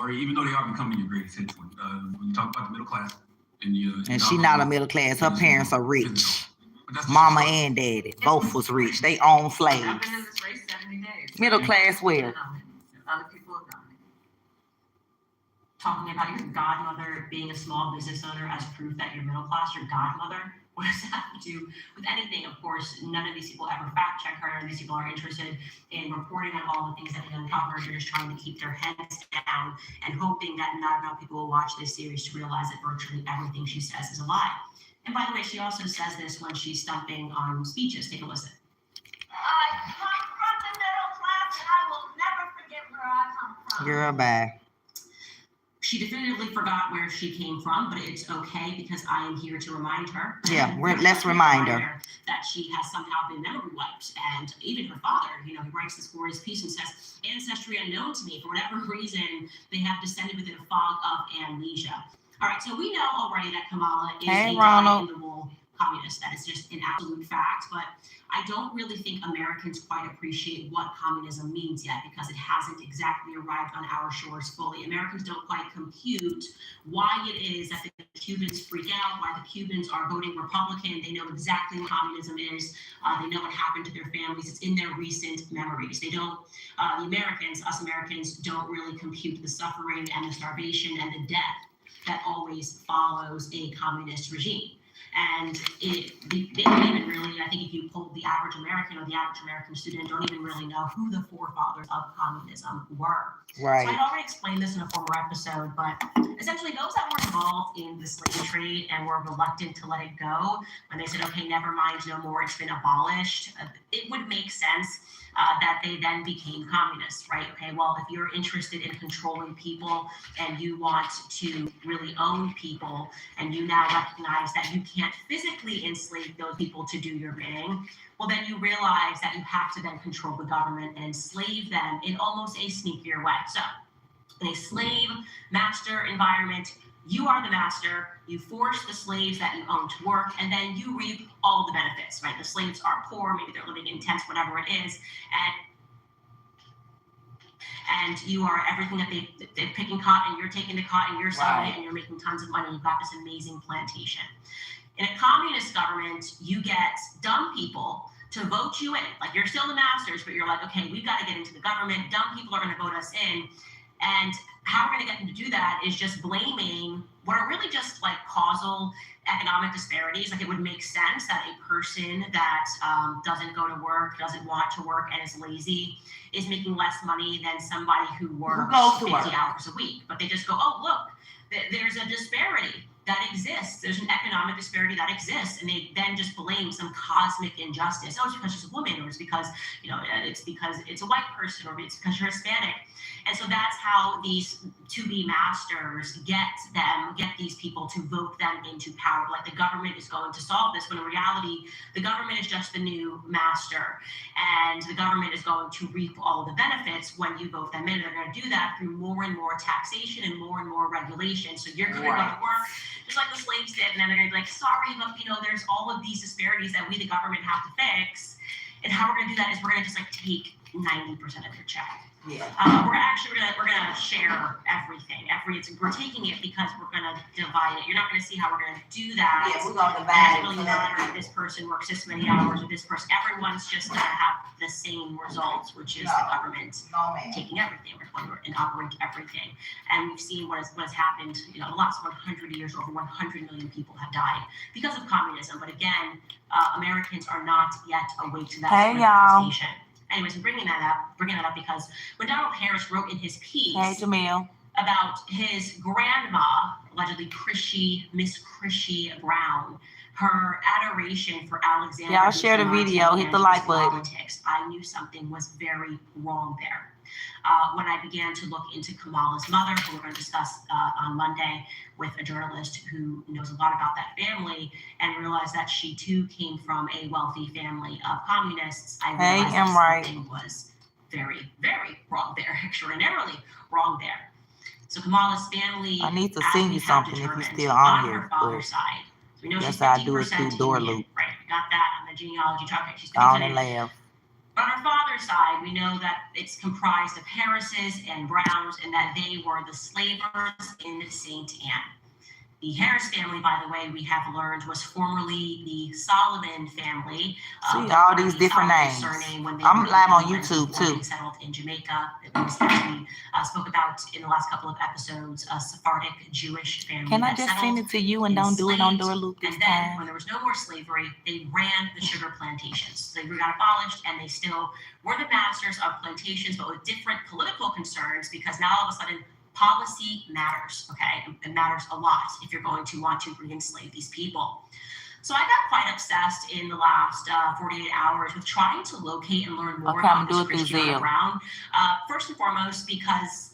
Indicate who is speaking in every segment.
Speaker 1: story, even though they are becoming your greatest hits. When you talk about the middle class,
Speaker 2: and she not a middle class. Her parents are rich. Mama and daddy both was rich. They own slaves.
Speaker 3: I've been in this race 70 days.
Speaker 2: Middle class where?
Speaker 3: Other people have done it.
Speaker 4: Talking about your godmother being a small business owner as proof that you're middle class, your godmother. What does that have to do with anything? Of course, none of these people ever fact check her. None of these people are interested in reporting on all the things that they uncovered. They're just trying to keep their heads down and hoping that not enough people will watch this series to realize that virtually everything she says is a lie. And by the way, she also says this when she's stumping on speeches. Take a listen.
Speaker 5: I come from the middle class, and I will never forget where I come from.
Speaker 2: Girl, bye.
Speaker 4: She definitively forgot where she came from, but it's okay because I am here to remind her.
Speaker 2: Yeah, let's remind her
Speaker 4: that she has somehow been memory wiped. And even her father, he writes this glorious piece and says, ancestry unknown to me. For whatever reason, they have descended within a fog of amnesia. All right, so we know already that Kamala is a dyed-in-the-wool communist. That is just an absolute fact. But I don't really think Americans quite appreciate what communism means yet because it hasn't exactly arrived on our shores fully. Americans don't quite compute why it is that the Cubans freak out, why the Cubans are voting Republican. They know exactly what communism is. They know what happened to their families. It's in their recent memories. They don't, the Americans, us Americans, don't really compute the suffering and the starvation and the death that always follows a communist regime. And they don't even really, I think if you polled the average American or the average American student, don't even really know who the forefathers of communism were.
Speaker 2: Right.
Speaker 4: So I'd already explained this in a former episode, but essentially those that were involved in the slave trade and were reluctant to let it go, when they said, okay, never mind, no more, it's been abolished, it would make sense that they then became communists, right? Okay, well, if you're interested in controlling people and you want to really own people and you now recognize that you can't physically enslave those people to do your bidding, well, then you realize that you have to then control the government and enslave them in almost a sneakier way. So in a slave master environment, you are the master, you force the slaves that you own to work, and then you reap all the benefits, right? The slaves are poor, maybe they're living in tents, whatever it is, and you are everything that they're picking cotton, you're taking the cotton, you're selling it, and you're making tons of money, you've got this amazing plantation. In a communist government, you get dumb people to vote you in. Like, you're still the masters, but you're like, okay, we've got to get into the government, dumb people are gonna vote us in, and how we're going to get them to do that is just blaming what are really just like causal economic disparities. Like, it would make sense that a person that doesn't go to work, doesn't want to work, and is lazy is making less money than somebody who works 50 hours a week. But they just go, oh, look, there's a disparity that exists. There's an economic disparity that exists, and they then just blame some cosmic injustice. Oh, it's because she's a woman, or it's because, it's because it's a white person, or it's because you're Hispanic. And so that's how these to-be masters get these people to vote them into power. Like, the government is going to solve this, when in reality, the government is just the new master. And the government is going to reap all of the benefits when you vote them in. They're going to do that through more and more taxation and more regulation. So you're going to go to work just like the slaves did, and then they're going to be like, sorry, but there's all of these disparities that we, the government, have to fix. And how we're going to do that is we're going to just like take 90% of your check.
Speaker 2: Yeah.
Speaker 4: We're gonna share everything. We're taking it because we're gonna divide it. You're not gonna see how we're gonna do that.
Speaker 2: Yeah, we're gonna divide it.
Speaker 4: It doesn't really matter if this person works this many hours or this person. Everyone's just gonna have the same results, which is the government taking everything and operate everything. And we've seen what has happened. The last 100 years, over 100 million people have died because of communism. But again, Americans are not yet awake to that realization. Anyways, I'm bringing that up because when Donald Harris wrote in his piece about his grandma, allegedly Miss Chrissy Brown, her adoration for Alexander.
Speaker 2: Y'all share the video, hit the like button.
Speaker 4: Politics, I knew something was very wrong there. When I began to look into Kamala's mother, who we're going to discuss on Monday with a journalist who knows a lot about that family, and realized that she too came from a wealthy family of communists, I realized that something was very, very wrong there, extraordinarily wrong there. So Kamala's family,
Speaker 2: I need to send you something if you're still on here.
Speaker 4: Her father's side. So we know
Speaker 2: yes,
Speaker 4: she's
Speaker 2: I do it through door loop.
Speaker 4: Right, we got that on the genealogy chart. She's 50%
Speaker 2: on and laugh.
Speaker 4: But on her father's side, we know that it's comprised of Harrises and Browns, and that they were the slavers in St. Anne. The Harris family, by the way, we have learned was formerly the Solomon family.
Speaker 2: See all these different names. I'm live on YouTube too.
Speaker 4: Settled in Jamaica. As we spoke about in the last couple of episodes, a Sephardic Jewish family.
Speaker 2: Can I just send it to you and don't do it on door loop this
Speaker 4: and then,
Speaker 2: time?
Speaker 4: when there was no more slavery, they ran the sugar plantations. Slavery got abolished, and they still were the masters of plantations, but with different political concerns, because now all of a sudden, policy matters, okay? It matters a lot if you're going to want to re-enslave these people. So I got quite obsessed in the last 48 hours with trying to locate and learn more about this Christiana Brown. First and foremost, because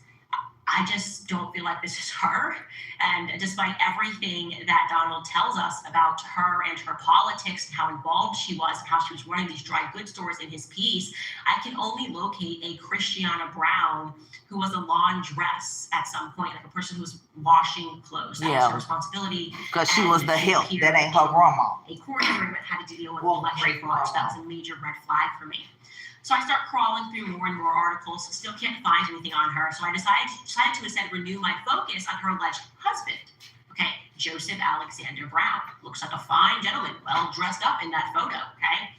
Speaker 4: I just don't feel like this is her. And despite everything that Donald tells us about her and her politics and how involved she was and how she was running these dry goods stores in his piece, I can only locate a Christiana Brown who was a laundress at some point, like a person who was washing clothes. That was her responsibility.
Speaker 2: Because she was the help. That ain't her grandma.
Speaker 4: A court hearing that had to deal with election fraud. That was a major red flag for me. So I start crawling through more and more articles, still can't find anything on her. So I decided to instead renew my focus on her alleged husband. Okay, Joseph Alexander Brown. Looks like a fine gentleman, well dressed up in that photo, okay?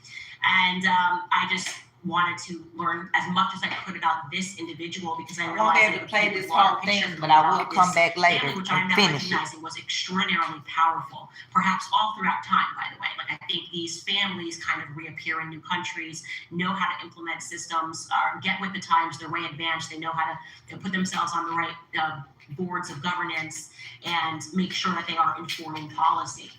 Speaker 4: And I just wanted to learn as much as I could about this individual, because I realized that it would
Speaker 2: play this whole thing, but I will come back later
Speaker 4: which I'm
Speaker 2: and
Speaker 4: now
Speaker 2: finish it.
Speaker 4: recognizing was extraordinarily powerful, perhaps all throughout time, by the way. Like, I think these families kind of reappear in new countries, know how to implement systems, get with the times, they're way advanced, they know how to put themselves on the right boards of governance and make sure that they are informing policy.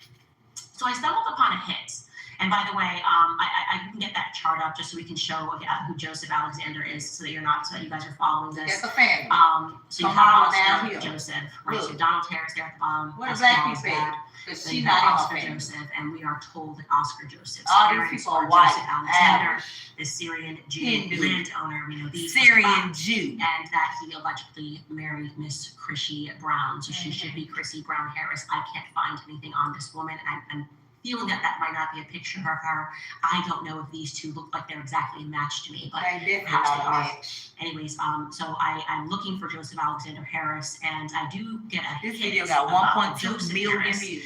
Speaker 4: So I stumbled upon a hit. And by the way, I can get that chart up just so we can show who Joseph Alexander is, so that you guys are following this.
Speaker 2: That's a family.
Speaker 4: So you have Oscar Joseph, right? So Donald Harris there at the bottom.
Speaker 2: What is that piece there?
Speaker 4: Then you have Oscar Joseph, and we are told that Oscar Joseph's
Speaker 2: all these
Speaker 4: parents
Speaker 2: people
Speaker 4: are
Speaker 2: are white,
Speaker 4: Joseph Alexander, the Syrian Jew landowner. We know these
Speaker 2: Syrian Jew,
Speaker 4: and that he allegedly married Miss Chrissy Brown. So she should be Chrissy Brown Harris. I can't find anything on this woman, and I'm feeling that might not be a picture of her. I don't know if these two look like they're exactly a match to me, but perhaps they are. Anyways, so I'm looking for Joseph Alexander Harris, and I do get a
Speaker 2: this
Speaker 4: hit
Speaker 2: video got 1.2 million
Speaker 4: Harris.
Speaker 2: views.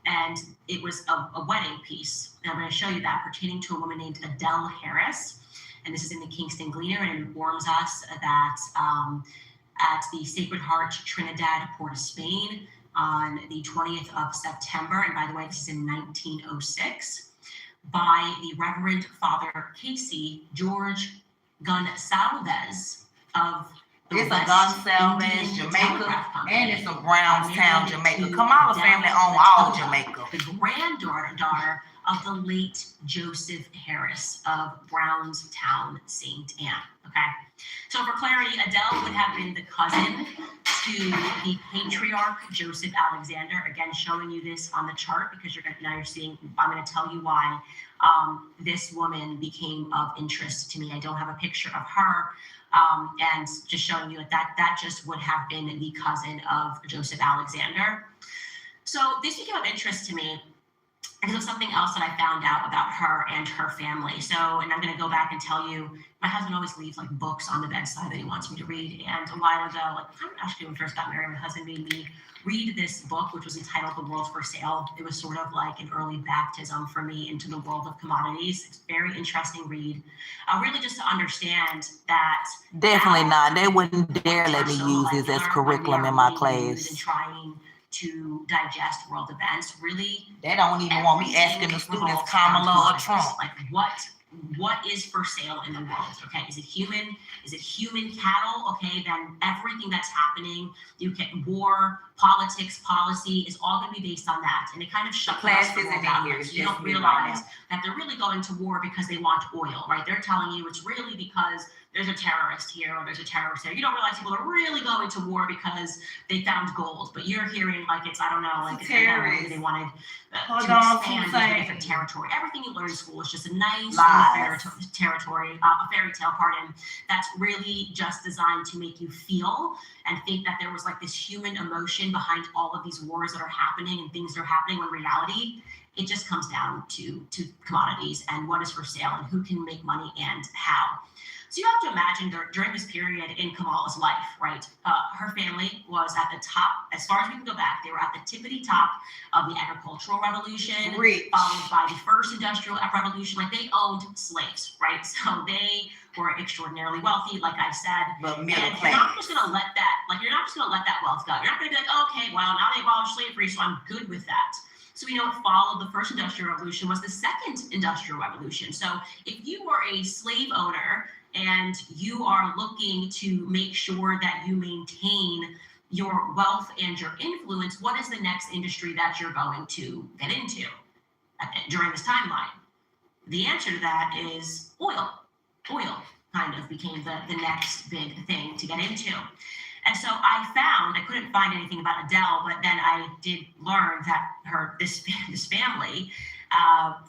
Speaker 4: And it was a wedding piece. And I'm going to show you that pertaining to a woman named Adele Harris. And this is in the Kingston Gleaner, and it informs us that at the Sacred Heart Trinidad, Port of Spain, on the 20th of September, and by the way, this is in 1906, by the Reverend Father Casey George Gonsalves of the
Speaker 2: It's
Speaker 4: West
Speaker 2: a Gonsalves,
Speaker 4: Indian
Speaker 2: Jamaica,
Speaker 4: Telegraph Company,
Speaker 2: and it's a Brownstown, Jamaica.
Speaker 4: married
Speaker 2: Kamala
Speaker 4: to
Speaker 2: family
Speaker 4: Adele
Speaker 2: own all
Speaker 4: Matilda,
Speaker 2: Jamaica.
Speaker 4: the granddaughter of the late Joseph Harris of Brownstown, St. Anne. Okay, so for clarity, Adele would have been the cousin to the patriarch Joseph Alexander. Again, showing you this on the chart because now you're seeing. I'm going to tell you why this woman became of interest to me. I don't have a picture of her, and just showing you that just would have been the cousin of Joseph Alexander. So this became of interest to me because of something else that I found out about her and her family. So, and I'm going to go back and tell you, my husband always leaves like books on the bedside that he wants me to read. And a while ago, like actually when we first got married, my husband made me read this book, which was entitled The World for Sale. It was sort of like an early baptism for me into the world of commodities. It's a very interesting read. Really just to understand that.
Speaker 2: Definitely not. They wouldn't dare let me use this as curriculum in my class.
Speaker 4: And trying to digest world events, really.
Speaker 2: They don't even want me asking the students Kamala or Trump.
Speaker 4: Like what is for sale in the world? Okay, is it human? Is it human cattle? Okay, then everything that's happening, you get war, politics, policy is all going to be based on that, and it kind of shuts the world down. You don't realize that they're really going to war because they want oil, right? They're telling you it's really because there's a terrorist here or there's a terrorist there. You don't realize people are really going to war because they found gold, but you're hearing like it's, I don't know, like it's terrorist. They wanted to expand into different territory. Everything you learn in school is just a nice fairy tale, that's really just designed to make you feel and think that there was like this human emotion behind all of these wars that are happening and things that are happening when reality It just comes down to commodities and what is for sale and who can make money and how. So you have to imagine during this period in Kamala's life, right? Her family was at the top, as far as we can go back, they were at the tippity top of the agricultural revolution, followed by the first industrial revolution. Like they owned slaves, right? So they were extraordinarily wealthy, like I said.
Speaker 2: But
Speaker 4: and you're not just gonna let that, you're not just gonna let that wealth go. You're not gonna be like, okay, well, now they abolished slavery, so I'm good with that. So we know it followed the first industrial revolution was the second industrial revolution. So if you were a slave owner and you are looking to make sure that you maintain your wealth and your influence, what is the next industry that you're going to get into during this timeline? The answer to that is oil. Oil kind of became the next big thing to get into. And so I couldn't find anything about Adele, but then I did learn that this family,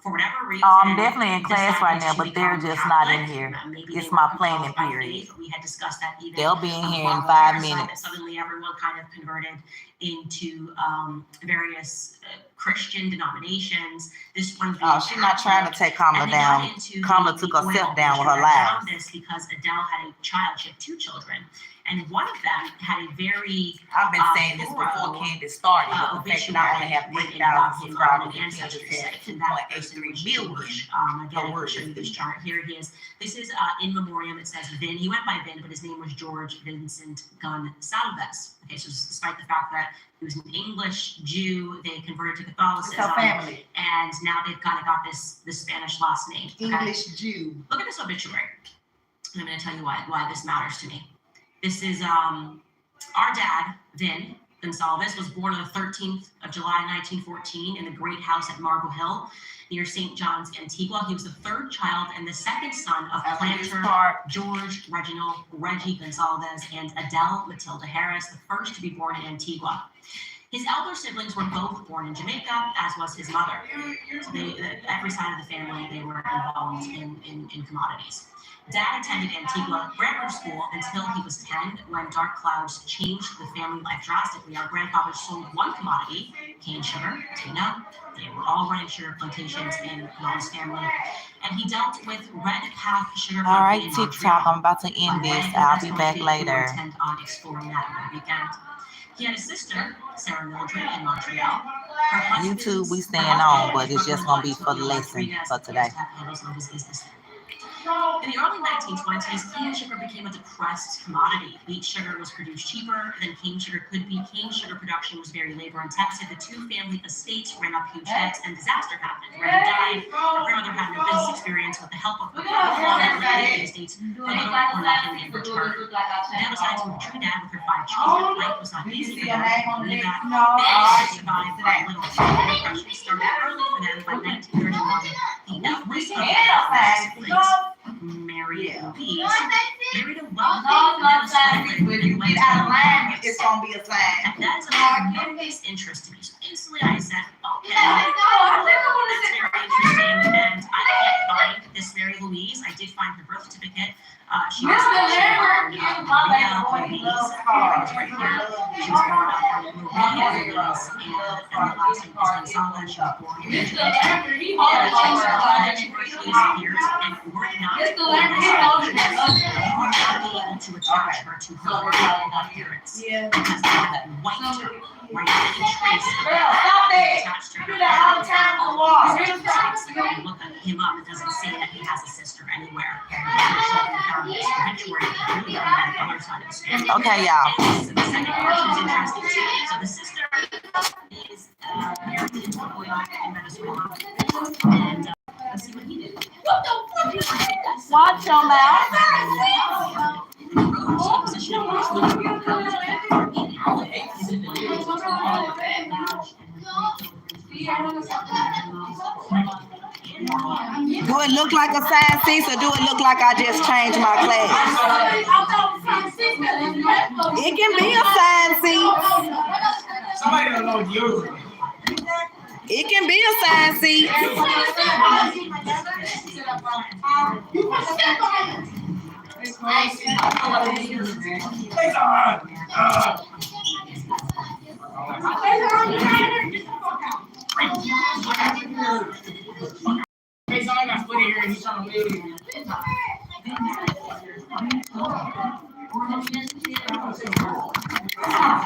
Speaker 4: for whatever reason.
Speaker 2: I'm definitely in class right now, but they're just not in here. It's my planning period.
Speaker 4: We had discussed that even.
Speaker 2: They'll be in here in 5 minutes.
Speaker 4: Suddenly everyone kind of converted into various Christian denominations. This one.
Speaker 2: Oh, she's not trying to take Kamala down. Kamala took herself down with her life.
Speaker 4: This because Adele had a child. She had 2 children. And one of them had a very
Speaker 2: I've been saying this before Candace started. But the fact that I only have 8,000 subscribers and Candace had 2.83 million.
Speaker 4: Again, I'll show you this chart. Here he is. This is in memoriam. It says Vin. He went by Vin, but his name was George Vincent Gonsalves. Okay, so despite the fact that he was an English Jew, they converted to Catholicism.
Speaker 2: It's her family.
Speaker 4: And now they've kind of got this Spanish last name. Okay?
Speaker 2: English Jew.
Speaker 4: Look at this obituary. And I'm going to tell you why this matters to me. This is our dad, Vin Gonsalves, was born on the 13th of July, 1914 in the Great House at Marble Hill near St. John's, Antigua. He was the 3rd child and the 2nd son of planter George Reginald Reggie Gonsalves and Adele Matilda Harris, the first to be born in Antigua. His elder siblings were both born in Jamaica, as was his mother. So every side of the family, they were involved in commodities. Dad attended Antigua Grammar School until he was 10, when dark clouds changed the family life drastically. Our grandfather sold one commodity, cane sugar, Tina. They were all running sugar plantations in Kamala's family. And he dealt with Red Path Sugar Company. All right, TikTok, I'm about to end this. I'll be back later. Intend on exploring that weekend. He had a sister, Sarah Mildred, in Montreal.
Speaker 2: YouTube, we staying on, but it's just going to be for the lesson for today.
Speaker 4: In the early 1920s, cane sugar became a depressed commodity. Beet sugar was produced cheaper than cane sugar could be. Cane sugar production was very labor-intensive. The 2 family estates ran up huge debts, and disaster happened. When he died, her grandmother had no business experience. With the help of her father, the estates for little or nothing in return. Dad decided to Trinidad with her 5 children. Life was not easy for them. They survived by little. The depression started early for them. By 1931, the eldest of the siblings, Mary Louise, married a wealthy
Speaker 2: When you get out of line, it's going to be a sign.
Speaker 4: And that's of enormous interest to me. So instantly I said, okay, that's very interesting. And I can't find this Mary Louise. I did find her birth certificate. She was born Maria Louise. Right here. She was born Maria Louise, and the last name was Gonzalez. She was born in Jamaica. And she was years, and were it not for this, you would not be able to attach her to her parents, because they had that white right trace of that attached to her. If you look him up, it doesn't say that he has a sister anywhere.
Speaker 2: Okay, y'all.
Speaker 4: And the second portion is interesting too. So the sister is married into oil in Venezuela, and let's see what he did.
Speaker 2: Watch your mouth. Do it look like a science piece, or do it look like I just changed my class? It can be a science piece.
Speaker 1: Somebody don't know you.
Speaker 2: It can be a science piece.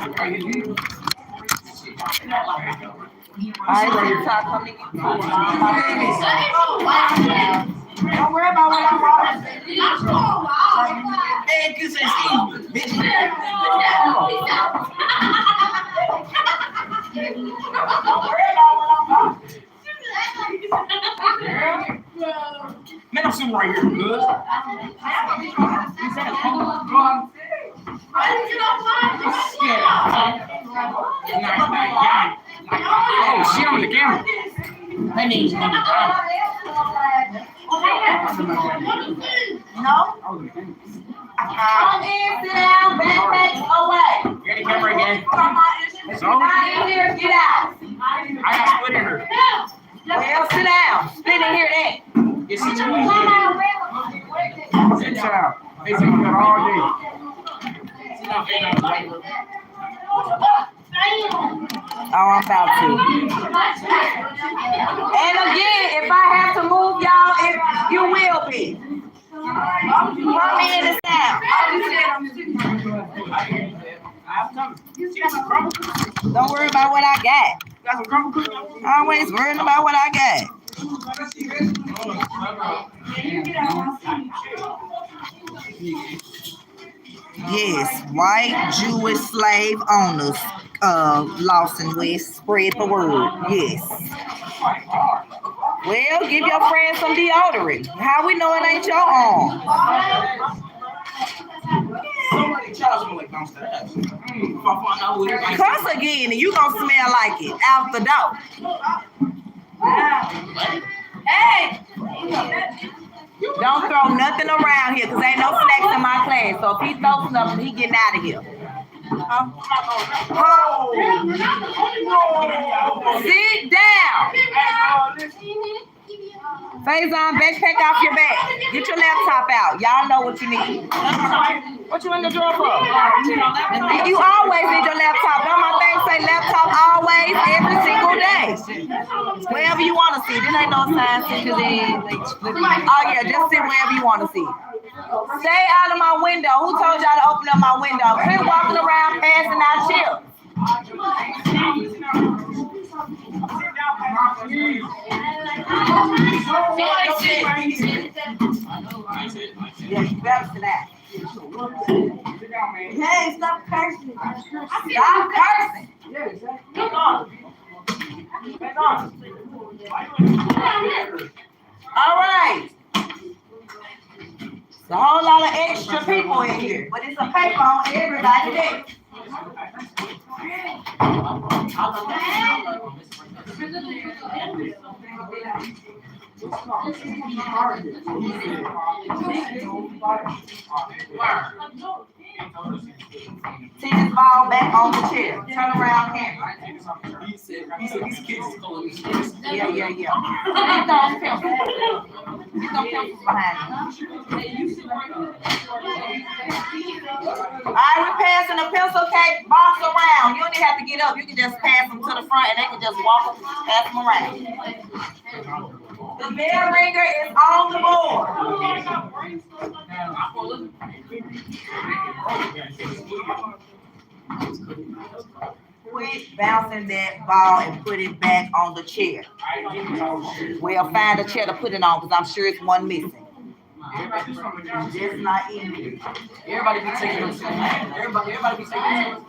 Speaker 2: Alright, TikTok coming to you. Don't worry about what I'm watching.
Speaker 6: Hey, you say Steve, bitch.
Speaker 2: Don't worry about what I'm watching.
Speaker 6: Man, I'm sitting right here, good. Oh, shit on the camera. That means on the camera.
Speaker 2: No? Come in, sit down, backpack away.
Speaker 6: Get the camera again. So?
Speaker 2: Not in here, get out.
Speaker 6: I got split in her.
Speaker 2: Well, sit down. Sit in here then.
Speaker 6: It's situation. Sit down. They say you got all day. Sit down, face down.
Speaker 2: Oh, I'm about to. And again, if I have to move y'all, you will be. Come in and down. Don't worry about what I got. Always worrying about what I got. Yes, white Jewish slave owners, Lost and West, spread the word. Yes. Well, give your friend some deodorant. How we know it ain't your own?
Speaker 6: Somebody charge me like downstairs.
Speaker 2: Cuss again, and you gonna smell like it out the door. Hey! Don't throw nothing around here, cause ain't no snacks in my class. So if he throws something, he getting out of here. Sit down. Faison, backpack off your back. Get your laptop out. Y'all know what you need. What you in the drawer for? You always need your laptop. Don't my thing say laptop always, every single day. Wherever you want to see. This ain't no science. Oh yeah, just sit wherever you want to see. Stay out of my window. Who told y'all to open up my window? Quit walking around passing out chips. Yeah, you better sit down. Hey, stop cursing. Stop cursing. All right. There's a whole lot of extra people in here, but it's a paper on everybody there. Tennis ball back on the chair. Turn around, camera.
Speaker 6: He said these kids is calling me.
Speaker 2: Yeah. Get those pencils. Get those pencils behind you. All right, we're passing the pencil case box around. You don't even have to get up. You can just pass them to the front and they can just walk up, pass them around. The bell ringer is on the board. Quit bouncing that ball and put it back on the chair. Well, find a chair to put it on because I'm sure it's one missing. Just not in here.
Speaker 6: Everybody be taking them. Everybody be taking them.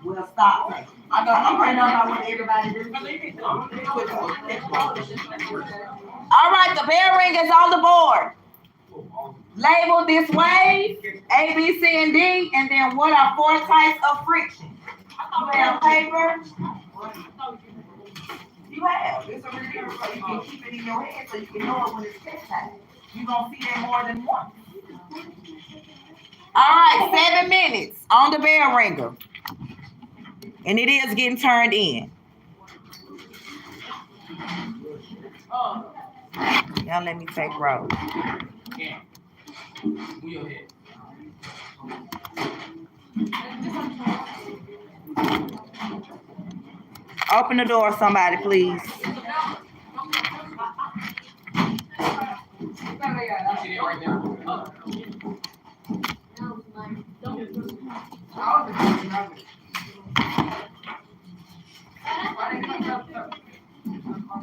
Speaker 2: We'll stop. I'm right now. I want everybody to do. All right, the bell ring is on the board. Label this way, A, B, C, and D, and then what are 4 types of friction? You have paper. You have. It's a review, so you can keep it in your head so you can know it when it's test time. You're going to see that more than once. All right, 7 minutes on the bell ringer. And it is getting turned in. Now let me take roll.
Speaker 6: Yeah. Move your head.
Speaker 2: Open the door, somebody, please.
Speaker 6: See it right there.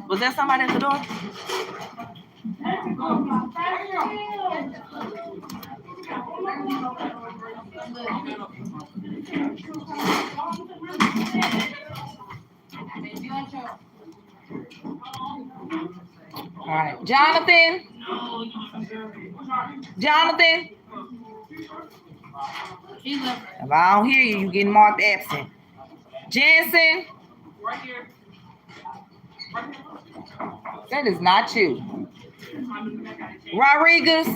Speaker 2: Was there somebody at the door? All right, Jonathan. Jonathan. If I don't hear you, you getting marked absent. Jensen.
Speaker 6: Right here.
Speaker 2: That is not you. Rodriguez.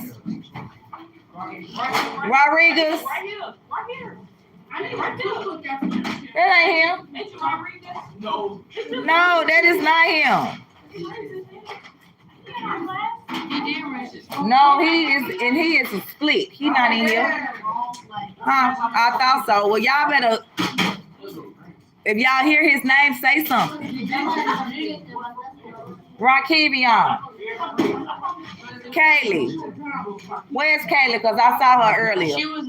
Speaker 2: Rodriguez.
Speaker 6: Right here. Right here. I need right there.
Speaker 2: That ain't him.
Speaker 6: It's Rodriguez. No.
Speaker 2: No, that is not him. No, he is a split. He not in here. Huh? I thought so. Well, y'all better, if y'all hear his name, say something. Rakevion. Kaylee. Where's Kaylee? Because I saw her earlier.
Speaker 5: She was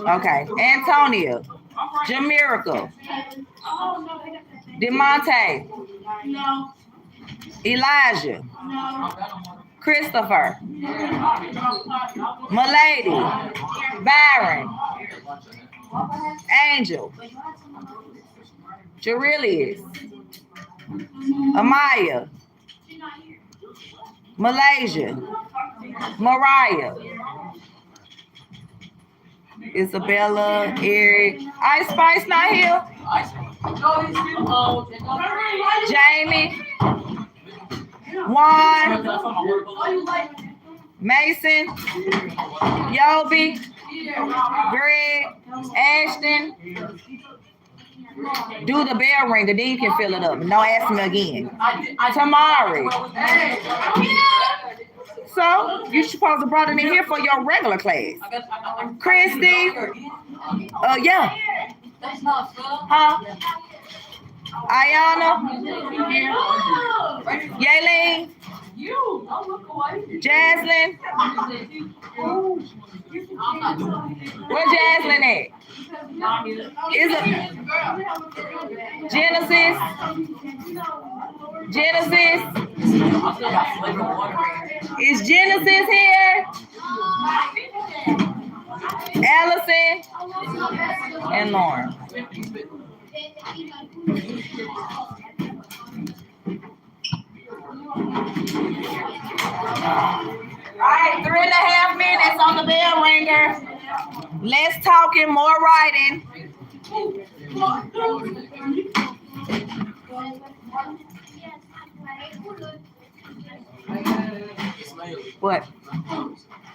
Speaker 2: Okay. Antonia. Jamirica. DeMonte.
Speaker 5: No.
Speaker 2: Elijah.
Speaker 5: No.
Speaker 2: Christopher. Milady. Byron. Angel. Jerilius. Amaya. Malaysia. Mariah. Isabella. Eric. Ice Spice not here. Jamie. Juan. Mason. Yobi. Greg. Ashton. Do the bell ringer, then you can fill it up. No, ask me again. Tamari. So, you supposed to brought it in here for your regular class. Christy. Yeah. Huh? Ayana. Yaylene. Jaslyn. Where Jaslyn at? Is it Genesis? Genesis? Is Genesis here? Allison and Lauren. All right, 3.5 minutes on the bell ringer. Less talking, more writing. What?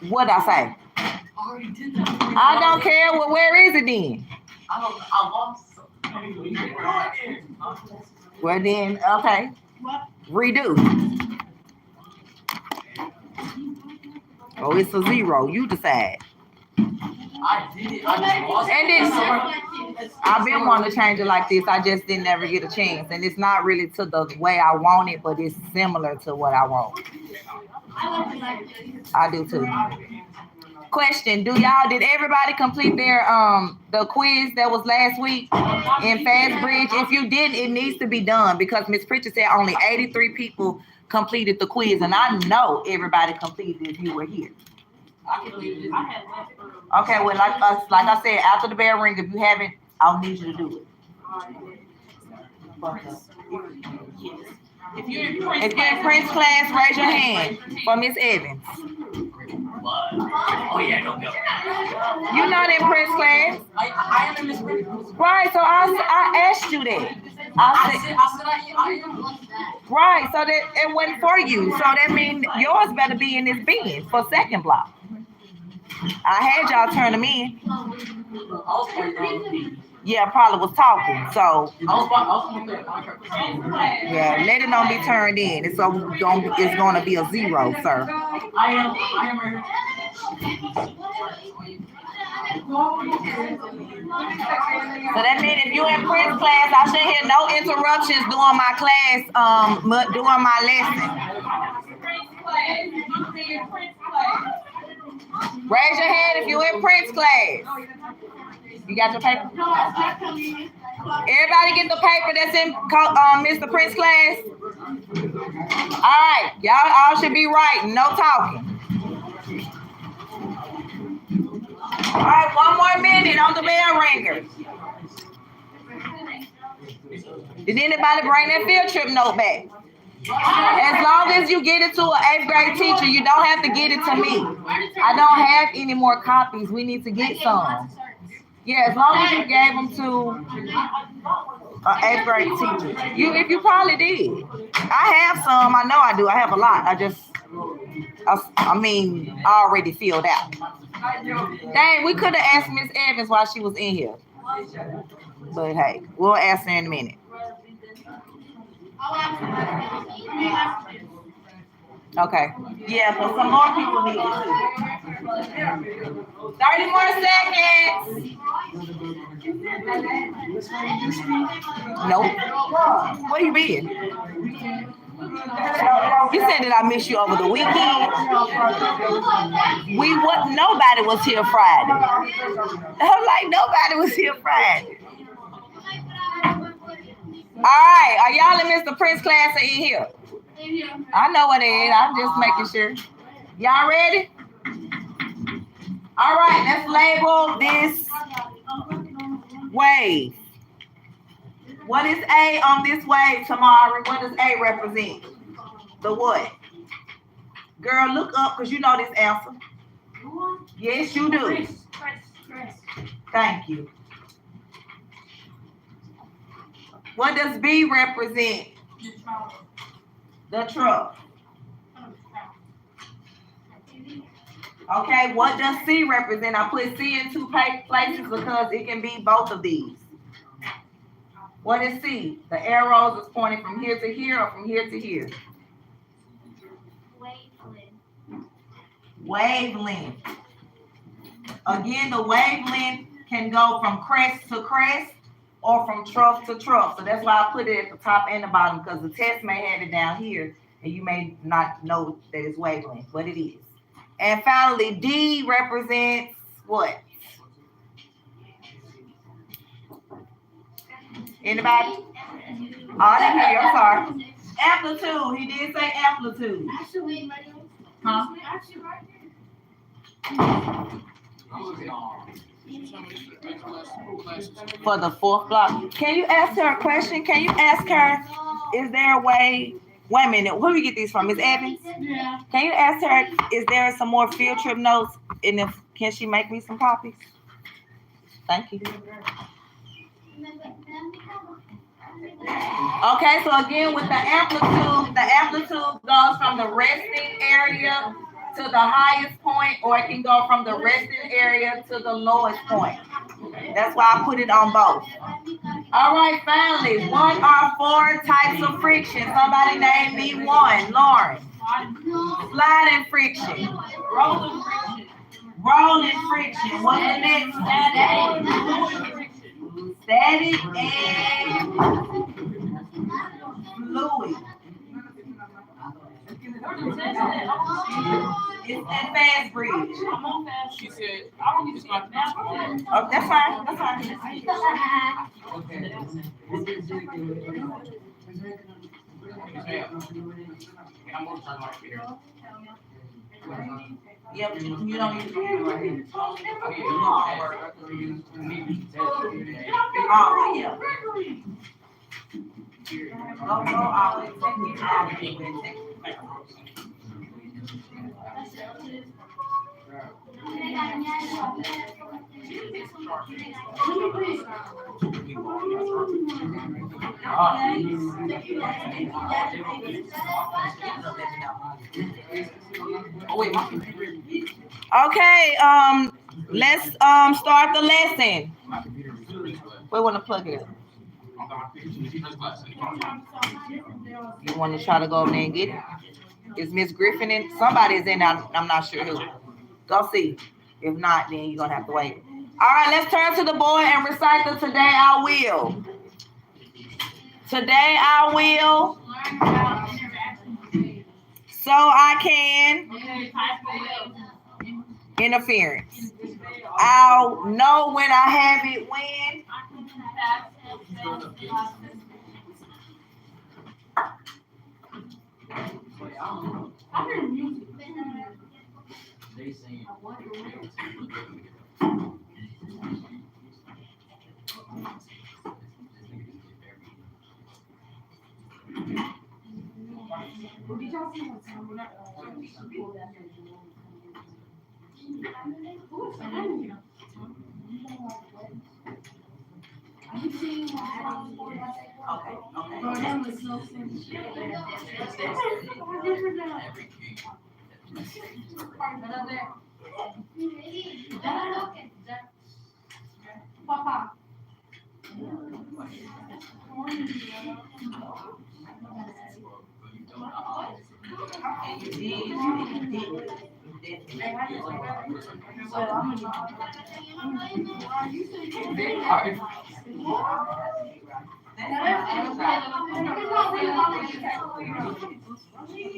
Speaker 2: What'd I say? I don't care. Well, where is it then? Well then, okay. Redo. Oh, it's a 0. You decide.
Speaker 6: I did it.
Speaker 2: And this, I've been wanting to change it like this. I just didn't ever get a chance. And it's not really to the way I want it, but it's similar to what I want. I do too. Question, did everybody complete their the quiz that was last week in Fast Bridge? If you didn't, it needs to be done because Ms. Pritchard said only 83 people completed the quiz, and I know everybody completed it if you were here. Okay, well, like I said, after the bell ring, if you haven't, I'll need you to do it. If you're in Prince class, raise your hand for Miss Evans.
Speaker 6: Oh yeah, no.
Speaker 2: You're not in Prince class.
Speaker 6: I am in Miss Prince.
Speaker 2: Right, so I asked you that. I am. Right, so that it wasn't for you. So that means yours better be in this bin for second block. I had y'all turn them in. Yeah, probably was talking. So yeah, let it not be turned in. It's gonna be a 0, sir.
Speaker 6: I am right.
Speaker 2: So that means if you in Prince class, I should hear no interruptions during my class, during my lesson. Raise your hand if you're in Prince class. You got your paper? Everybody get the paper that's in Mr. Prince class? All right, y'all all should be writing, no talking. All right, one more minute on the bell ringer. Did anybody bring that field trip note back? As long as you get it to an 8th grade teacher, you don't have to get it to me. I don't have any more copies. We need to get some. Yeah, as long as you gave them to an 8th grade teacher. If you probably did. I have some. I know I do. I have a lot. I already filled out. Dang, we could have asked Miss Evans while she was in here. But hey, we'll ask her in a minute. Okay. Yeah, but some more people need it too. 30 more seconds. Nope. Where you been? You said that I missed you over the weekend. Nobody was here Friday. I'm like, nobody was here Friday. All right, are y'all in Mr. Prince class or in here? I know what it is. I'm just making sure. Y'all ready? All right, let's label this wave. What is A on this wave, Tamara? What does A represent? The what? Girl, look up because you know this answer. Yes, you do. Thank you. What does B represent? The truck. Okay, what does C represent? I put C in 2 places because it can be both of these. What is C? The arrows is pointing from here to here or from here to here? Wavelength. Again, the wavelength can go from crest to crest or from trough to trough. So that's why I put it at the top and the bottom, because the test may have it down here and you may not know that it's wavelength, but it is. And finally, D represents what? Anybody? Oh, I didn't hear you. I'm sorry. Amplitude. He did say amplitude. Huh? For the 4th block. Can you ask her a question? Can you ask her, is there a way? Wait a minute. Where do we get these from? Ms. Evans? Yeah. Can you ask her, is there some more field trip notes? And can she make me some copies? Thank you. Okay, so again with the amplitude goes from the resting area to the highest point, or it can go from the resting area to the lowest point. That's why I put it on both. All right, finally, what are 4 types of friction? Somebody name me one. Lauren. Sliding friction. Rolling friction. Rolling friction. What's the next? Static and fluid. It's that fast bridge.
Speaker 6: She said, I don't need to start.
Speaker 2: Oh, that's fine. That's fine.
Speaker 6: I'm going to turn my here.
Speaker 2: Yep, you don't need to do it right here. Oh, yeah. Okay, let's start the lesson. We want to plug it in. You want to try to go over there and get it? Is Miss Griffin in? Somebody is in there. I'm not sure who. Go see. If not, then you're going to have to wait. All right, let's turn to the board and recite the Today I Will. Today I will. So I can. interference. I'll know when I have it when.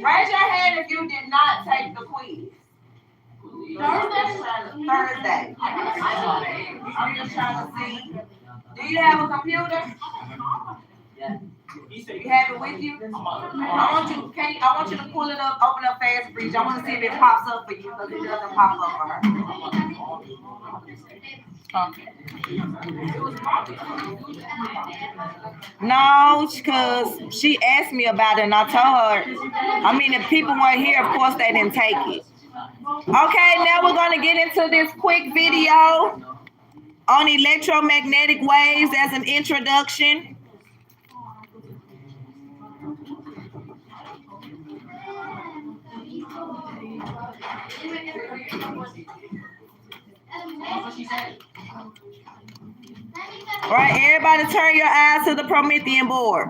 Speaker 2: Raise your hand if you did not take the quiz. Thursday. I'm just trying to see. Do you have a computer? You have it with you? I want you to pull it up, open up Fast Bridge. I want to see if it pops up for you because it doesn't pop up for her. No, because she asked me about it and I told her, I mean, if people weren't here, of course they didn't take it. Okay, now we're going to get into this quick video on electromagnetic waves as an introduction. All right, everybody turn your eyes to the Promethean board.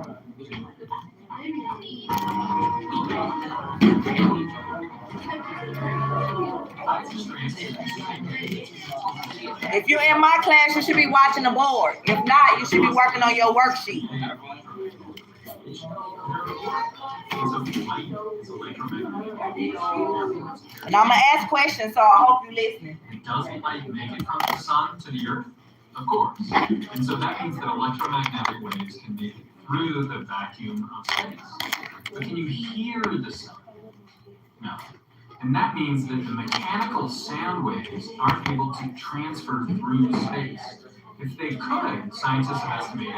Speaker 2: If you're in my class, you should be watching the board. If not, you should be working on your worksheet. And I'm going to ask questions, so I hope you're listening.
Speaker 1: Does light make it from the sun to the earth? Of course. And so that means that electromagnetic waves can make it through the vacuum of space. But can you hear the sun? No. And that means that the mechanical sound waves aren't able to transfer through space. If they could, scientists have estimated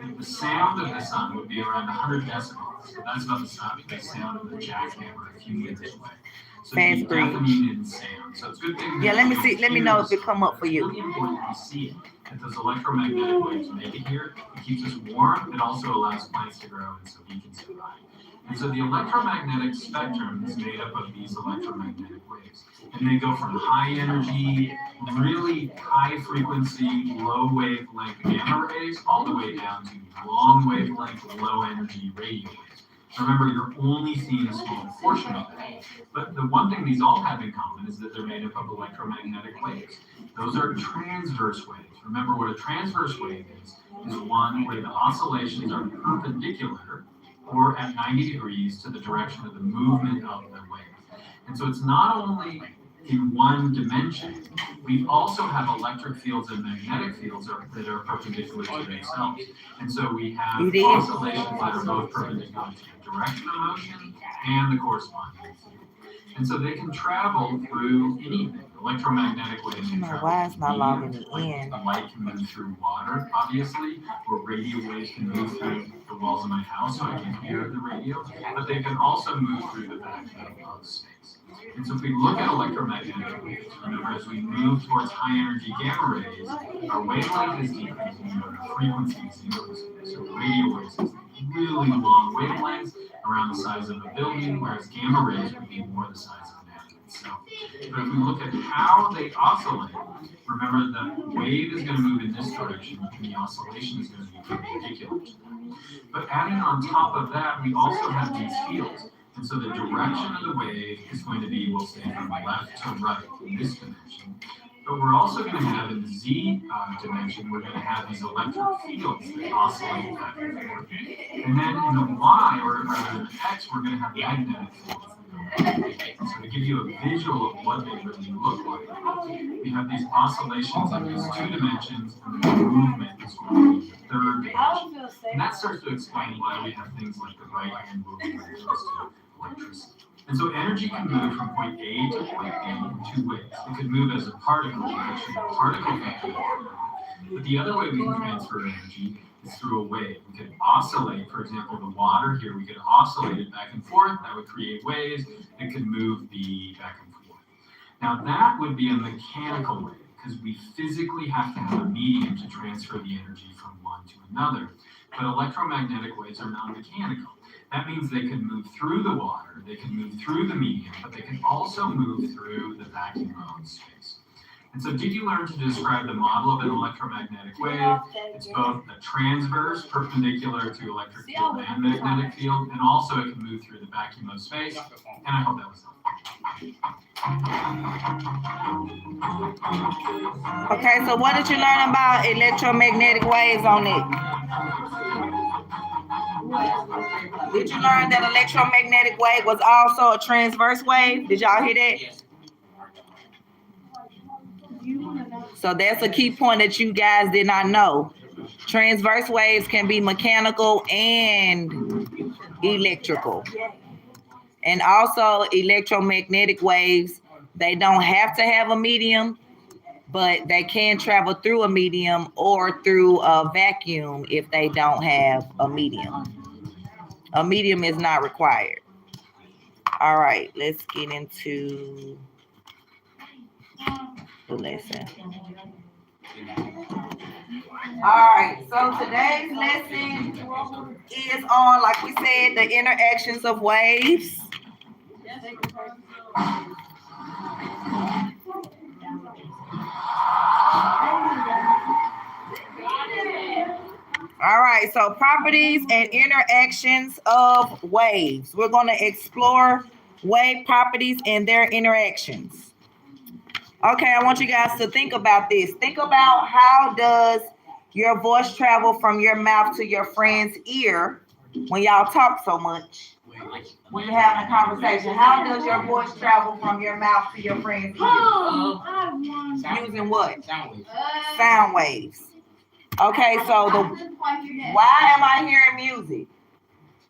Speaker 1: that the sound of the sun would be around 100 decibels. So that's about the sound of the jackhammer a few meters away. So it's definitely in sound. So it's a good thing.
Speaker 2: Yeah, let me see. Let me know if it come up for you.
Speaker 1: It's really important to see it. That those electromagnetic waves make it here. It keeps us warm. It also allows plants to grow, and so we can survive. And so the electromagnetic spectrum is made up of these electromagnetic waves. And they go from high energy, really high frequency, low wavelength gamma rays, all the way down to long wavelength, low energy radio waves. Remember, you're only seeing a small portion of it. But the one thing these all have in common is that they're made up of electromagnetic waves. Those are transverse waves. Remember, what a transverse wave is one where the oscillations are perpendicular or at 90 degrees to the direction of the movement of the wave. And so it's not only in one dimension, we also have electric fields and magnetic fields that are perpendicular to themselves. And so we have oscillations that are both perpendicular to the direction of motion and the corresponding field. And so they can travel through anything. Electromagnetic waves can travel.
Speaker 2: Why is not logging in?
Speaker 1: Light can move through water, obviously, or radio waves can move through the walls of my house so I can hear the radio, but they can also move through the vacuum of space. And so if we look at electromagnetic waves, remember as we move towards high energy gamma rays, our wavelength is decreasing, our frequency is increasing. So radio waves is really long wavelengths around the size of a building, whereas gamma rays would be more the size of an atom itself. But if we look at how they oscillate, remember the wave is going to move in this direction, and the oscillation is going to be perpendicular to that. But adding on top of that, we also have these fields. And so the direction of the wave is going to be, we'll say, from left to right in this dimension. But we're also going to have in the Z dimension, we're going to have these electric fields that oscillate back and forth. And then in the Y, or rather in the X, we're going to have magnetic fields that go So to give you a visual of what they really look like, we have these oscillations in these 2 dimensions, and the movement is going to be the 3rd dimension. And that starts to explain why we have things like the right hand moving when it comes to electricity. And so energy can move from point A to point B in 2 ways. It could move as a particle, which is a particle vector. But the other way we can transfer energy is through a wave. We could oscillate, for example, the water here, we could oscillate it back and forth. That would create waves that could move the back and forth. Now that would be a mechanical wave, because we physically have to have a medium to transfer the energy from one to another. But electromagnetic waves are non-mechanical. That means they can move through the water, they can move through the medium, but they can also move through the vacuum of space. And so did you learn to describe the model of an electromagnetic wave? It's both a transverse, perpendicular to electric field and magnetic field, and also it can move through the vacuum of space. And I hope that was helpful.
Speaker 2: Okay, so what did you learn about electromagnetic waves on it? Did you learn that electromagnetic wave was also a transverse wave? Did y'all hear that?
Speaker 6: Yes.
Speaker 2: So that's a key point that you guys did not know. Transverse waves can be mechanical and electrical. And also electromagnetic waves, they don't have to have a medium, but they can travel through a medium or through a vacuum if they don't have a medium. A medium is not required. All right, let's get into the lesson. All right, so today's lesson is on, like we said, the interactions of waves. All right, so properties and interactions of waves. We're going to explore wave properties and their interactions. Okay, I want you guys to think about this. Think about, how does your voice travel from your mouth to your friend's ear when y'all talk so much? When you're having a conversation, how does your voice travel from your mouth to your friend's ear? Using what?
Speaker 6: Sound waves.
Speaker 2: Sound waves. Okay, so why am I hearing music?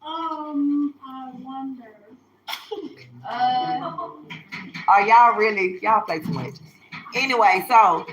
Speaker 5: I wonder.
Speaker 2: Are y'all play too much. Anyway, so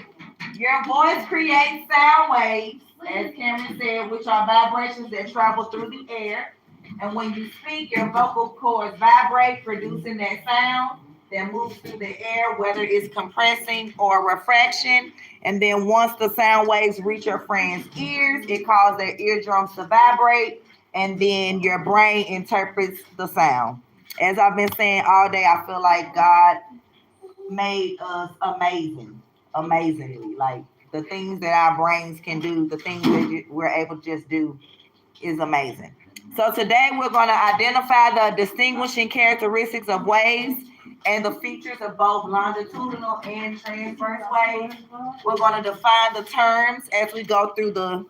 Speaker 2: your voice creates sound waves, as Cameron said, which are vibrations that travel through the air. And when you speak, your vocal cords vibrate, producing that sound that moves through the air, whether it's compressing or refraction. And then once the sound waves reach your friend's ears, it causes their eardrums to vibrate, and then your brain interprets the sound. As I've been saying all day, I feel like God made us amazingly. Like, the things that our brains can do, the things that we're able to just do is amazing. So today we're going to identify the distinguishing characteristics of waves and the features of both longitudinal and transverse waves. We're going to define the terms as we go through the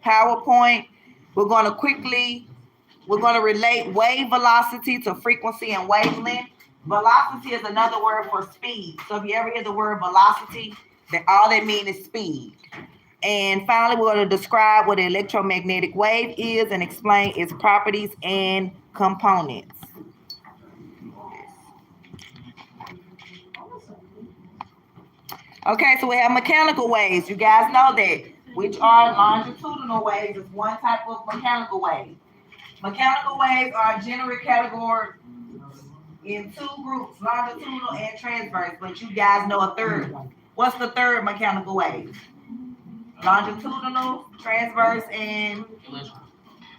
Speaker 2: PowerPoint. We're going to relate wave velocity to frequency and wavelength. Velocity is another word for speed. So if you ever hear the word velocity, all that means is speed. And finally, we're going to describe what an electromagnetic wave is and explain its properties and components. Okay, so we have mechanical waves. You guys know that, which are longitudinal waves is one type of mechanical wave. Mechanical waves are generally categorized in 2 groups, longitudinal and transverse, but you guys know a third one. What's the third mechanical wave? Longitudinal, transverse, and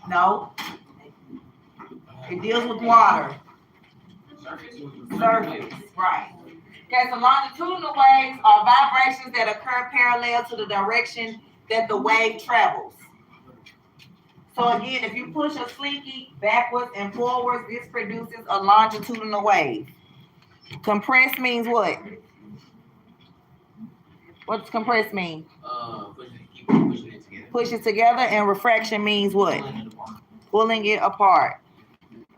Speaker 2: no. It deals with water. Surface, right. Okay, so longitudinal waves are vibrations that occur parallel to the direction that the wave travels. So again, if you push a slinky backwards and forwards, this produces a longitudinal wave. Compress means what? What does compress mean?
Speaker 6: Pushing it together.
Speaker 2: Push it together, and refraction means what? Pulling it apart.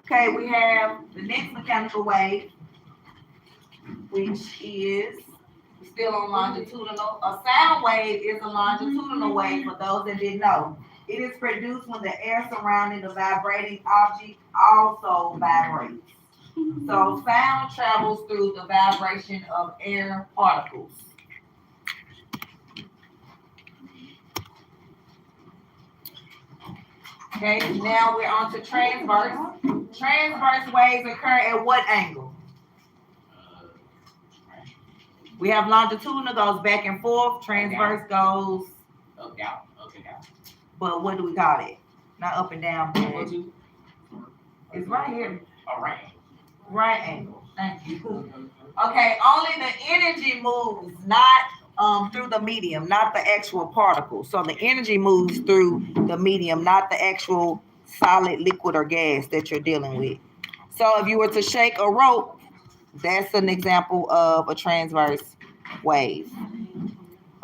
Speaker 2: Okay, we have the next mechanical wave, which is still on longitudinal. A sound wave is a longitudinal wave for those that didn't know. It is produced when the air surrounding the vibrating object also vibrates. So sound travels through the vibration of air particles. Okay, now we're on to transverse. Transverse waves occur at what angle? We have longitudinal goes back and forth. Transverse goes
Speaker 6: Up, down, up and down.
Speaker 2: but what do we call it? Not up and down, but it's right here.
Speaker 6: All right.
Speaker 2: Right angle. Thank you. Okay, only the energy moves, not through the medium, not the actual particle. So the energy moves through the medium, not the actual solid, liquid, or gas that you're dealing with. So if you were to shake a rope, that's an example of a transverse wave.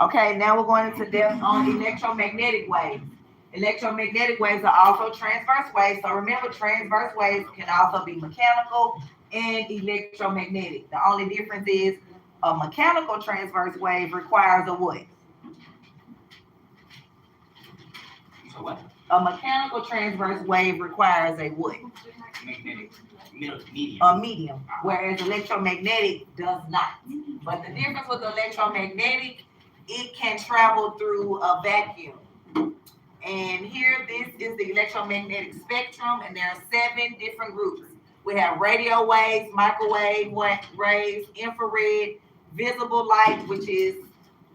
Speaker 2: Okay, now we're going into depth on electromagnetic waves. Electromagnetic waves are also transverse waves. So remember, transverse waves can also be mechanical and electromagnetic. The only difference is a mechanical transverse wave requires a what?
Speaker 6: So what?
Speaker 2: A mechanical transverse wave requires a what?
Speaker 6: Magnetic. Medium.
Speaker 2: A medium, whereas electromagnetic does not. But the difference with electromagnetic, it can travel through a vacuum. And here, this is the electromagnetic spectrum, and there are 7 different groups. We have radio waves, microwave waves, infrared, visible light, which is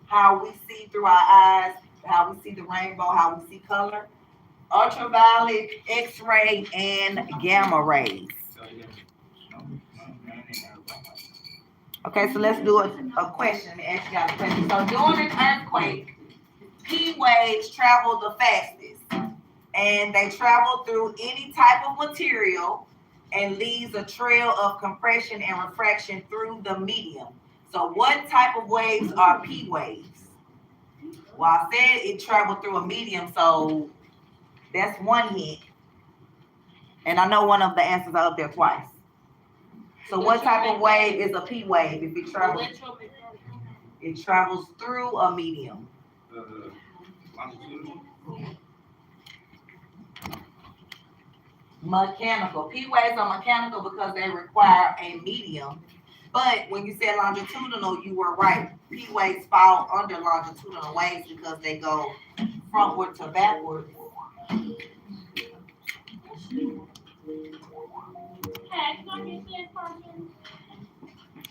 Speaker 2: how we see through our eyes, how we see the rainbow, how we see color, ultraviolet, X-ray, and gamma rays. Okay, so let's do a question. Ask you guys a question. So during an earthquake, P waves travel the fastest, and they travel through any type of material and leaves a trail of compression and refraction through the medium. So what type of waves are P waves? Well, I said it traveled through a medium, so that's one hint. And I know one of the answers are up there twice. So what type of wave is a P wave if it travels? It travels through a medium. Mechanical. P waves are mechanical because they require a medium. But when you said longitudinal, you were right. P waves fall under longitudinal waves because they go frontward to backward.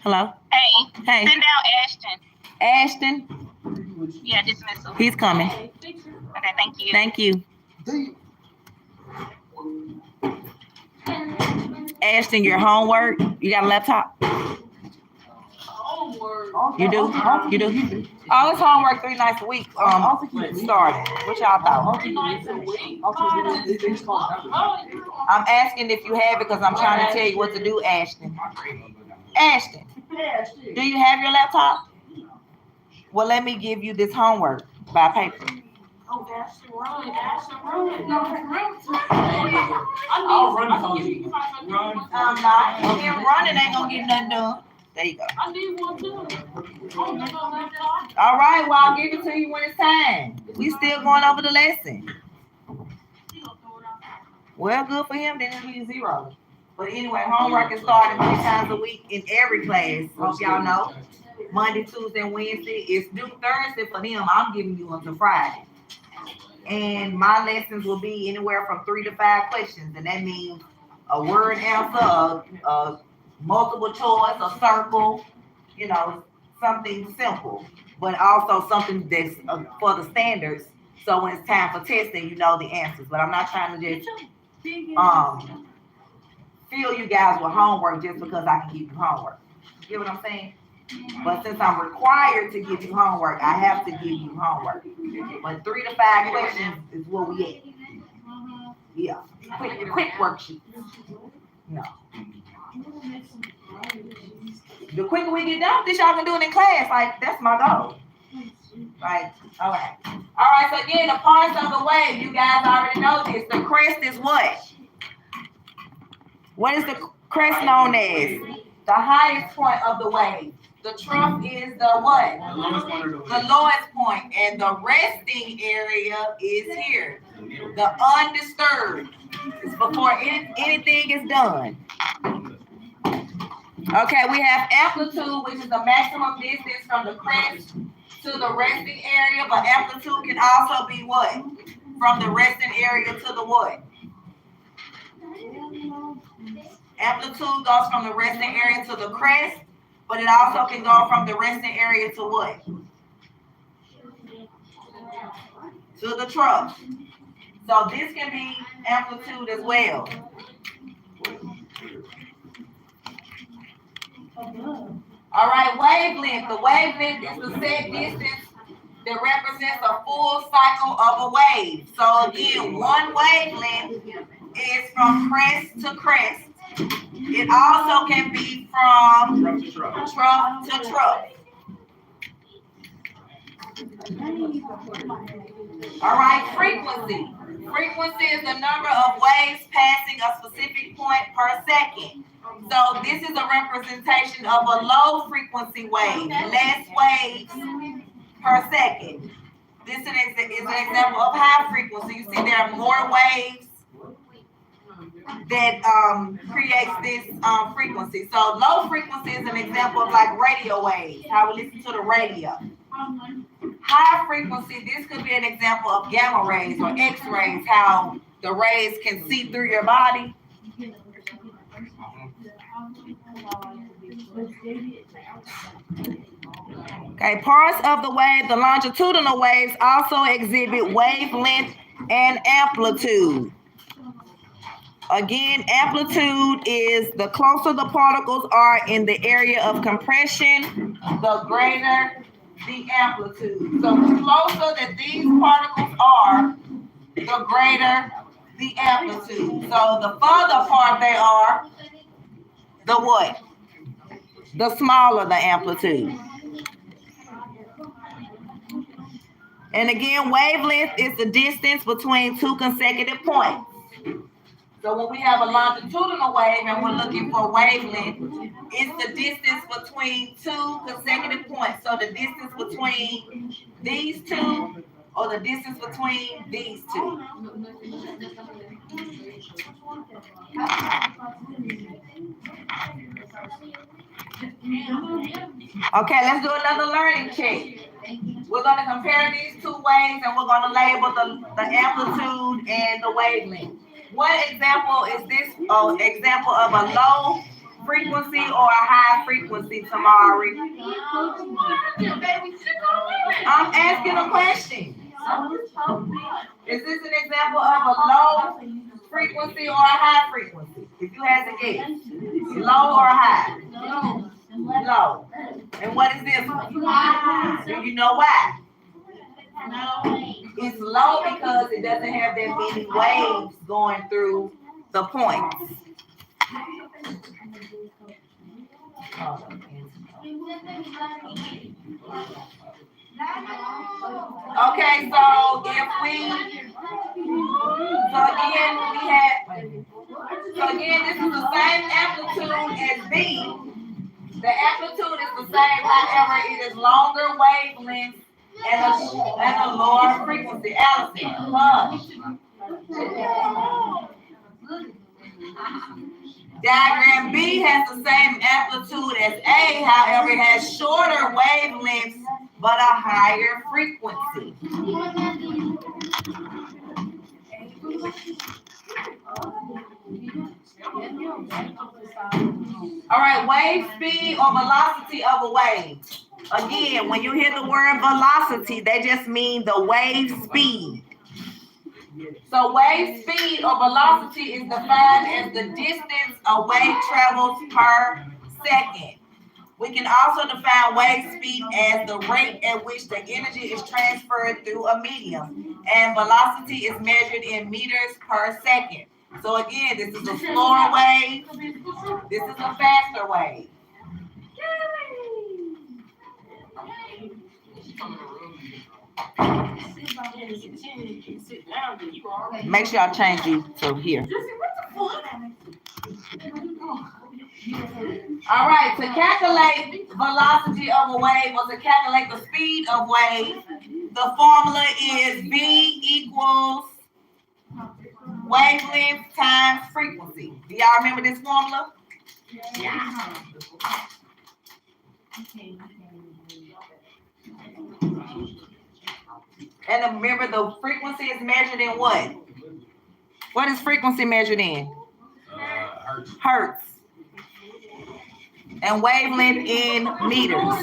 Speaker 2: Hello?
Speaker 5: Hey,
Speaker 2: Hey,
Speaker 5: send out Ashton.
Speaker 2: Ashton,
Speaker 5: Yeah, dismissal.
Speaker 2: he's coming.
Speaker 5: Okay, thank you.
Speaker 2: Thank you. Ashton, your homework, you got a laptop? You do? You do? Oh, it's homework 3 nights a week. Starting. What y'all thought? I'm asking if you have it because I'm trying to tell you what to do, Ashton. Ashton, do you have your laptop? Well, let me give you this homework by paper.
Speaker 6: I'll run the phone.
Speaker 2: I'm not. Him running ain't gonna get nothing done. There you go.
Speaker 5: I need one too.
Speaker 2: All right, well, I'll give it to you when it's time. We still going over the lesson. Well, good for him, then it'll be 0. But anyway, homework is starting 3 times a week in every class. Hope y'all know. Monday, Tuesday, and Wednesday. It's due Thursday for them. I'm giving you until Friday. And my lessons will be anywhere from 3 to 5 questions. And that means a word answer, a multiple choice, a circle, you know, something simple, but also something that's for the standards. So when it's time for testing, you know the answers. But I'm not trying to just fill you guys with homework just because I can give you homework. You get what I'm saying? But since I'm required to give you homework, I have to give you homework. But 3 to 5 questions is where we at. Yeah. Quick worksheet. No. The quicker we get done, this y'all can do it in class. Like, that's my goal. Like, all right. All right, so again, the parts of the wave, you guys already know this. The crest is what? What is the crest known as? The highest point of the wave. The trough is the what?
Speaker 6: The lowest point of the
Speaker 2: The lowest point, and the resting area is here. The undisturbed. It's before anything is done. Okay, we have amplitude, which is the maximum distance from the crest to the resting area, but amplitude can also be what? From the resting area to the what? Amplitude goes from the resting area to the crest, but it also can go from the resting area to what? To the trough. So this can be amplitude as well. All right, wavelength. The wavelength is the set distance that represents a full cycle of a wave. So again, one wavelength is from crest to crest. It also can be from trough to trough. All right, frequency. Frequency is the number of waves passing a specific point per second. So this is a representation of a low frequency wave, less waves per second. This is an example of high frequency. You see there are more waves that creates this frequency. So low frequency is an example of like radio waves, how we listen to the radio. High frequency, this could be an example of gamma rays or X-rays, how the rays can see through your body. Okay, parts of the wave, the longitudinal waves also exhibit wavelength and amplitude. Again, amplitude is the closer the particles are in the area of compression, the greater the amplitude. So the closer that these particles are, the greater the amplitude. So the further apart they are, the what? The smaller the amplitude. And again, wavelength is the distance between two consecutive points. So when we have a longitudinal wave and we're looking for wavelength, it's the distance between two consecutive points. So the distance between these two or the distance between these two. Okay, let's do another learning check. We're going to compare these two waves and we're going to label the amplitude and the wavelength. What example is this example of a low frequency or a high frequency, Tamari? I'm asking a question. Is this an example of a low frequency or a high frequency? If you had to guess, low or high? Low. And what is this one? Do you know why? It's low because it doesn't have that many waves going through the points. Okay, so if this is the same amplitude as B. The amplitude is the same, however, it is longer wavelength and a lower frequency. Allison, diagram B has the same amplitude as A, however, it has shorter wavelengths but a higher frequency. All right, wave speed or velocity of a wave. Again, when you hear the word velocity, they just mean the wave speed. So wave speed or velocity is defined as the distance a wave travels per second. We can also define wave speed as the rate at which the energy is transferred through a medium, and velocity is measured in meters per second. So again, this is a slower wave, this is a faster wave. Make sure I change you to here. All right, to calculate velocity of a wave or to calculate the speed of wave, the formula is V equals wavelength times frequency. Do y'all remember this formula?
Speaker 4: Yeah.
Speaker 2: And remember, the frequency is measured in what? What is frequency measured in? Hertz. And wavelength in meters.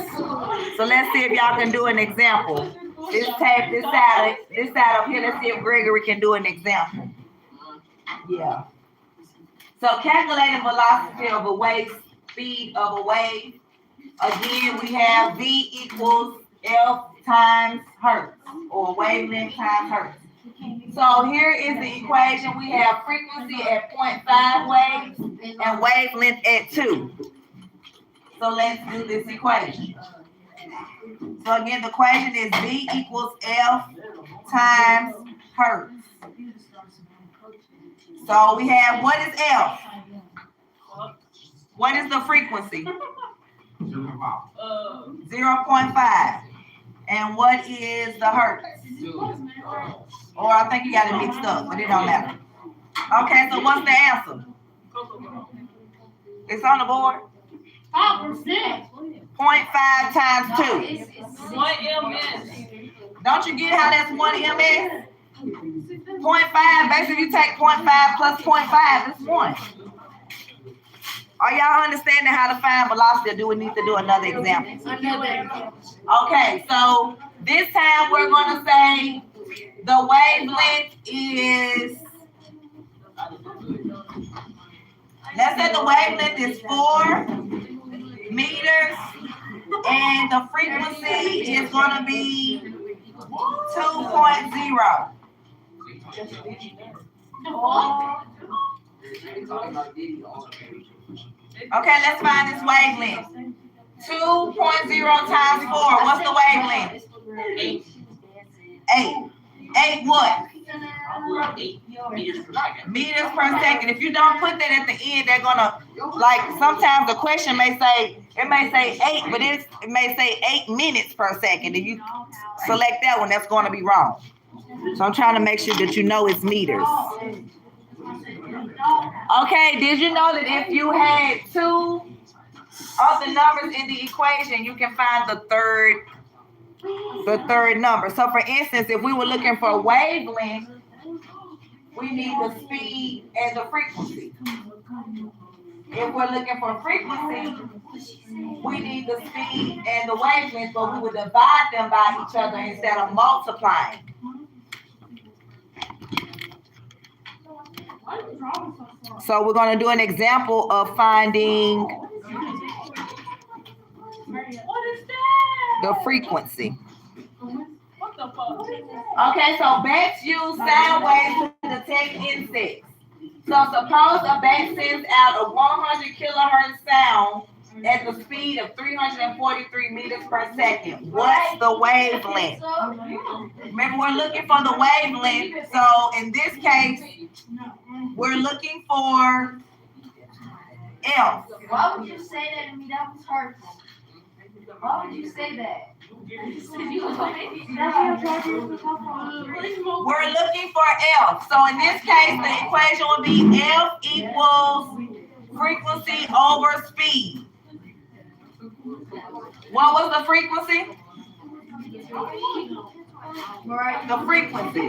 Speaker 2: So let's see if y'all can do an example. This tape, this side up here, let's see if Gregory can do an example. Yeah. So calculating velocity of a wave, speed of a wave. Again, we have V equals F times Hertz, or wavelength times Hertz. So here is the equation. We have frequency at 0.5 waves and wavelength at 2. So let's do this equation. So again, the equation is V equals F times Hertz. So we have, what is F? What is the frequency? 0.5. And what is the Hertz? Or I think you got it mixed up, but it don't matter. Okay, so what's the answer? It's on the board.
Speaker 5: 5%.
Speaker 2: 0.5 times 2.
Speaker 5: 1 ms.
Speaker 2: Don't you get how that's 1 ms? 0.5, basically you take 0.5 plus 0.5, it's 1. Are y'all understanding how to find velocity, or do we need to do another example? Okay, so this time we're going to say the wavelength is, let's say the wavelength is 4 meters, and the frequency is going to be 2.0. Okay, let's find this wavelength. 2.0 times 4. What's the wavelength?
Speaker 4: 8.
Speaker 2: 8 what?
Speaker 4: 8 meters per second.
Speaker 2: Meters per second. If you don't put that at the end, they're gonna, like, sometimes the question may say, it may say 8, but it may say 8 minutes per second. If you select that one, that's going to be wrong. So I'm trying to make sure that you know it's meters. Okay, did you know that if you had 2 of the numbers in the equation, you can find the third number? So for instance, if we were looking for wavelength, we need the speed and the frequency. If we're looking for frequency, we need the speed and the wavelength, but we would divide them by each other instead of multiplying. So we're going to do an example of finding the frequency. Okay, so bats use sound waves to detect insects. So suppose a bat sends out a 100 kilohertz sound at the speed of 343 meters per second. What's the wavelength? Remember, we're looking for the wavelength. So in this case, we're looking for F.
Speaker 5: Why would you say that to me? That was hurtful. Why would you say that?
Speaker 2: We're looking for F. So in this case, the equation will be F equals frequency over speed. What was the frequency? The frequency.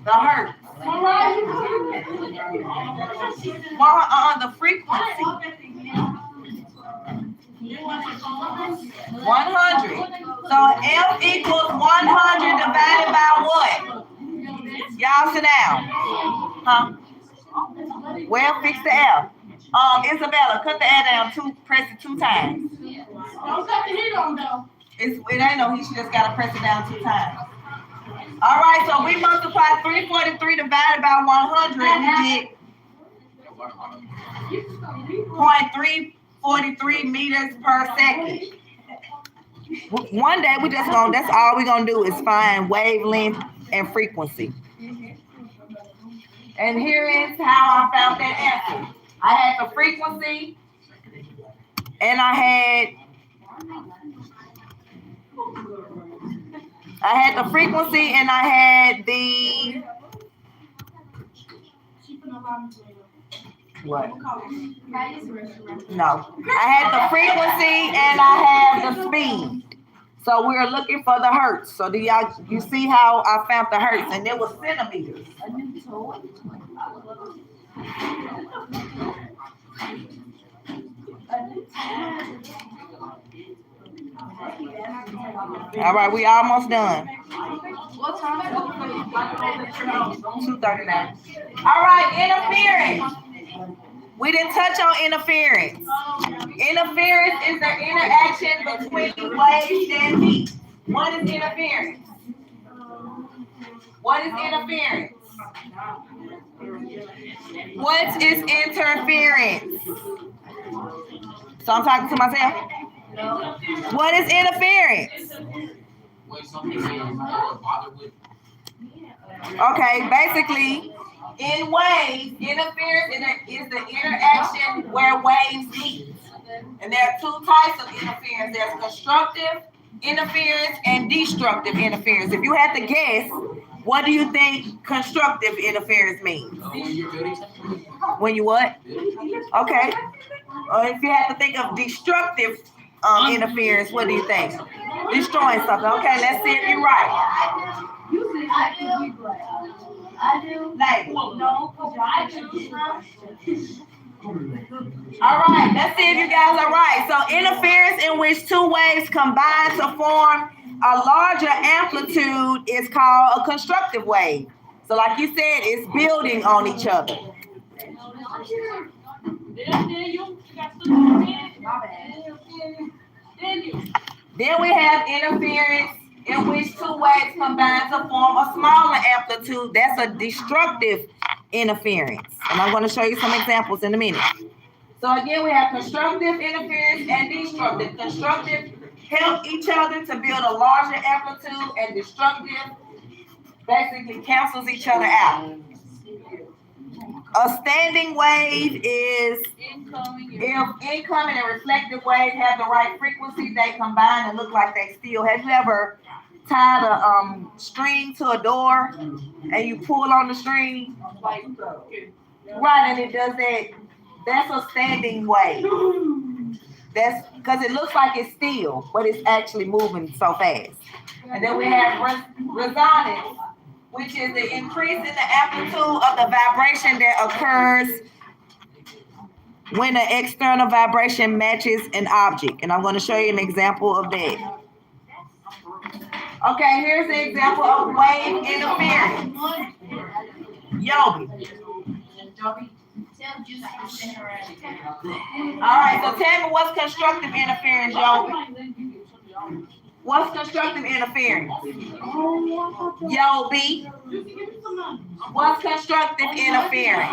Speaker 2: The hertz. The frequency. 100. So F equals 100 divided by what? Y'all sit down. Huh? Well, fix the F. Isabella, cut the air down, press it 2 times.
Speaker 5: Don't cut the heat on though.
Speaker 2: It ain't no heat, you just gotta press it down 2 times. All right, so we multiply 343 divided by 100, we get 0.343 meters per second. One day that's all we're gonna do is find wavelength and frequency. And here is how I found that answer. I had the frequency, and I had the frequency, and I had the what? No, I had the frequency and I have the speed. So we're looking for the hertz. So do you see how I found the hertz? And it was centimeters. All right, we almost done. 2:39. All right, interference. We didn't touch on interference. Interference is the interaction between waves and heat. What is interference? What is interference? What is interference? So I'm talking to myself. What is interference? Okay, basically, in waves, interference is the interaction where waves meet. And there are two types of interference. There's constructive interference and destructive interference. If you had to guess, what do you think constructive interference means? When you what? Okay. Or if you have to think of destructive interference, what do you think? Destroying something. Okay, let's see if you're right.
Speaker 5: I do.
Speaker 2: Like,
Speaker 5: No, I do.
Speaker 2: all right, let's see if you guys are right. So interference in which two waves combine to form a larger amplitude is called a constructive wave. So like you said, it's building on each other. Then we have interference in which two waves combine to form a smaller amplitude. That's a destructive interference. And I'm going to show you some examples in a minute. So again, we have constructive interference and destructive. Constructive help each other to build a larger amplitude, and destructive basically cancels each other out. A standing wave is if incoming and reflective waves have the right frequency, they combine and look like they still. Have you ever tied a string to a door and you pull on the string? Right, and it does that. That's a standing wave. That's because it looks like it's still, but it's actually moving so fast. And then we have resonance, which is the increase in the amplitude of the vibration that occurs when an external vibration matches an object. And I'm going to show you an example of that. Okay, here's an example of wave interference. Yogi. All right, so tell me what's constructive interference, Yogi? What's constructive interference? Yo, B. What's constructive interference?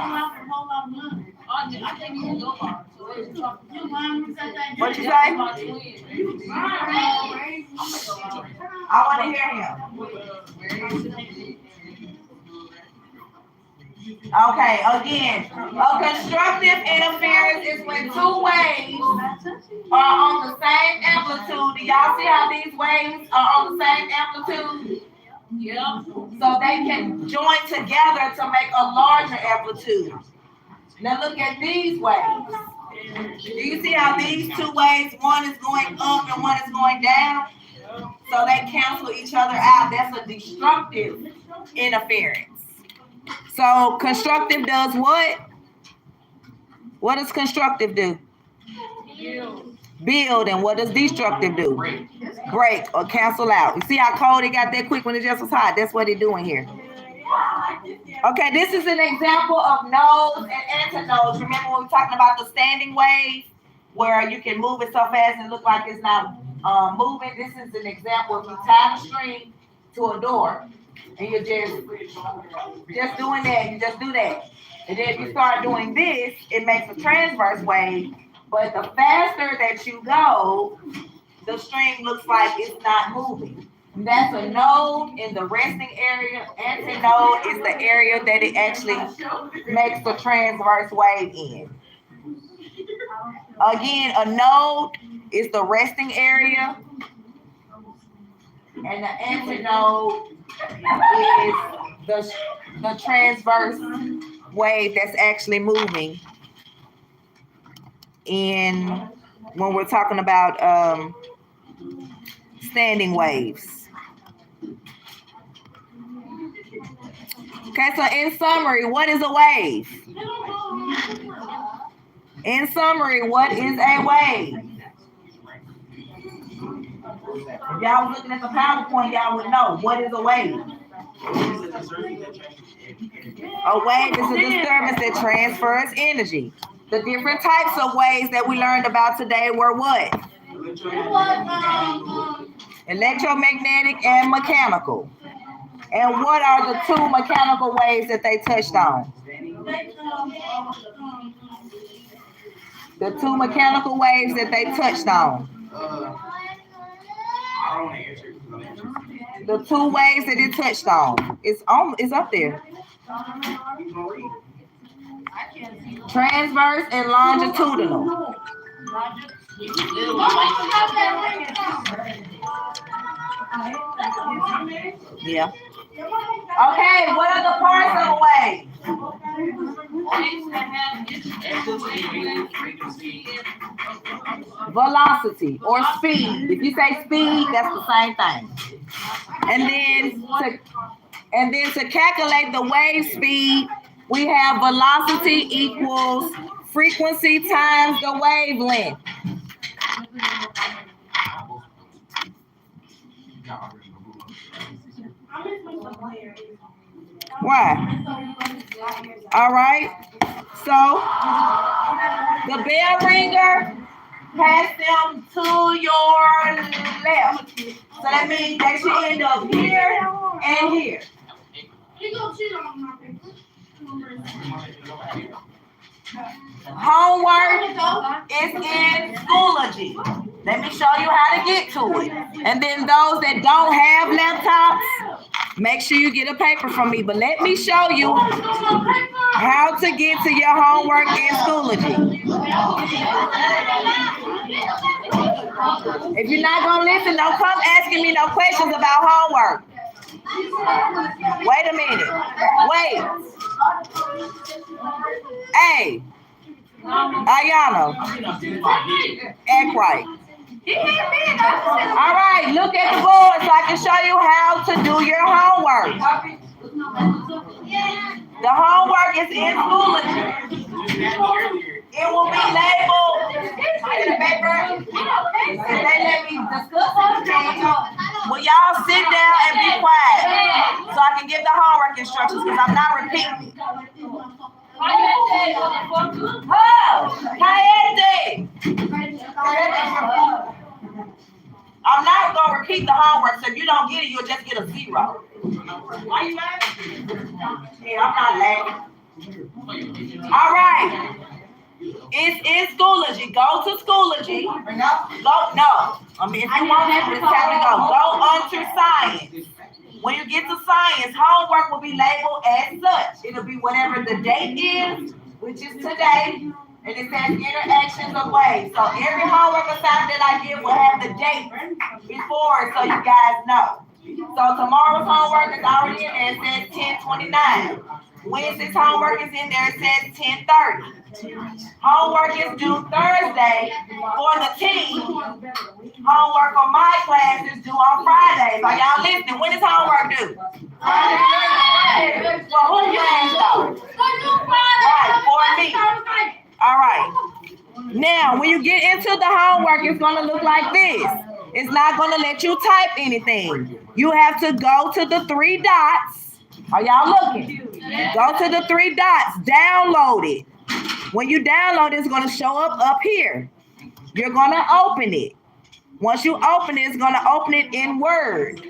Speaker 2: What you say? I want to hear him. Okay, again, a constructive interference is when two waves are on the same amplitude. Do y'all see how these waves are on the same amplitude? Yeah. So they can join together to make a larger amplitude. Now look at these waves. Do you see how these two waves, one is going up and one is going down? So they cancel each other out. That's a destructive interference. So constructive does what? What does constructive do? Build. And what does destructive do? Break or cancel out. You see how cold it got that quick when it just was hot? That's what they're doing here. Okay, this is an example of nodes and antinodes. Remember when we were talking about the standing wave where you can move it so fast and look like it's not moving? This is an example. If you tie the string to a door and you're just doing that, you just do that. And then if you start doing this, it makes a transverse wave. But the faster that you go, the string looks like it's not moving. That's a node in the resting area. Antinode is the area that it actually makes the transverse wave in. Again, a node is the resting area, and the antinode is the transverse wave that's actually moving in when we're talking about standing waves. Okay, so in summary, what is a wave? In summary, what is a wave? If y'all was looking at the PowerPoint, y'all would know. What is a wave? A wave is a disturbance that transfers energy. The different types of waves that we learned about today were what? Electromagnetic and mechanical. And what are the two mechanical waves that they touched on? The two mechanical waves that they touched on. The two waves that it touched on. It's up there. Transverse and longitudinal. Yeah. Okay, what are the parts of a wave? Velocity or speed. If you say speed, that's the same thing. And then to calculate the wave speed, we have velocity equals frequency times the wavelength. Why? All right. So the bell ringer pass them to your left. So that means they should end up here and here. Homework is in Schoology. Let me show you how to get to it. And then those that don't have laptops, make sure you get a paper from me. But let me show you how to get to your homework in Schoology. If you're not going to listen, don't come asking me no questions about homework. Wait a minute. Wait. Hey. Ayana. Act right. All right, look at the board so I can show you how to do your homework. The homework is in Schoology. It will be labeled. If they let me discuss it, will y'all sit down and be quiet so I can give the homework instructions because I'm not repeating it. I'm not going to repeat the homework, so if you don't get it, you'll just get a 0. Why you laughing? Yeah, I'm not laughing. All right. It's in Schoology. Go to Schoology. No. I mean, if you want to, it's time to go. Go onto science. When you get to science, homework will be labeled as such. It'll be whatever the date is, which is today, and it says interactions of waves. So every homework assignment that I give will have the date before, so you guys know. So tomorrow's homework is already in there. It says 10:29. Wednesday's homework is in there. It says 10:30. Homework is due Thursday for the team. Homework for my class is due on Friday. Are y'all listening? When is homework due? Friday. For who class though? Right, for me. All right. Now, when you get into the homework, it's going to look like this. It's not going to let you type anything. You have to go to the 3 dots. Are y'all looking? Go to the 3 dots. Download it. When you download it, it's going to show up here. You're going to open it. Once you open it, it's going to open it in Word.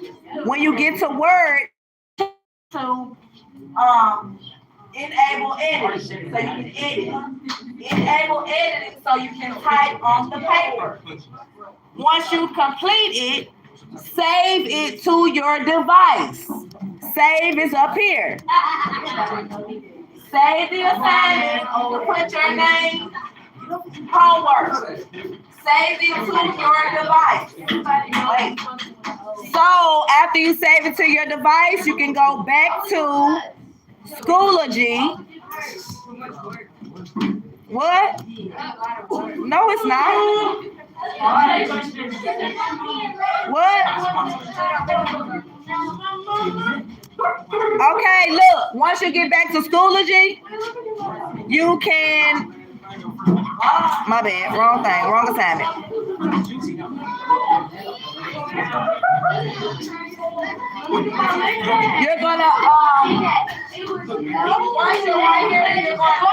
Speaker 2: When you get to Word, to enable editing, so you can edit. Enable editing so you can type on the paper. Once you complete it, Save it to your device. Save is up here. Save the assignment. Put your name. Homework. Save it to your device. Wait. So after you save it to your device, you can go back to Schoology. What? No, it's not. What? Okay, look. Once you get back to Schoology, you can. My bad. Wrong thing. Wrong assignment. You're gonna once you're right here, you're gonna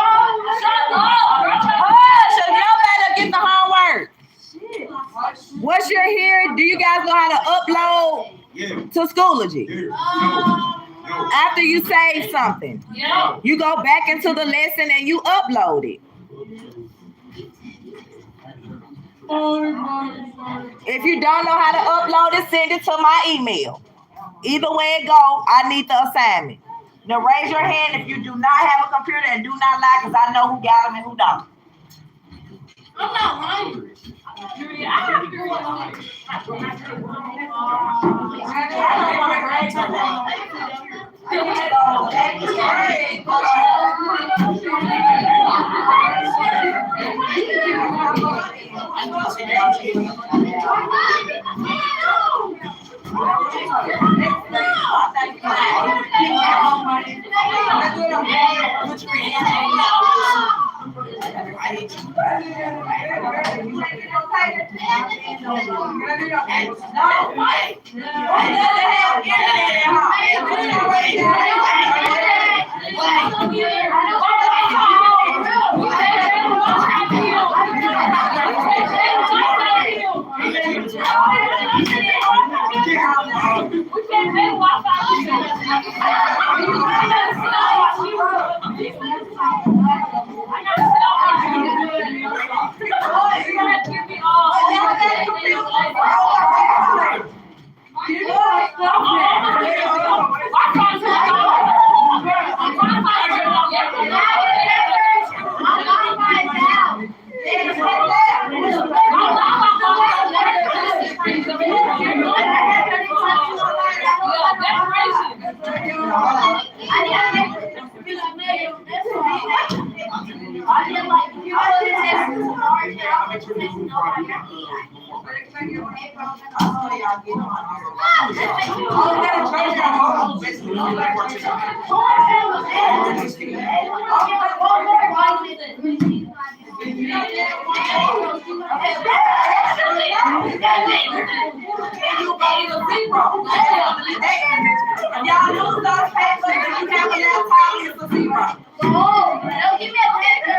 Speaker 2: hush, y'all better get the homework. Once you're here, do you guys know how to upload to Schoology? After you save something, you go back into the lesson and you upload it. If you don't know how to upload it, send it to my email. Either way it go, I need the assignment. Now raise your hand if you do not have a computer, and do not lie, because I know who got them and who don't.
Speaker 5: I'm not lying.
Speaker 2: Y'all lose those papers and you have a laptop, it's a zero.
Speaker 5: Give me a paper.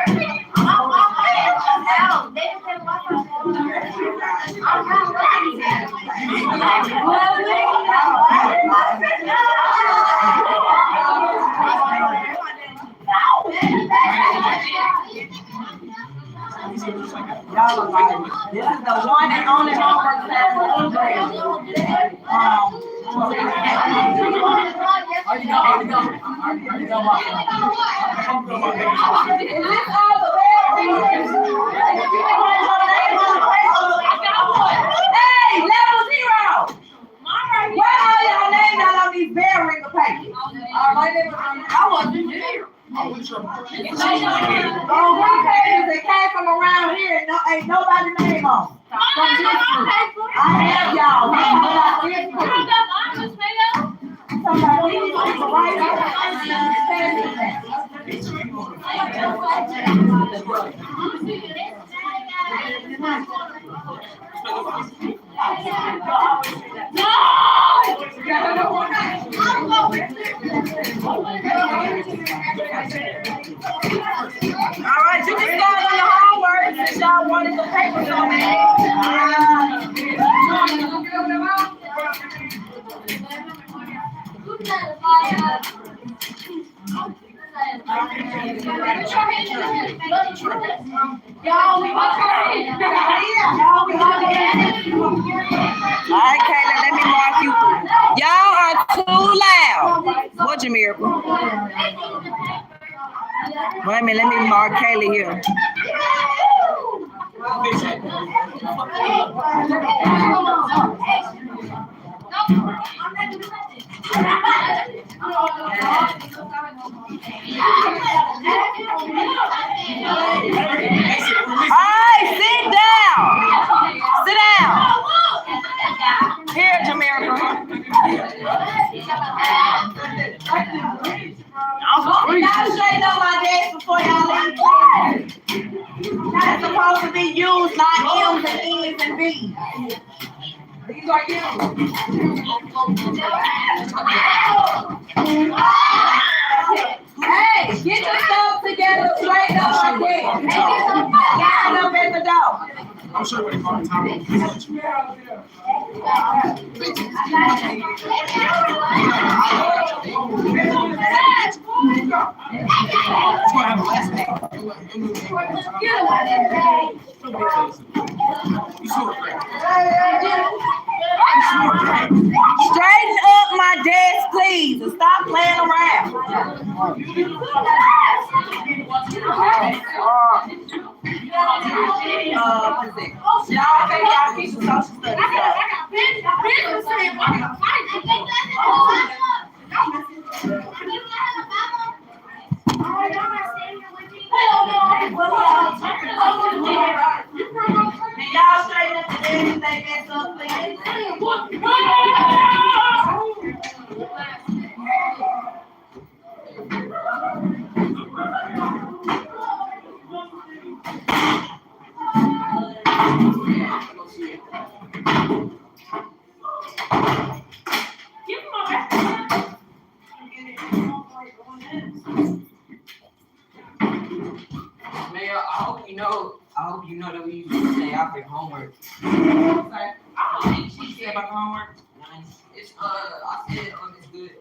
Speaker 2: This is the one and only homework class. Hey, level 0. Where are y'all names out on these bell ringer papers? I wasn't here. On one page that came from around here, no, ain't nobody name on. From this group. I have y'all. Somebody needs to write all right, you can start on your homework since y'all wanted the papers on there. right, Kayla, let me mark you. Y'all are too loud. What, Jamaica? Wait a minute, let me mark Kayla here. Alright, sit down. Sit down. Here, Jamaica. Y'all straighten up my desk before y'all leave. That's supposed to be used, not M's and E's and B's. These are you. Hey, get your stuff together, straight up my desk. Line up at the door.
Speaker 6: I'm sure what they call it, Tom.
Speaker 2: Straighten up my desk, please, and stop playing around. Y'all think y'all keep some social studies Can y'all straighten up the desk and they mess up, please?
Speaker 7: Mayor, I hope you know that we usually stay out there homework.
Speaker 5: What she said about the homework?
Speaker 7: Nice. It's I said it's good.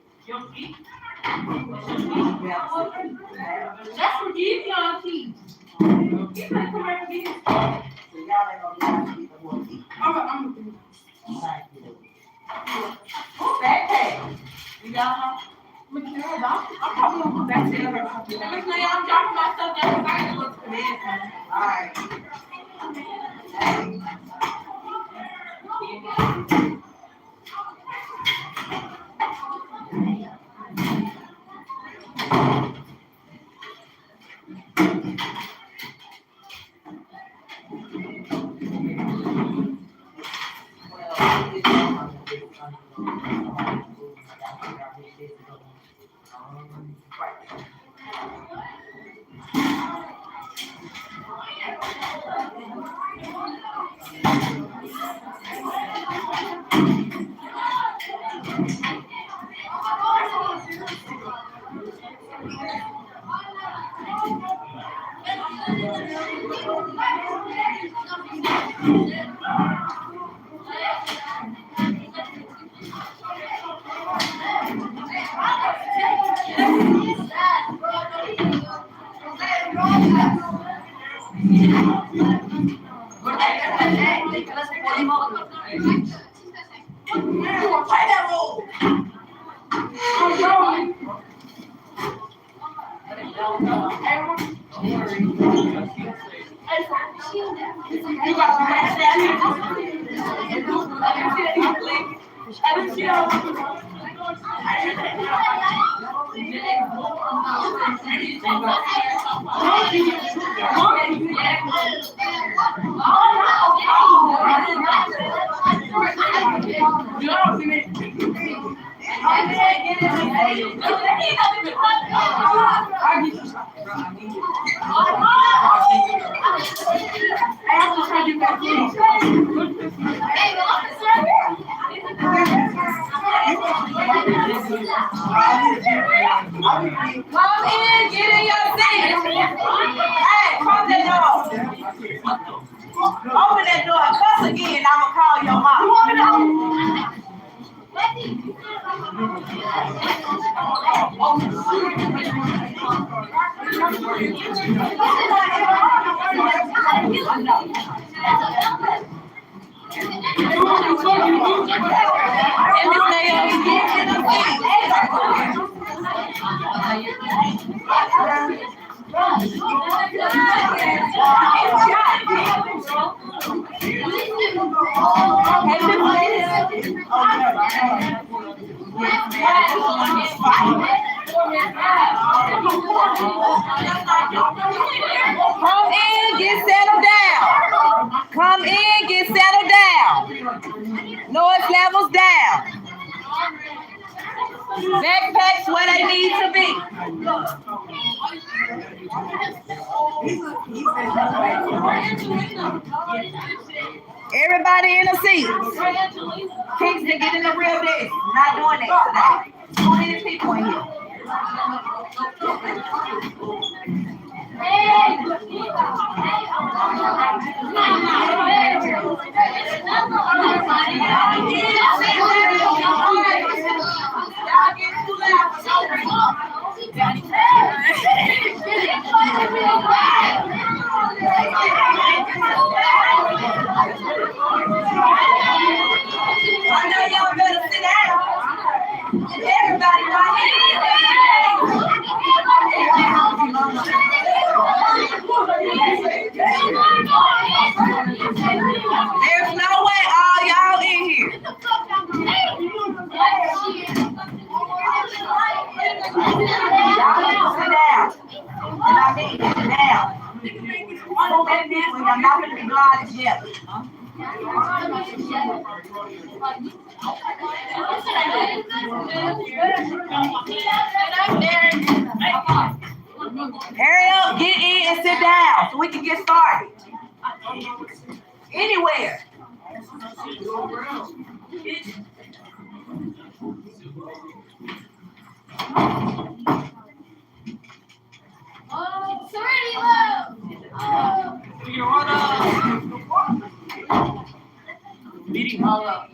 Speaker 5: That's for you, young kids. You better come here and get it. Backpack. You got one? I'm probably gonna put back to her. I'm dropping my stuff down because I can look for this.
Speaker 2: All right. Come in, get in your seat. Hey, close that door. Open that door. Cuss again, I'm gonna call your mom. Come in, get settled down. Come in, get settled down. Noise levels down. Backpacks where they need to be. Everybody in a seat. Kingston, get in the real desk. Not doing that today. Too many people in here. I know y'all better sit down. Everybody right There's no way all y'all in here. Sit down. And I mean sit down. I'm not going to be blind yet. Hurry up, get in and sit down so we can get started. Anywhere.
Speaker 6: Meeting all up.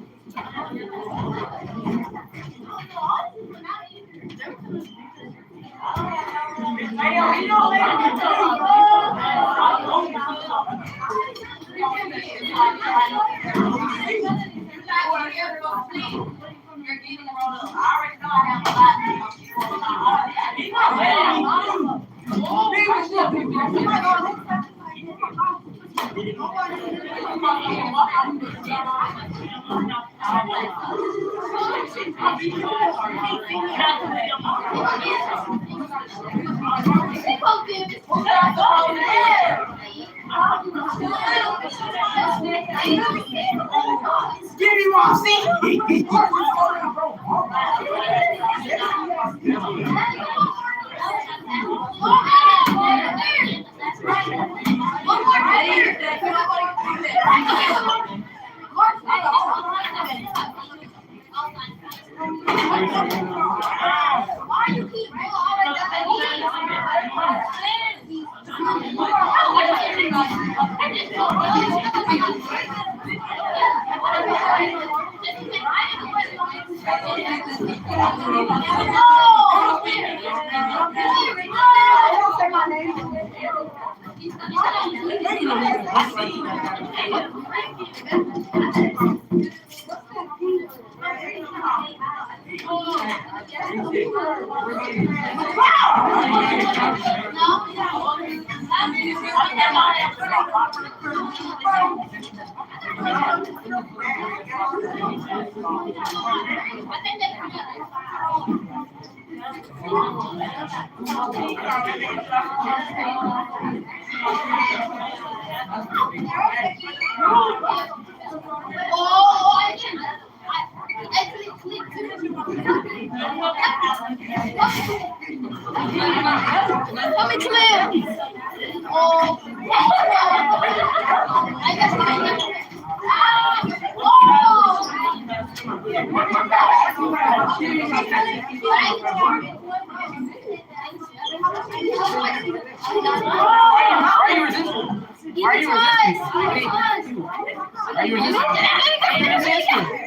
Speaker 6: Why are you resisting?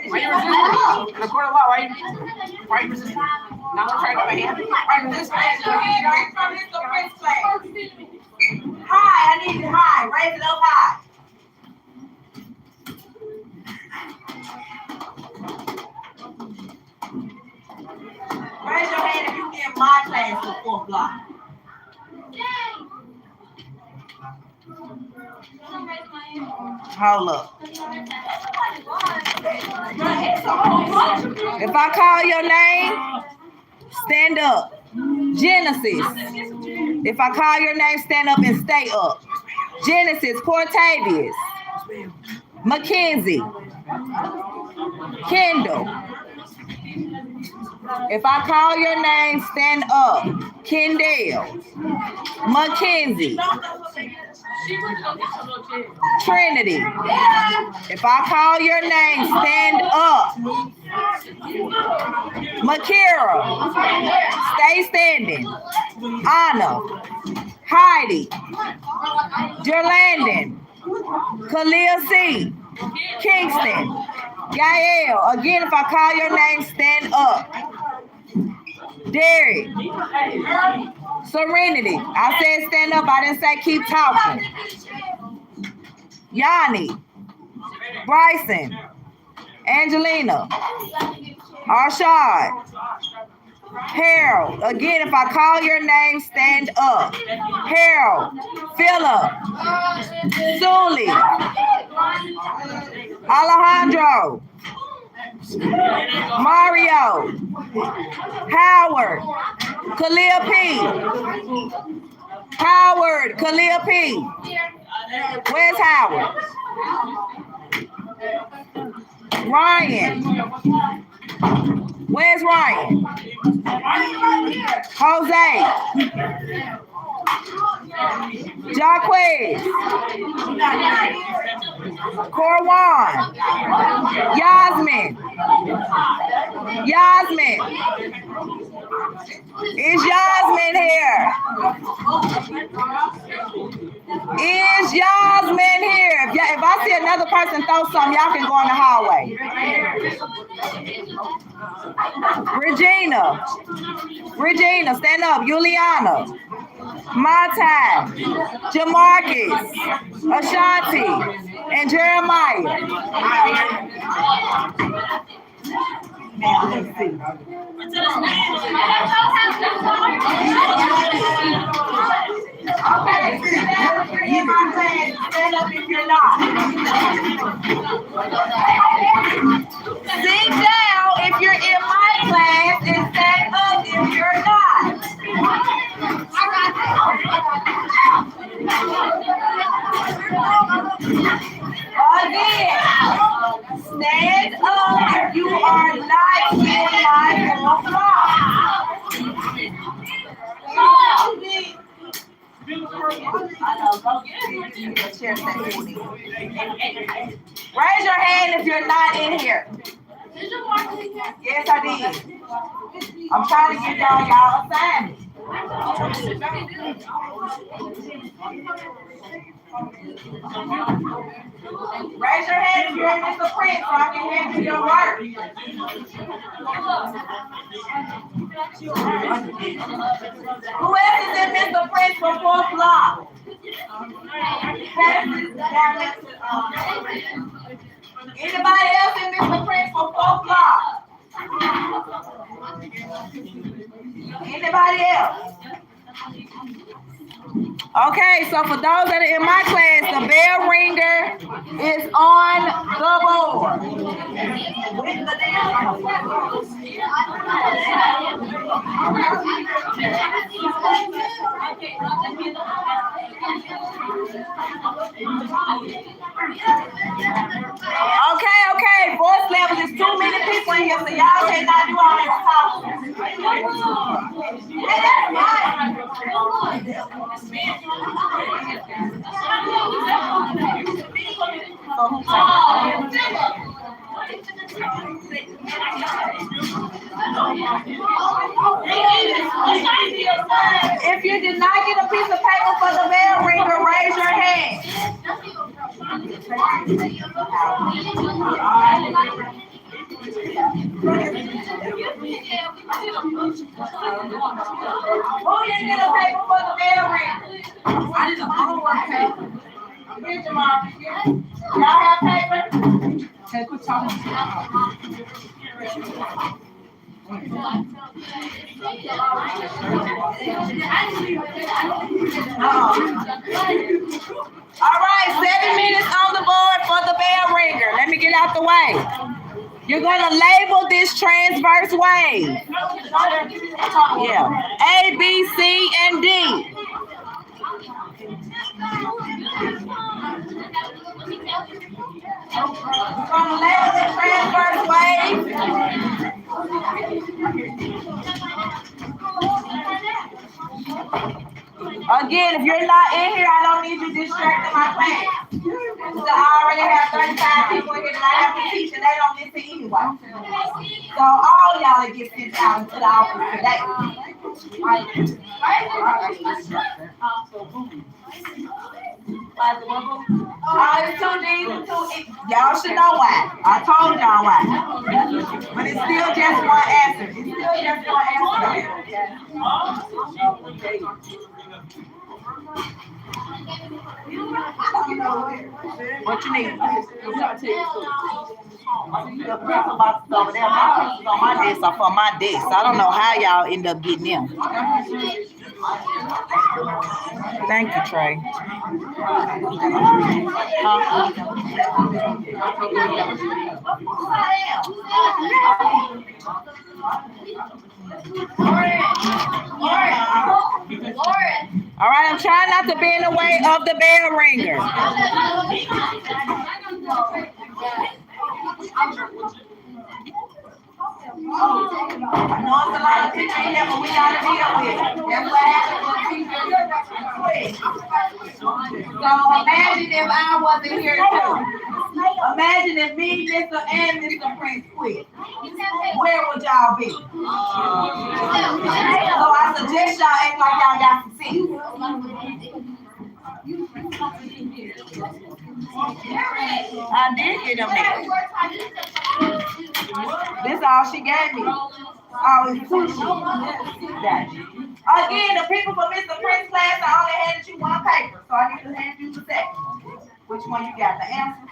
Speaker 6: Why you resisting? In the court of law, why you resisting? Now I'm trying to my hand. Why you resisting?
Speaker 2: High, I need it high. Raise it up high. Raise your hand if you in my class for 4th block. Hold up. If I call your name, stand up. Genesis. If I call your name, stand up and stay up. Genesis, Cortavius, Mackenzie, Kendall. If I call your name, stand up. Kendall, Mackenzie, Trinity. If I call your name, stand up. Makira, stay standing. Anna, Heidi, Jerlandon, Khalil C, Kingston, Yael. Again, if I call your name, stand up. Derek, Serenity. I said stand up. I didn't say keep talking. Yanni, Bryson, Angelina, Arshad, Harold. Again, if I call your name, stand up. Harold, Philip, Sully, Alejandro, Mario, Howard, Khalil P. Howard, Khalil P. Where's Howard? Ryan. Where's Ryan? Jose. Jaquez. Corwan. Yasmin. Yasmin. Is Yasmin here? Is Yasmin here? If I see another person throw something, y'all can go in the hallway. Regina, stand up. Juliana, Mata, Jamarcus, Ashanti, and Jeremiah. Let's see. Okay, in my class, stand up if you're not. Sit down if you're in my class and stand up if you're not. Again, stand up if you are not in my class. Raise your hand if you're not in here. Yes, I did. I'm trying to give y'all assignment. Raise your hand if you're in Mr. Prince so I can hand you your work. Who else is in Mr. Prince for 4th block? Anybody else in Mr. Prince for 4th block? Anybody else? Okay, so for those that are in my class, the bell ringer is on the board. Okay, voice levels is too many people in here, so y'all cannot do all this talking. If you did not get a piece of paper for the bell ringer, raise your hand. didn't get a paper for the bell ring?
Speaker 5: I need a homework paper.
Speaker 2: Get your mom. Y'all have paper?
Speaker 5: Okay, quit talking.
Speaker 2: All right, 7 minutes on the board for the bell ringer. Let me get out the way. You're gonna label this transverse wave. Yeah, A, B, C, and D. We're gonna label the transverse wave. Again, if you're not in here, I don't need you distracting my class. So I already have 35 people in here that I have to teach, and they don't listen anyway. So all y'all that get sent out into the office today. It's 2 D's and 2 E's. Y'all should know why. I told y'all why. But it's still just one answer. It's still just one answer. What you need? The pencil boxes over there. My pencils on my desk are for my desk. I don't know how y'all end up getting them. Thank you, Trey. All right, I'm trying not to be in the way of the bell ringer. I know it's a lot of people in here, but we gotta deal with it. That's what happens when people. So imagine if I wasn't here too. Imagine if me, Mr. and Mr. Prince quit. Where would y'all be? So I suggest y'all act like y'all got some sense. I did get them there. This all she gave me. Oh, it's sushi. Again, the people from Mr. Prince class, I only handed you one paper, so I need to hand you the second. Which one you got? The answer?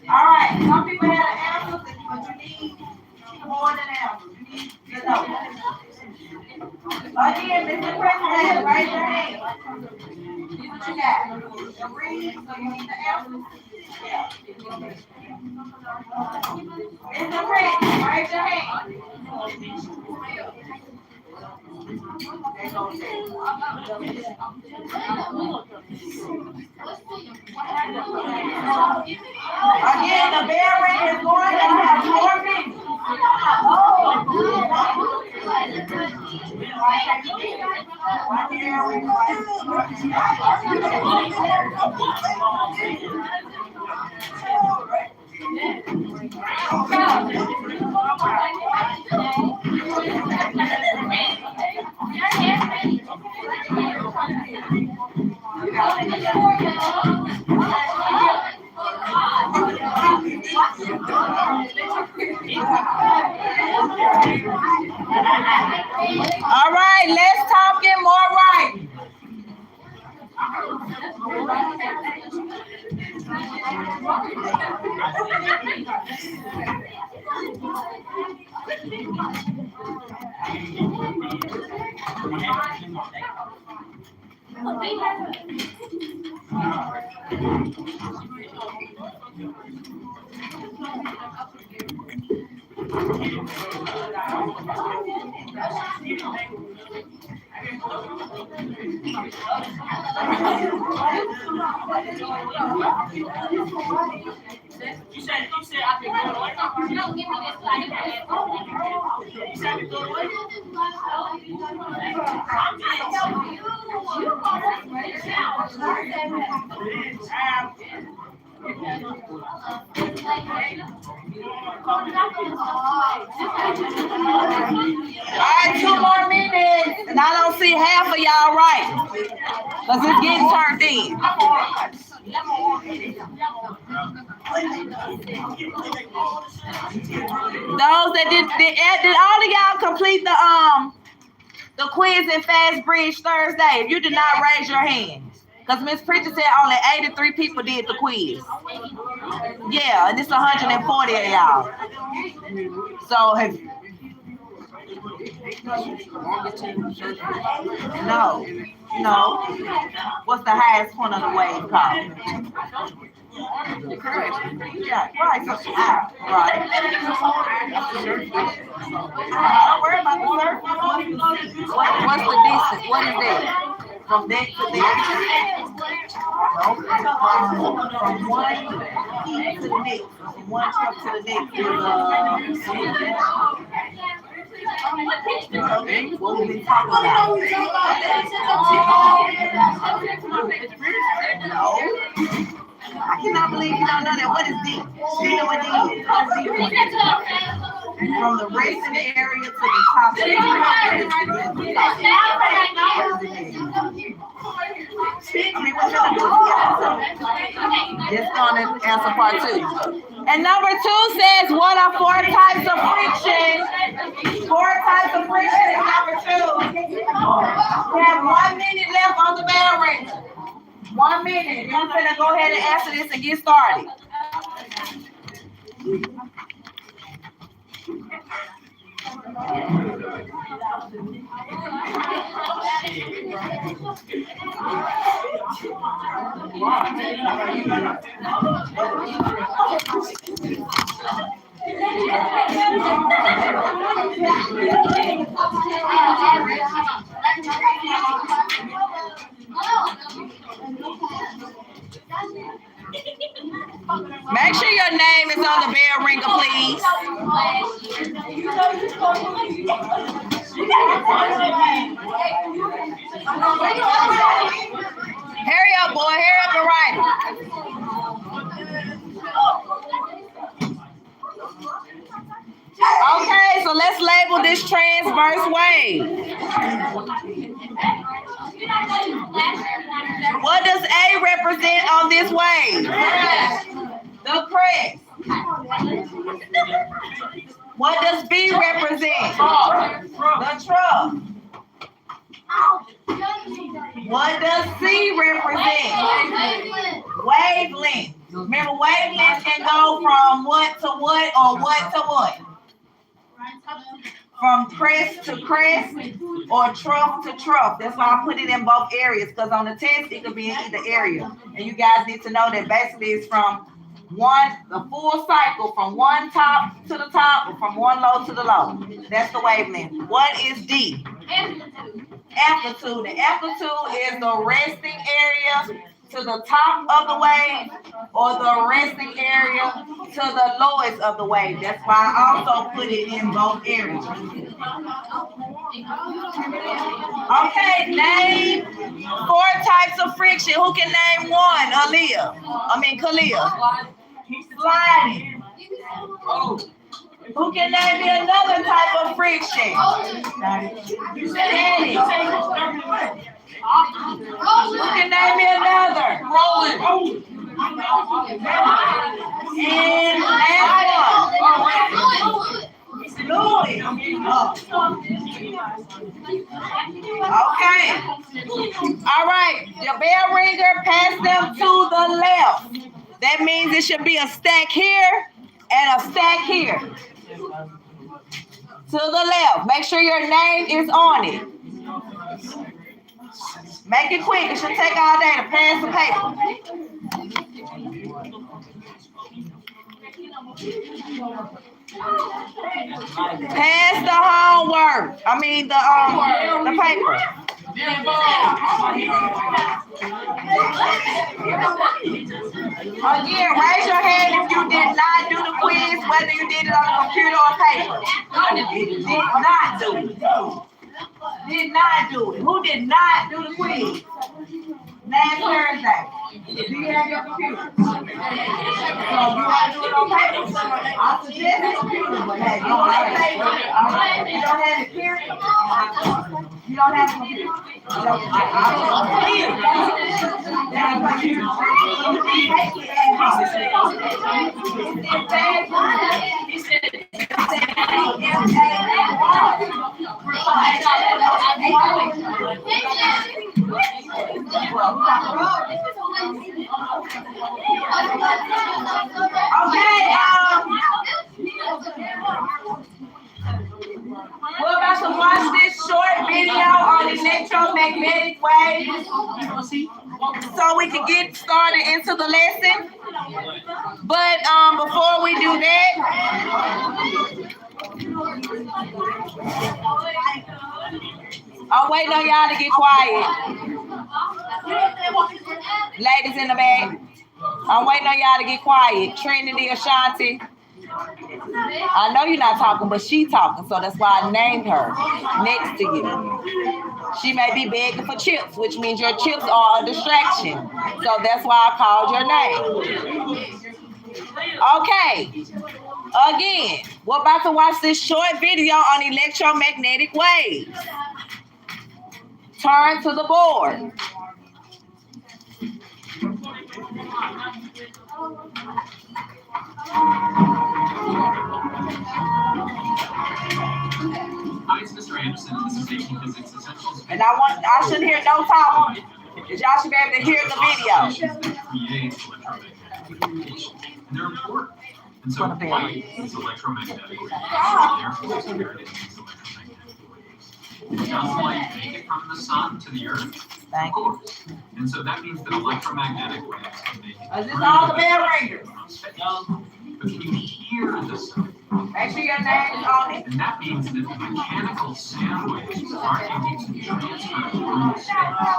Speaker 2: All right. Some people have the answers, but you need more than answers. You need to know. Again, Mr. Prince class, raise your hand. What you got? The read, so you need the answers. Yeah. Mr. Prince, raise your hand. Again, the bell ring is going to have 4 minutes. All right, let's talk in more writing.
Speaker 5: You said I can go away. No, give me this slide. You said I can go away. I'm just telling you. You are right now.
Speaker 2: All right, 2 more minutes, and I don't see half of y'all right, because it's getting turned in. Those that did all of y'all complete the quiz in Fast Bridge Thursday? If you did not, raise your hand. Because Miss Pritchard said only 83 people did the quiz. Yeah, and it's 140 of y'all. So have no. What's the highest point of the wave called? Yeah, right. So, right. Don't worry about the surface. What's the distance? What is that? From deck to deck? From one heat to the next. From one truck to the next is what we've been talking about. No. I cannot believe you don't know that. What is D? You know what D is? From the racing area to the top of the just going to answer part 2. And number 2 says, what are 4 types of friction? 4 types of friction is number 2. We have 1 minute left on the bell ring. 1 minute. You're going to go ahead and answer this and get started. Make sure your name is on the bell ringer, please. Hurry up, boy. Hurry up and write it. Okay, so let's label this transverse wave. What does A represent on this wave? The crest. What does B represent? The truck. What does C represent? Wavelength. Remember, wavelength can go from what to what or what to what? From crest to crest or trough to trough. That's why I put it in both areas, because on the test it could be in either area. And you guys need to know that basically it's from the full cycle from one top to the top or from one low to the low. That's the wavelength. What is D? Amplitude. The amplitude is the resting area to the top of the wave or the resting area to the lowest of the wave. That's why I also put it in both areas. Okay, name 4 types of friction. Who can name one? Khalil. Sliding. Who can name me another type of friction? Static. Who can name me another? Rolling. And last one. Fluid. Okay. All right. Your bell ringer, pass them to the left. That means it should be a stack here and a stack here. To the left. Make sure your name is on it. Make it quick. It should take all day to pass the paper. Pass the homework. The paper. Again, raise your hand if you did not do the quiz, whether you did it on a computer or paper. Did not do it. Did not do it. Who did not do the quiz? Last Thursday. Do you have your computer? So you want to do it on paper? I suggest a computer, but hey, you don't have paper. You don't have it, period. You don't have one here. We're about to watch this short video on electromagnetic waves so we can get started into the lesson. But before we do that, I'm waiting on y'all to get quiet. Ladies in the back, I'm waiting on y'all to get quiet. Trinity, Ashanti. I know you're not talking, but she talking, so that's why I named her next to you. She may be begging for chips, which means your chips are a distraction. So that's why I called your name. Okay. Again, we're about to watch this short video on electromagnetic waves. Turn to the board.
Speaker 1: Hi, it's Mr. Anderson. This is AP Physics Essentials.
Speaker 2: And I shouldn't hear no talk. Y'all should be able to hear the video.
Speaker 1: Create electromagnetic communication, and they're important. And so light is electromagnetic waves. Therefore, spirit is electromagnetic waves. Does light make it from the sun to the earth? Of course. And so that means that electromagnetic waves can make it.
Speaker 2: Is this all the bell ringers?
Speaker 1: But can you hear the sound?
Speaker 2: Make sure your name is on it.
Speaker 1: And that means that the mechanical sound waves aren't able to transfer through space.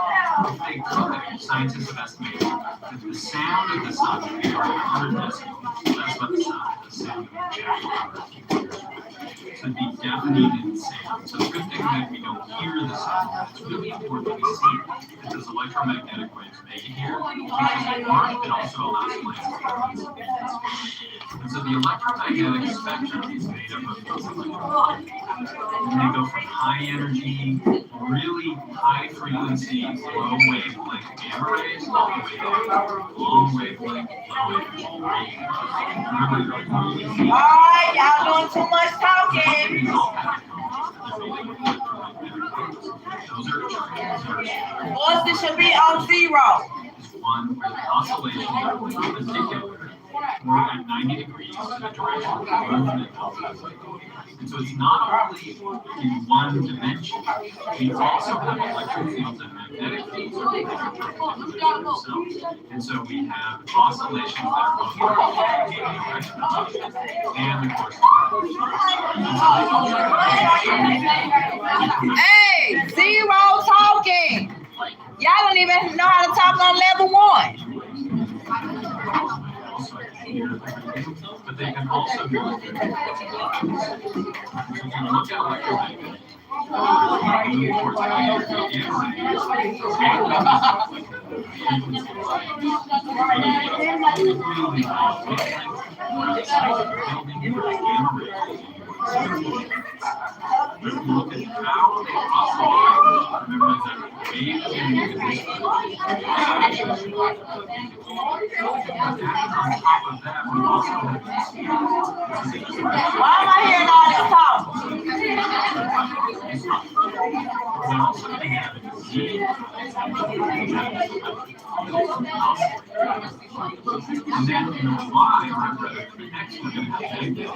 Speaker 1: If they could, scientists have estimated that the sound of the sun would be around 100 decibels. That's what the sound of the jackal. So it'd be deafening sound. So the good thing that we don't hear the sound, it's really important that we see that those electromagnetic waves make it here. Because it also allows plants to grow. And so the electromagnetic spectrum is made up of those electrons. And they go from high energy, really high frequency, low wavelength gamma rays, all the way down long wavelength, low energy radio. Remember, really
Speaker 2: All right, y'all doing too much talking.
Speaker 1: Those are
Speaker 2: Boys, this should be on 0.
Speaker 1: one where the oscillations are perpendicular or at 90 degrees to the direction of the movement of the light. And so it's not only in one dimension, we also have electric fields and magnetic fields that are themselves. And so we have oscillations that are both and of course.
Speaker 2: Hey, 0 talking. Y'all don't even know how to talk on level 1.
Speaker 1: But they can also do it. So if you look at electromagnetic, move towards higher But if you look at how they oscillate, remember that wave can move in this direction. On top of that, we also have this field.
Speaker 2: Why am I hearing all this talk?
Speaker 1: We also have Z. And then in the Y, remember that the next we're going to have negative.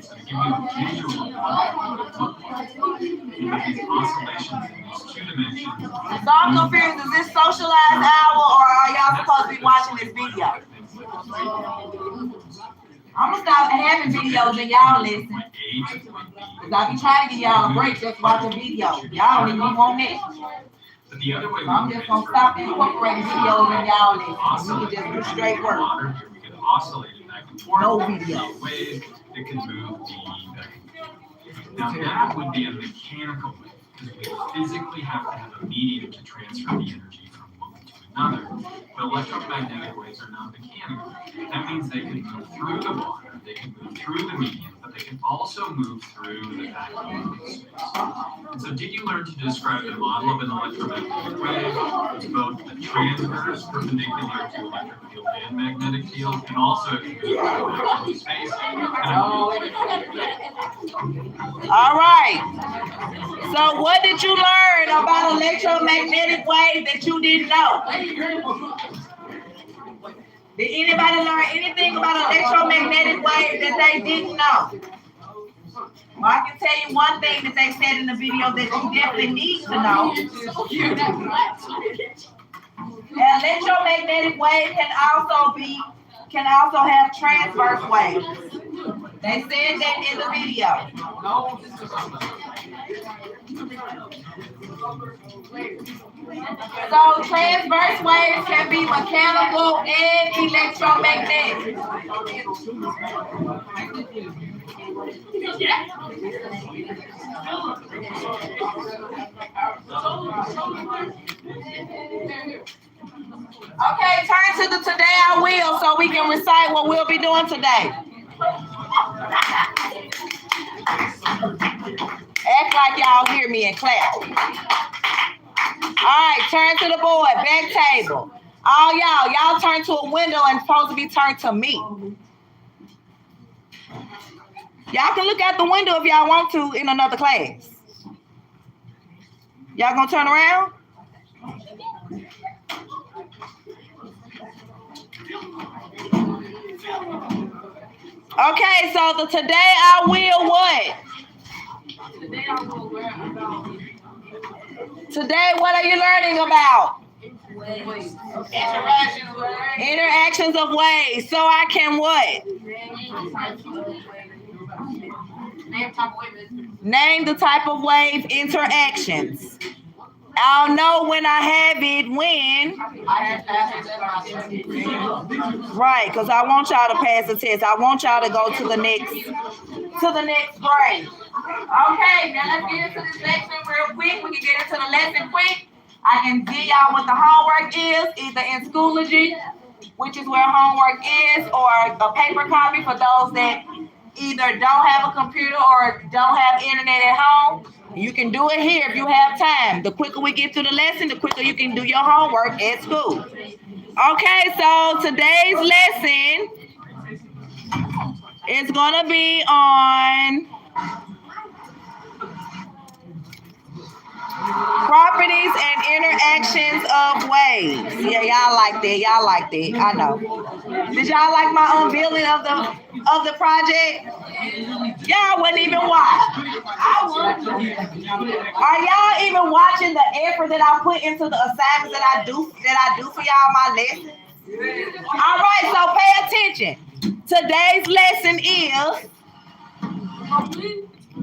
Speaker 1: So to give you a visual of what it would look like, you have these oscillations in these 2 dimensions.
Speaker 2: So I'm confused. Is this socialized hour or are y'all supposed to be watching this video? I'm gonna stop having videos and y'all listen. Cause I be trying to give y'all a break just watching videos. Y'all don't even want it.
Speaker 1: But the other way
Speaker 2: So I'm just gonna stop incorporating videos and y'all listen. We can just do straight work.
Speaker 1: We can oscillate it back and forth.
Speaker 2: No video.
Speaker 1: Wave that can move the back and forth. Now that would be a mechanical wave because we physically have to have a medium to transfer the energy from one to another. But electromagnetic waves are not mechanical. That means they can move through the water, they can move through the medium, but they can also move through the vacuum of space. And so did you learn to describe the model of an electromagnetic wave? It's both a transverse, perpendicular to electric field and magnetic field, and also it can move through space.
Speaker 2: All right. So what did you learn about electromagnetic waves that you didn't know? Did anybody learn anything about electromagnetic waves that they didn't know? Well, I can tell you one thing that they said in the video that you definitely need to know. An electromagnetic wave can also have transverse waves. They said that in the video. So transverse waves can be mechanical and electromagnetic. Okay, turn to the Today I Will so we can recite what we'll be doing today. Act like y'all hear me and clap. All right, turn to the board, back table. All y'all turn to a window and supposed to be turned to me. Y'all can look out the window if y'all want to in another class. Y'all gonna turn around? Okay, so the Today I Will what? Today, what are you learning about? Interactions of waves. So I can what? Name the type of wave interactions. I'll know when I have it when. Right, because I want y'all to pass the test. I want y'all to go to the next grade. Okay, now let's get into this lesson real quick. We can get into the lesson quick. I can give y'all what the homework is, either in Schoology, which is where homework is, or a paper copy for those that either don't have a computer or don't have internet at home. You can do it here if you have time. The quicker we get through the lesson, the quicker you can do your homework at school. Okay, so today's lesson is going to be on properties and interactions of waves. Yeah, y'all like that. Y'all like that. I know. Did y'all like my unveiling of the project? Y'all wouldn't even watch. Are y'all even watching the effort that I put into the assignments that I do for y'all my lesson? All right, so pay attention. Today's lesson is.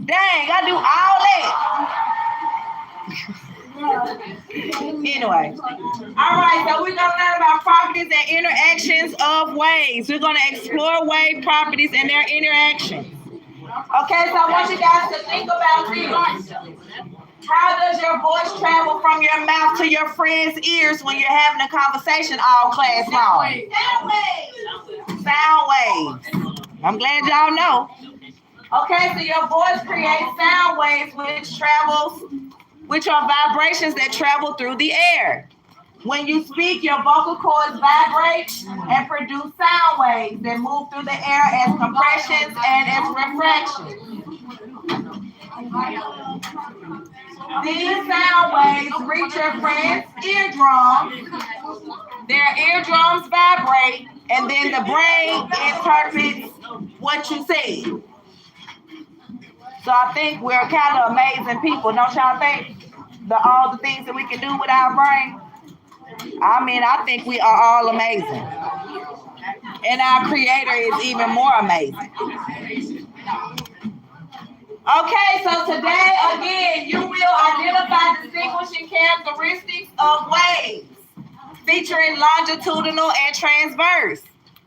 Speaker 2: Dang, I do all that. Anyway, all right, so we're gonna learn about properties and interactions of waves. We're gonna explore wave properties and their interactions. Okay, so I want you guys to think about this. How does your voice travel from your mouth to your friend's ears when you're having a conversation all class long? Sound waves. I'm glad y'all know. Okay, so your voice creates sound waves which are vibrations that travel through the air. When you speak, your vocal cords vibrate and produce sound waves that move through the air as compressions and as refractions. These sound waves reach your friend's eardrums. Their eardrums vibrate, and then the brain interprets what you say. So I think we're kind of amazing people, don't y'all think? All the things that we can do with our brain. I mean, I think we are all amazing. And our Creator is even more amazing. Okay, so today, again, you will identify distinguishing characteristics of waves, featuring longitudinal and transverse.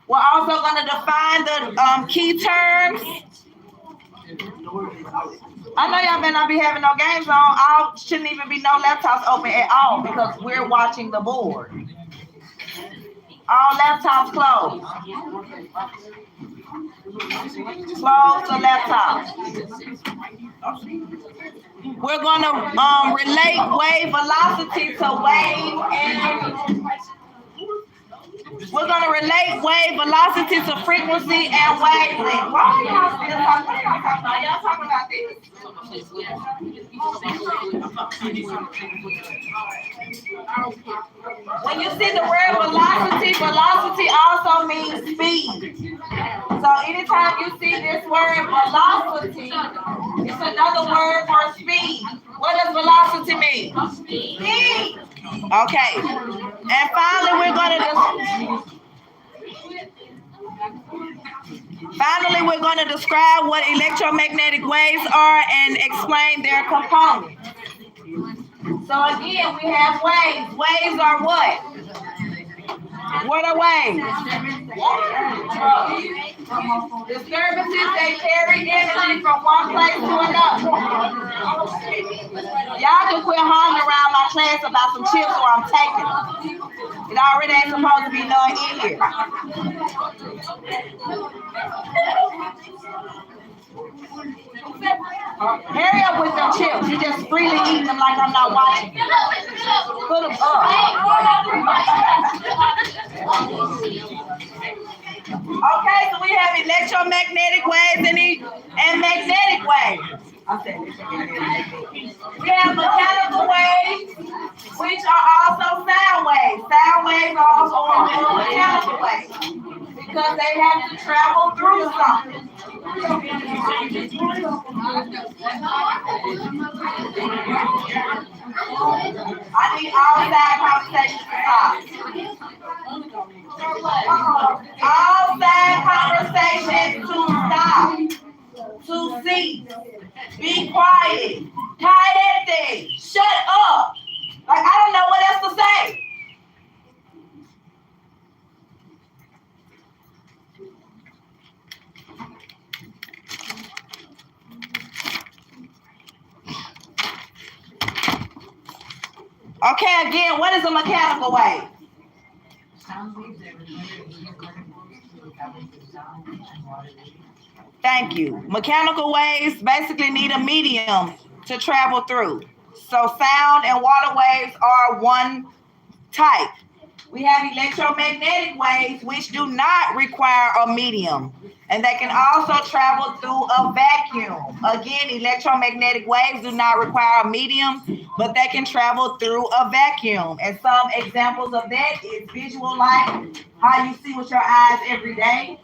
Speaker 2: We're also going to define the key terms. I know y'all better not be having no games on. Shouldn't even be no laptops open at all because we're watching the board. All laptops closed. Close the laptop. We're gonna relate wave velocity to wave and we're gonna relate wave velocity to frequency and wavelength. Why are y'all still talking? What are y'all talking about? Y'all talking about this? When you see the word velocity, velocity also means speed. So anytime you see this word velocity, it's another word for speed. What does velocity mean? Speed. Okay. And finally, we're going to describe what electromagnetic waves are and explain their components. So again, we have waves. Waves are what? What are waves? Disturbances, they carry energy from one place to another. Y'all can quit hollering around my class about some chips or I'm taking them. It already ain't supposed to be none in here. Hurry up with them chips. You just freely eating them like I'm not watching you. Put them up. Okay, so we have electromagnetic waves and magnetic waves. We have mechanical waves, which are also sound waves. Sound waves are also mechanical waves because they have to travel through something. I need all side conversations to stop. All side conversations to stop. To cease. Be quiet. Quiet. Shut up. Like I don't know what else to say. Okay, again, what is a mechanical wave? Thank you. Mechanical waves basically need a medium to travel through. So sound and water waves are one type. We have electromagnetic waves, which do not require a medium. And they can also travel through a vacuum. Again, electromagnetic waves do not require a medium, but they can travel through a vacuum. And some examples of that is visual light, how you see with your eyes every day,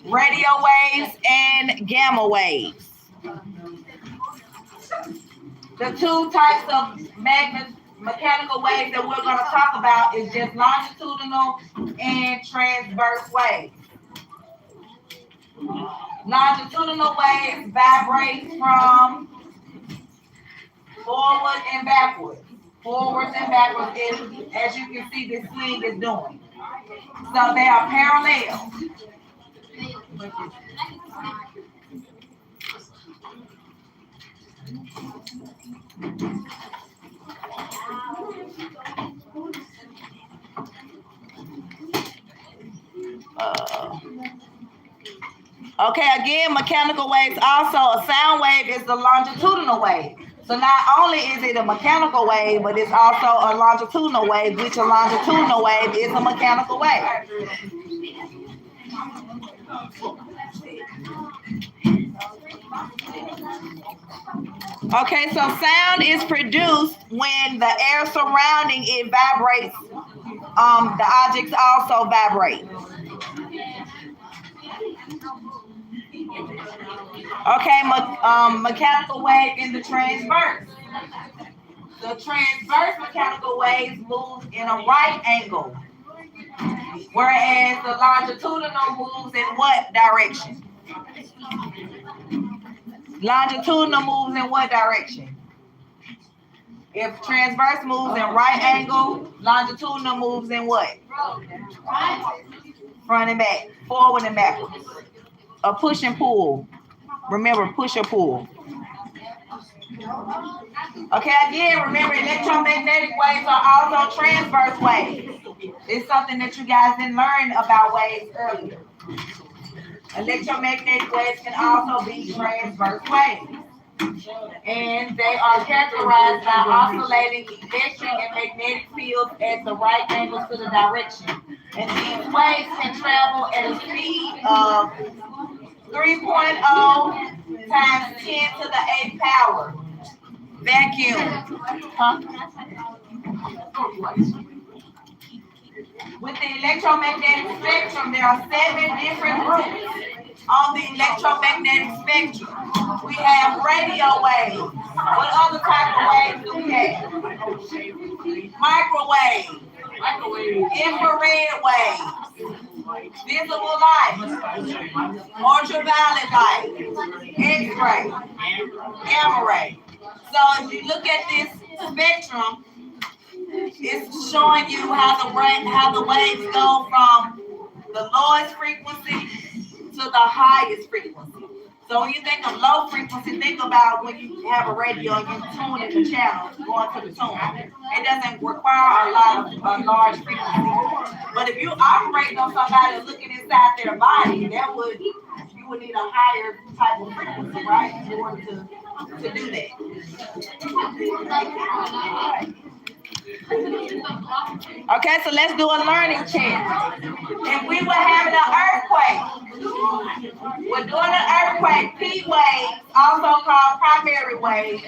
Speaker 2: radio waves, and gamma waves. The two types of mechanical waves that we're going to talk about is just longitudinal and transverse waves. Longitudinal waves vibrate from forward and backwards. Forwards and backwards, as you can see this swing is doing. So they are parallel. Okay, again, mechanical waves also. A sound wave is the longitudinal wave. So not only is it a mechanical wave, but it's also a longitudinal wave, which a longitudinal wave is a mechanical wave. Okay, so sound is produced when the air surrounding it vibrates. The objects also vibrate. Okay, mechanical wave in the transverse. The transverse mechanical waves move in a right angle, whereas the longitudinal moves in what direction? Longitudinal moves in what direction? If transverse moves in right angle, longitudinal moves in what? Front and back, forward and backwards. A push and pull. Remember, push or pull. Okay, again, remember electromagnetic waves are also transverse waves. It's something that you guys didn't learn about waves earlier. Electromagnetic waves can also be transverse waves. And they are characterized by oscillating electric and magnetic fields at the right angles to the direction. And these waves can travel at a speed of 3.0 times 10 to the 8th power. Vacuum. Huh? With the electromagnetic spectrum, there are 7 different groups on the electromagnetic spectrum. We have radio waves. What other type of waves do we have? Microwave, infrared waves, visible light, ultraviolet light, X-ray, gamma ray. So if you look at this spectrum, it's showing you how the waves go from the lowest frequency to the highest frequency. So when you think of low frequency, think about when you have a radio and you tune in the channel, going to the tune. It doesn't require a large frequency. But if you operate on somebody looking inside their body, you would need a higher type of frequency, right, in order to do that. Okay, so let's do a learning check. If we were having an earthquake, we're doing an earthquake, P waves, also called primary waves,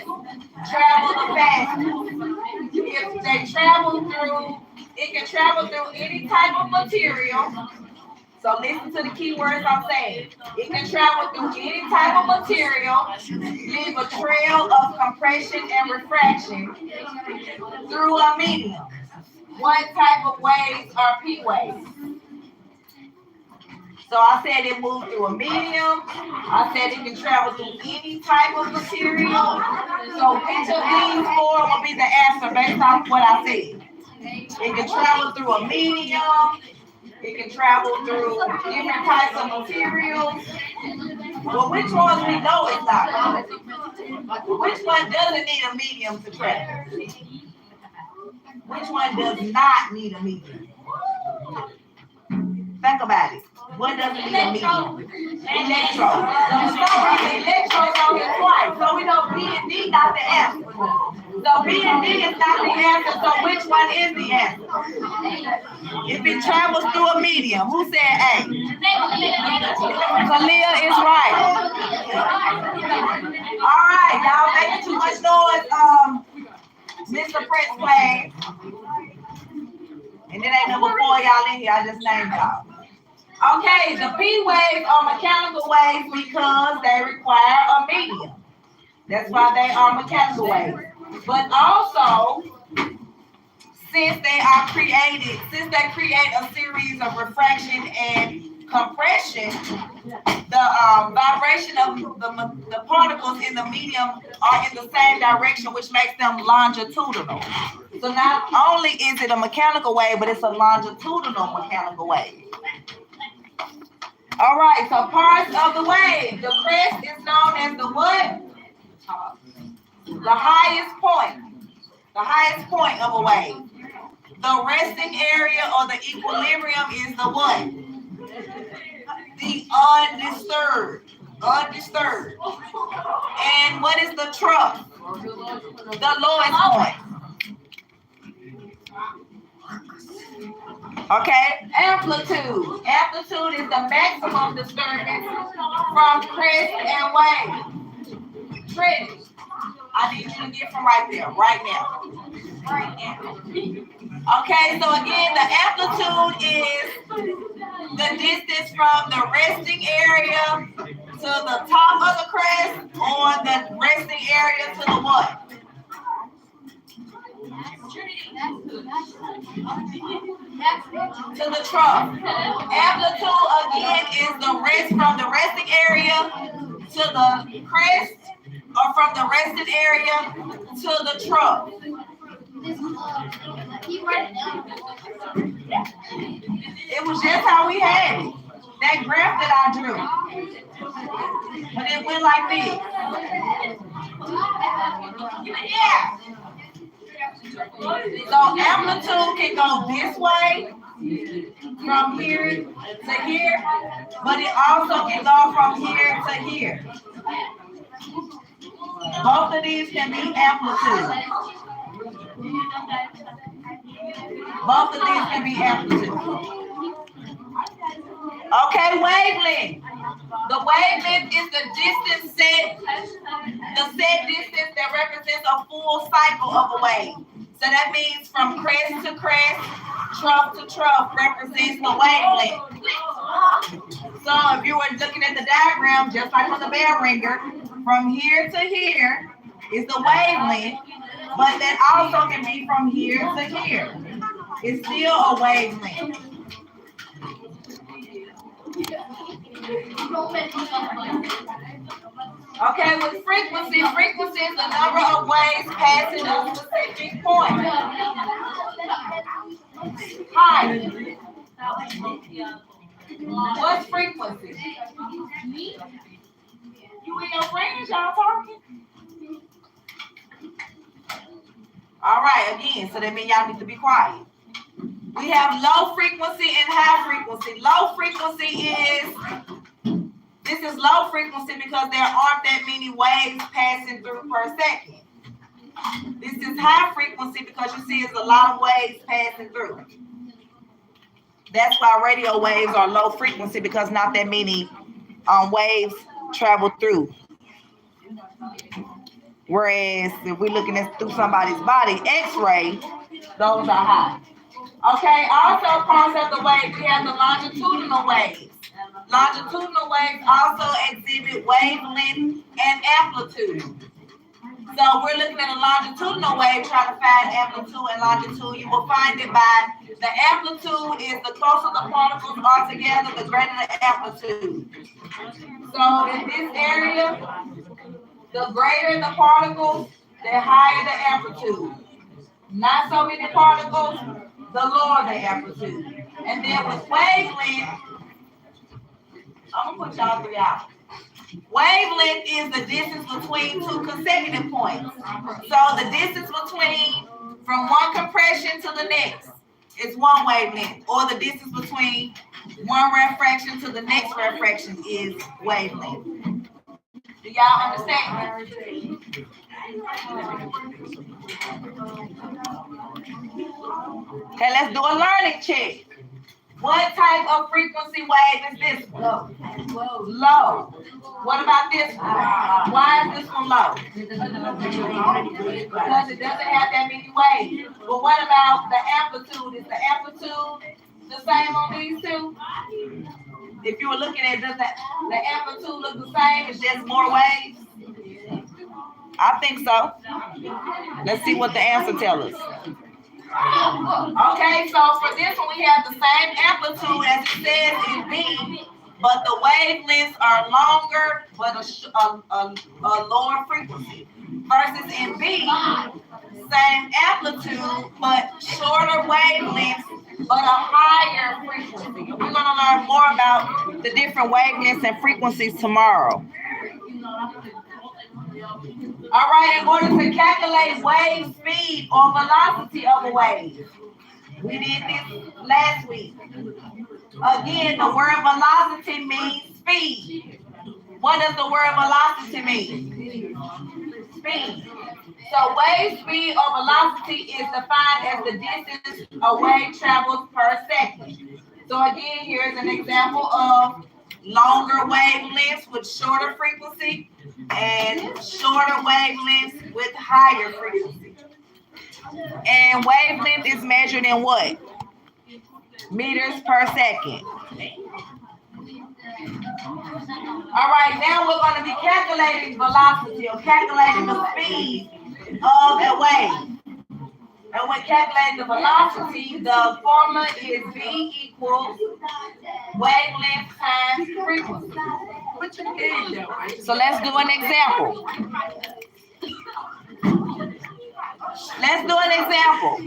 Speaker 2: travel the fastest. If they travel through, it can travel through any type of material. So listen to the key words I'm saying. It can travel through any type of material, leave a trail of compression and refraction through a medium. What type of waves are P waves? So I said it moves through a medium. I said it can travel through any type of material. So which of these 4 will be the answer based off what I said? It can travel through a medium. It can travel through different types of materials. Well, which ones we know it's not? Which one doesn't need a medium to travel? Which one does not need a medium? Think about it. What doesn't need a medium? Electro. So for some reason, electro's on here twice. So we know B and D not the answer. So B and D is not the answer. So which one is the answer? If it travels through a medium, who said A? Kalia is right. All right, y'all making too much noise. Mr. Prince class. And it ain't number 4 y'all in here. I just named y'all. Okay, the P waves are mechanical waves because they require a medium. That's why they are mechanical waves. But also, since they create a series of refraction and compression, the vibration of the particles in the medium are in the same direction, which makes them longitudinal. So not only is it a mechanical wave, but it's a longitudinal mechanical wave. All right, so parts of the wave. The crest is known as the what? The highest point. The highest point of a wave. The resting area or the equilibrium is the what? The undisturbed. Undisturbed. And what is the trough? The lowest point. Okay, amplitude. Amplitude is the maximum disturbance from crest and wave. Credit. I need you to get from right there, right now. Right now. Okay, so again, the amplitude is the distance from the resting area to the top of the crest or the resting area to the what? To the trough. Amplitude again is the rest from the resting area to the crest or from the resting area to the trough. It was just how we had it. That graph that I drew. But it went like this. Yeah. So amplitude can go this way from here to here, but it also can go from here to here. Both of these can be amplitude. Both of these can be amplitude. Okay, wavelength. The wavelength is the distance set, the set distance that represents a full cycle of a wave. So that means from crest to crest, trough to trough represents the wavelength. So if you were looking at the diagram, just like on the bell ringer, from here to here is the wavelength, but that also can be from here to here. It's still a wavelength. Okay, with frequency is the number of waves passing a specific point. Hi. What's frequency? You and your friends, y'all talking? All right, again, so that means y'all need to be quiet. We have low frequency and high frequency. Low frequency this is low frequency because there aren't that many waves passing through per second. This is high frequency because you see it's a lot of waves passing through. That's why radio waves are low frequency, because not that many waves travel through. Whereas if we're looking at through somebody's body, X-ray, those are high. Okay, also parts of the wave, we have the longitudinal waves. Longitudinal waves also exhibit wavelength and amplitude. So we're looking at a longitudinal wave, trying to find amplitude and longitude. You will find it by the amplitude is the closer the particles are together, the greater the amplitude. So in this area, the greater the particles, the higher the amplitude. Not so many particles, the lower the amplitude. And then with wavelength, I'm gonna put y'all three out. Wavelength is the distance between two consecutive points. So the distance between from one compression to the next is one wavelength, or the distance between one refraction to the next refraction is wavelength. Do y'all understand? Okay, let's do a learning check. What type of frequency wave is this one? Low. What about this one? Why is this one low? Because it doesn't have that many waves. But what about the amplitude? Is the amplitude the same on these two? If you were looking at, does the amplitude look the same? It's just more waves? I think so. Let's see what the answer tells us. Okay, so for this one, we have the same amplitude as it says in B, but the wavelengths are longer, but a lower frequency. Versus in B, same amplitude, but shorter wavelengths, but a higher frequency. We're going to learn more about the different wavelengths and frequencies tomorrow. All right, in order to calculate wave speed or velocity of a wave, we did this last week. Again, the word velocity means speed. What does the word velocity mean? Speed. So wave speed or velocity is defined as the distance a wave travels per second. So again, here's an example of longer wavelengths with shorter frequency and shorter wavelengths with higher frequency. And wavelength is measured in what? Meters per second. All right, now we're going to be calculating velocity or calculating the speed of a wave. And when calculating the velocity, the formula is V equals wavelength times frequency. So let's do an example. Let's do an example.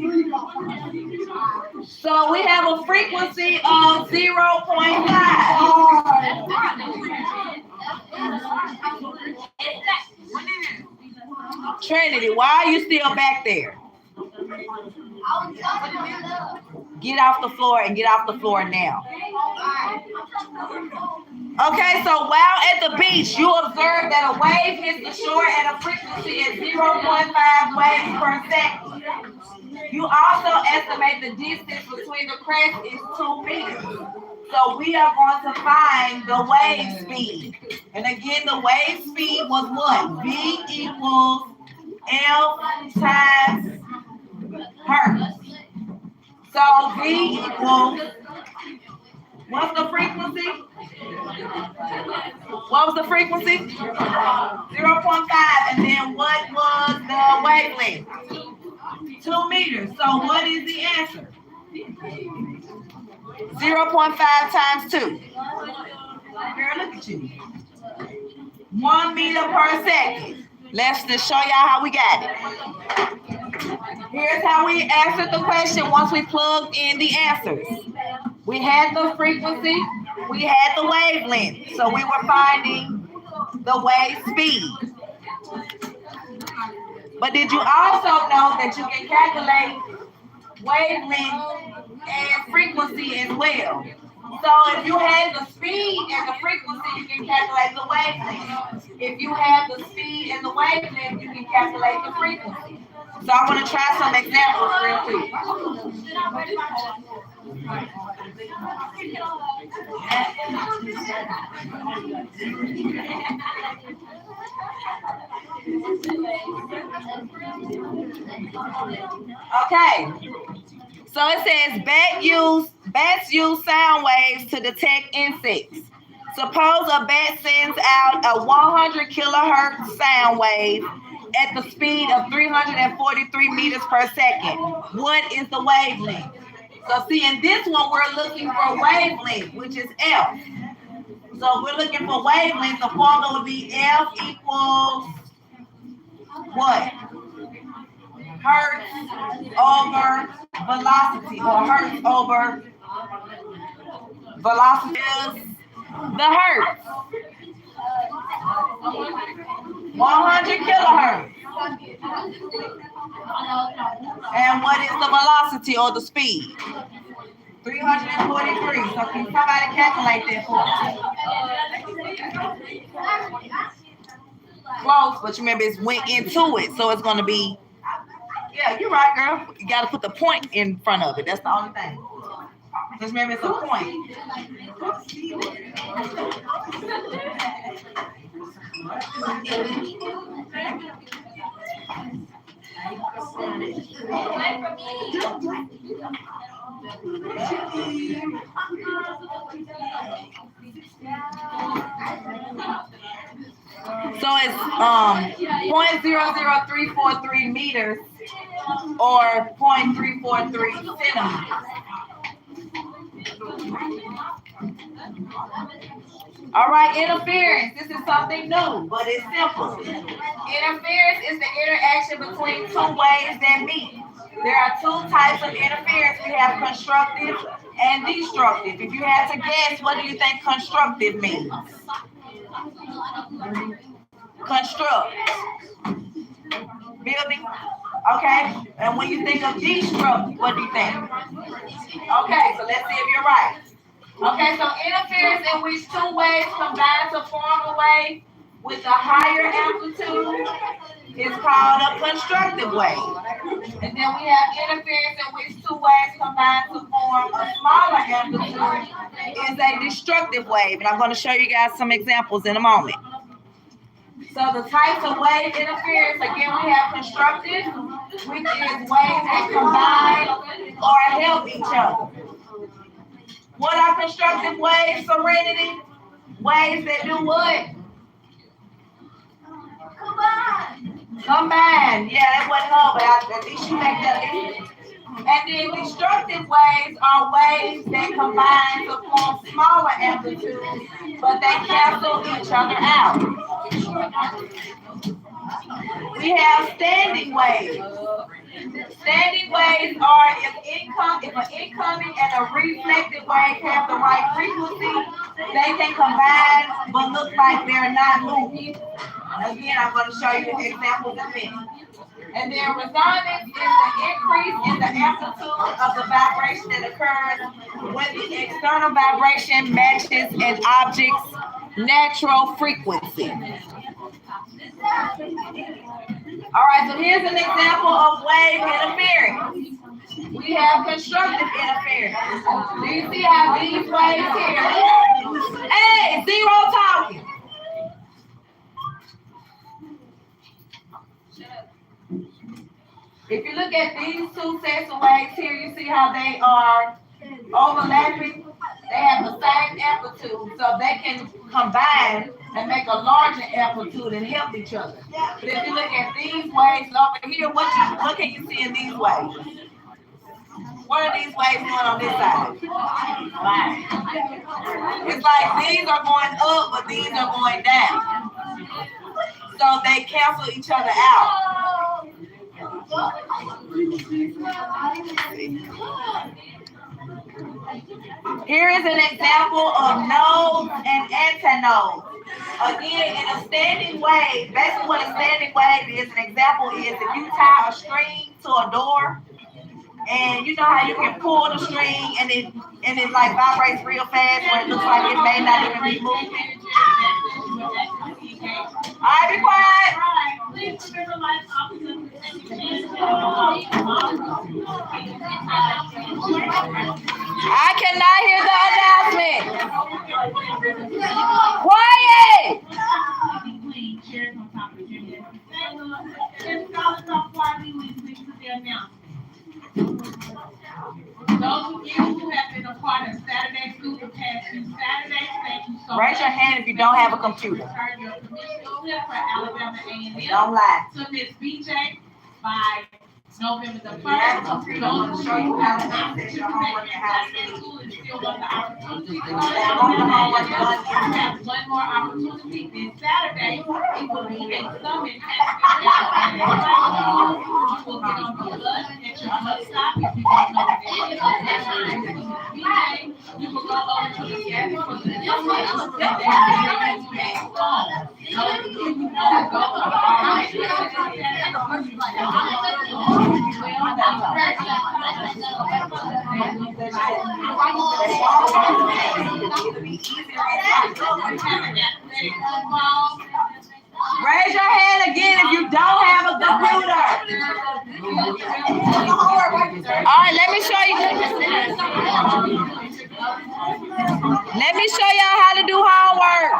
Speaker 2: So we have a frequency of 0.5. Trinity, why are you still back there? Get off the floor and get off the floor now. Okay, so while at the beach, you observe that a wave hits the shore at a frequency at 0.5 waves per second. You also estimate the distance between the crest is 2 meters. So we are going to find the wave speed. And again, the wave speed was what? V equals F times hertz. So V equals, what's the frequency? What was the frequency? 0.5. And then what was the wavelength? 2 meters. So what is the answer? 0.5 times 2. Girl, look at you. 1 meter per second. Let's just show y'all how we got it. Here's how we answered the question once we plugged in the answers. We had the frequency, we had the wavelength. So we were finding the wave speed. But did you also know that you can calculate wavelength and frequency as well? So if you had the speed and the frequency, you can calculate the wavelength. If you have the speed and the wavelength, you can calculate the frequency. So I want to try some examples real quick. Okay. So it says bats use sound waves to detect insects. Suppose a bat sends out a 100 kilohertz sound wave at the speed of 343 meters per second. What is the wavelength? So see, in this one, we're looking for wavelength, which is F. So if we're looking for wavelength, the formula would be F equals what? Hertz over velocity, or hertz over velocity is the hertz. 100 kilohertz. And what is the velocity or the speed? 343. So can somebody calculate that for me? Close, but you remember it went into it, so it's going to be, yeah, you're right, girl. You got to put the point in front of it. That's the only thing. Just remember it's a point. So it's 0.00343 meters or 0.343 centimeters. All right, interference. This is something new, but it's simple. Interference is the interaction between two waves that meet. There are two types of interference. We have constructive and destructive. If you had to guess, what do you think constructive means? Construct. Building. Okay. And when you think of destructive, what do you think? Okay, so let's see if you're right. Okay, so interference in which two waves combine to form a wave with a higher amplitude is called a constructive wave. And then we have interference in which two waves combine to form a smaller amplitude is a destructive wave. And I'm going to show you guys some examples in a moment. So the types of wave interference, again, we have constructive, which is waves that combine or help each other. What are constructive waves, Serenity? Waves that do what? Combine. Yeah, that wasn't her, but at least you make that easy. And then destructive waves are waves that combine to form smaller amplitudes, but they cancel each other out. We We have standing waves. Standing waves are if an incoming and a reflected wave have the right frequency, they can combine but look like they're not moving. Again, I'm going to show you examples in a minute. And then resonance is the increase in the amplitude of the vibration that occurs when the external vibration matches an object's natural frequency. All right, so here's an example of wave interference. We have constructive interference. Do you see how these waves here? Hey, zero talking. If you look at these two sets of waves here, you see how they are overlapping. They have the same amplitude, so they can combine and make a larger amplitude and help each other. But if you look at these waves over here, what can you see in these waves? What are these waves doing on this side? It's like these are going up, but these are going down. So they cancel each other out. Here is an example of nodes and antinodes. Again, in a standing wave, basically what a standing wave is, an example is if you tie a string to a door, and you know how you can pull the string and it like vibrates real fast where it looks like it may not even be moving. All right, be quiet. I cannot hear the announcement. Quiet.
Speaker 5: Those of you who have been a part of Saturday School the past few Saturdays, thank you so much.
Speaker 2: Raise your hand if you don't have a computer.
Speaker 5: Turn your commission slip for Alabama A&M.
Speaker 2: Don't lie.
Speaker 5: To Miss BJ by November the 1st.
Speaker 2: I'm going to show you how to access your homework and how to
Speaker 5: Saturday
Speaker 2: do
Speaker 5: School is still on the opportunity.
Speaker 2: it.
Speaker 5: We have one more opportunity this Saturday. It will be a summit. You will get on the bus at your bus stop if you don't know where it is. You will go over to the gas for the
Speaker 2: Raise your hand again if you don't have a computer. All right, let me show you. Let me show y'all how to do homework.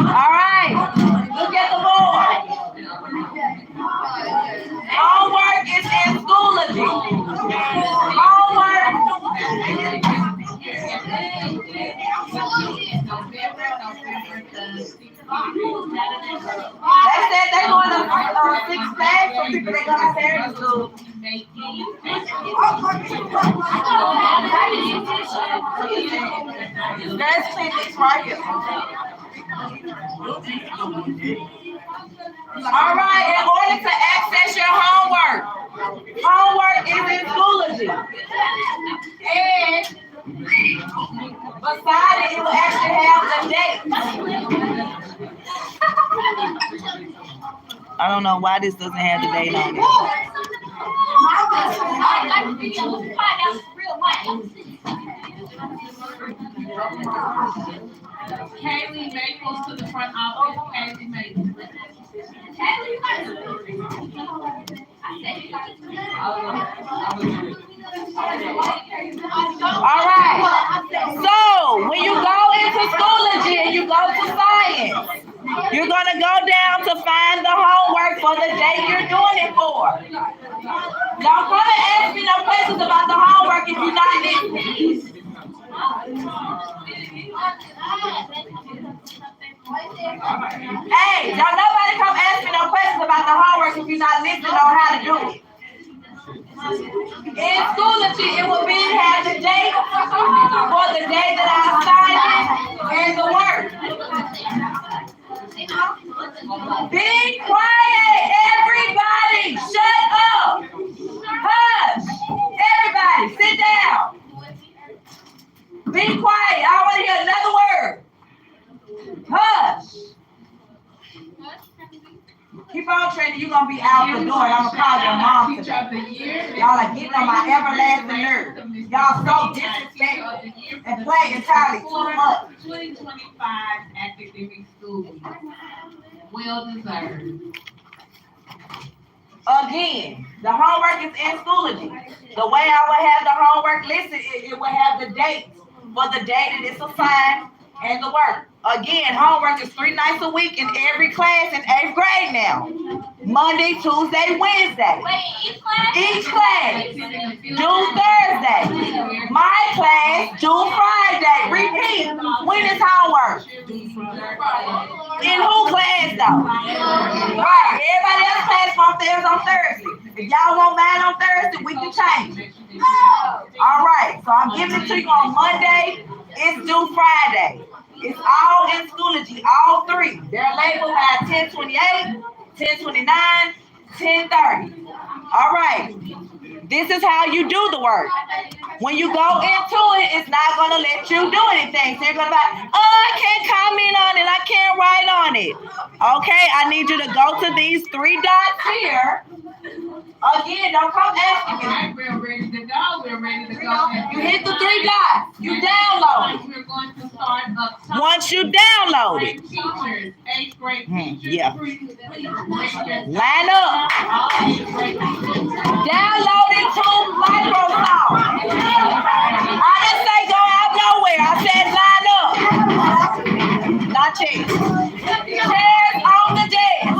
Speaker 2: All right, look at the board. Homework is in Schoology. Homework. They said they're going to 6 days for people that go to Saturday school. There's clinics right here. All right, in order to access your homework, homework is in Schoology. And beside it, it will actually have the date. I don't know why this doesn't have the date on it.
Speaker 5: Kaylee Maples to the front office. Kaylee Maples.
Speaker 2: All right. So when you go into Schoology and you go to science, you're gonna go down to find the homework for the day you're doing it for. Don't come and ask me no questions about the homework if you're not listening. Hey, y'all nobody come ask me no questions about the homework if you're not listening on how to do it. In Schoology, it will be have the date for the day that I assigned it and the work. Be quiet, everybody. Shut up. Hush. Everybody, sit down. Be quiet. I want to hear another word. Hush. Keep on training. You're going to be out the door. And I'm going to call your mom today. Y'all are getting on my everlasting nerves. Y'all so disrespectful and play entirely too much.
Speaker 5: 2025 academic school year. Well deserved.
Speaker 2: Again, the homework is in Schoology. The way I would have the homework listed, it would have the date for the day that it's assigned and the work. Again, homework is 3 nights a week in every class in 8th grade now. Monday, Tuesday, Wednesday. Each class. Due Thursday. My class, due Friday. Repeat. When is homework? In who class though? Right. Everybody else's class on Thursday. If y'all want mine on Thursday, we can change it. All right. So I'm giving it to you on Monday. It's due Friday. It's all in Schoology, all 3. They're labeled by 1028, 1029, 1030. All right. This is how you do the work. When you go into it, it's not going to let you do anything. So you're going to be like, oh, I can't comment on it. I can't write on it. Okay, I need you to go to these 3 dots here. Again, don't come asking me.
Speaker 5: Alright, we're ready to go. We're ready to go.
Speaker 2: You hit the 3 dots. You download it.
Speaker 5: We're going to start up top.
Speaker 2: Once you download it.
Speaker 5: Teachers, 8th grade teachers.
Speaker 2: Yeah.
Speaker 5: Please
Speaker 2: Line up.
Speaker 5: all 8th grade teachers.
Speaker 2: Download it to Microsoft. I didn't say go out nowhere. I said line up. Not chairs. Chairs on the desk.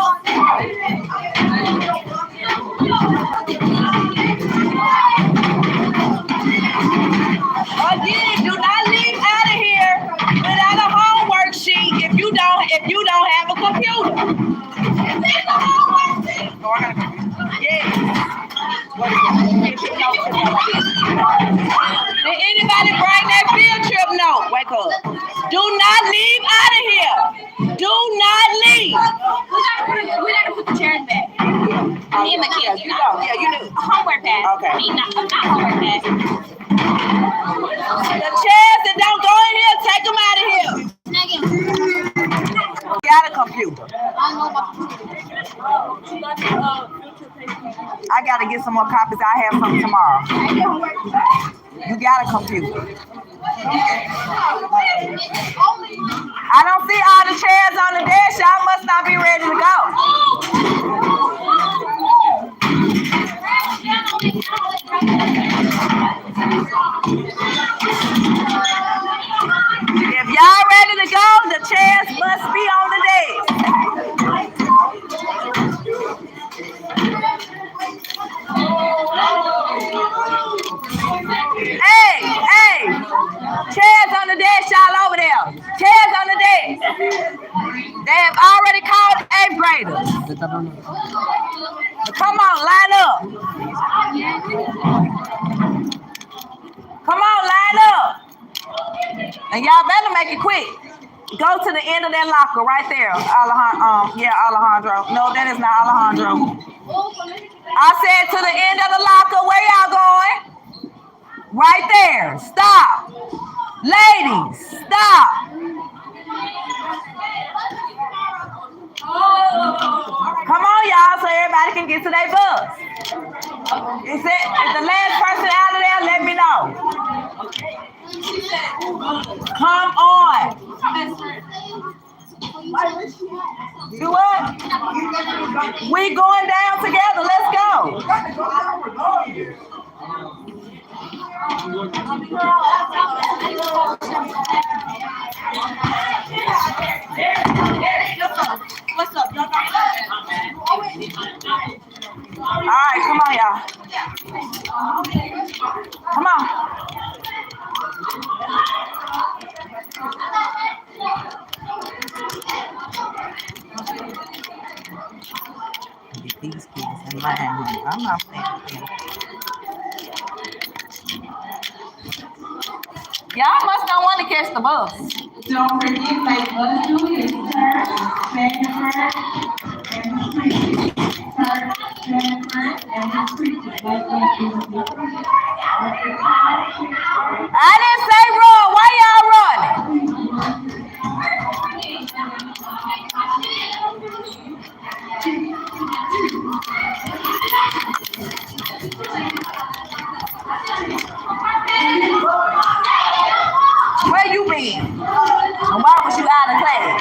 Speaker 2: Again, do not leave out of here without a homework sheet if you don't have a computer. Is this a homework sheet? Oh, I got a computer. Yes. Did anybody bring that field trip note? Wake up. Do not leave out of here. Do not leave.
Speaker 8: We gotta put the chairs back. Me and the kids.
Speaker 2: You go. Yeah, you do.
Speaker 8: Homework pass.
Speaker 2: Okay.
Speaker 8: I mean, not homework pass.
Speaker 2: The chairs that don't go in here, take them out of here. Got a computer. I gotta get some more copies. I have some tomorrow. You got a computer. I don't see all the chairs on the desk. Y'all must not be ready to go. If y'all ready to go, the chairs must be on the desk. Hey, chairs on the desk, y'all over there. Chairs on the desk. They have already called 8th graders. Come on, line up. Come on, line up. And y'all better make it quick. Go to the end of that locker right there. Alejandro. No, that is not Alejandro. I said to the end of the locker. Where y'all going? Right there. Stop. Ladies, stop. Come on, y'all, so everybody can get to their bus. Is the last person out of there? Let me know. Come on. Do what? We going down together. Let's go. What's up? All right, come on, y'all. Come on. mine. I'm not playing with them. Y'all must not want to catch the bus.
Speaker 5: Don't forget, like us do, is turn, Jennifer, and preach. Turn, Jennifer, and preach. Like us do.
Speaker 2: I didn't say run. Why y'all running? Where you been? And why was you out of class?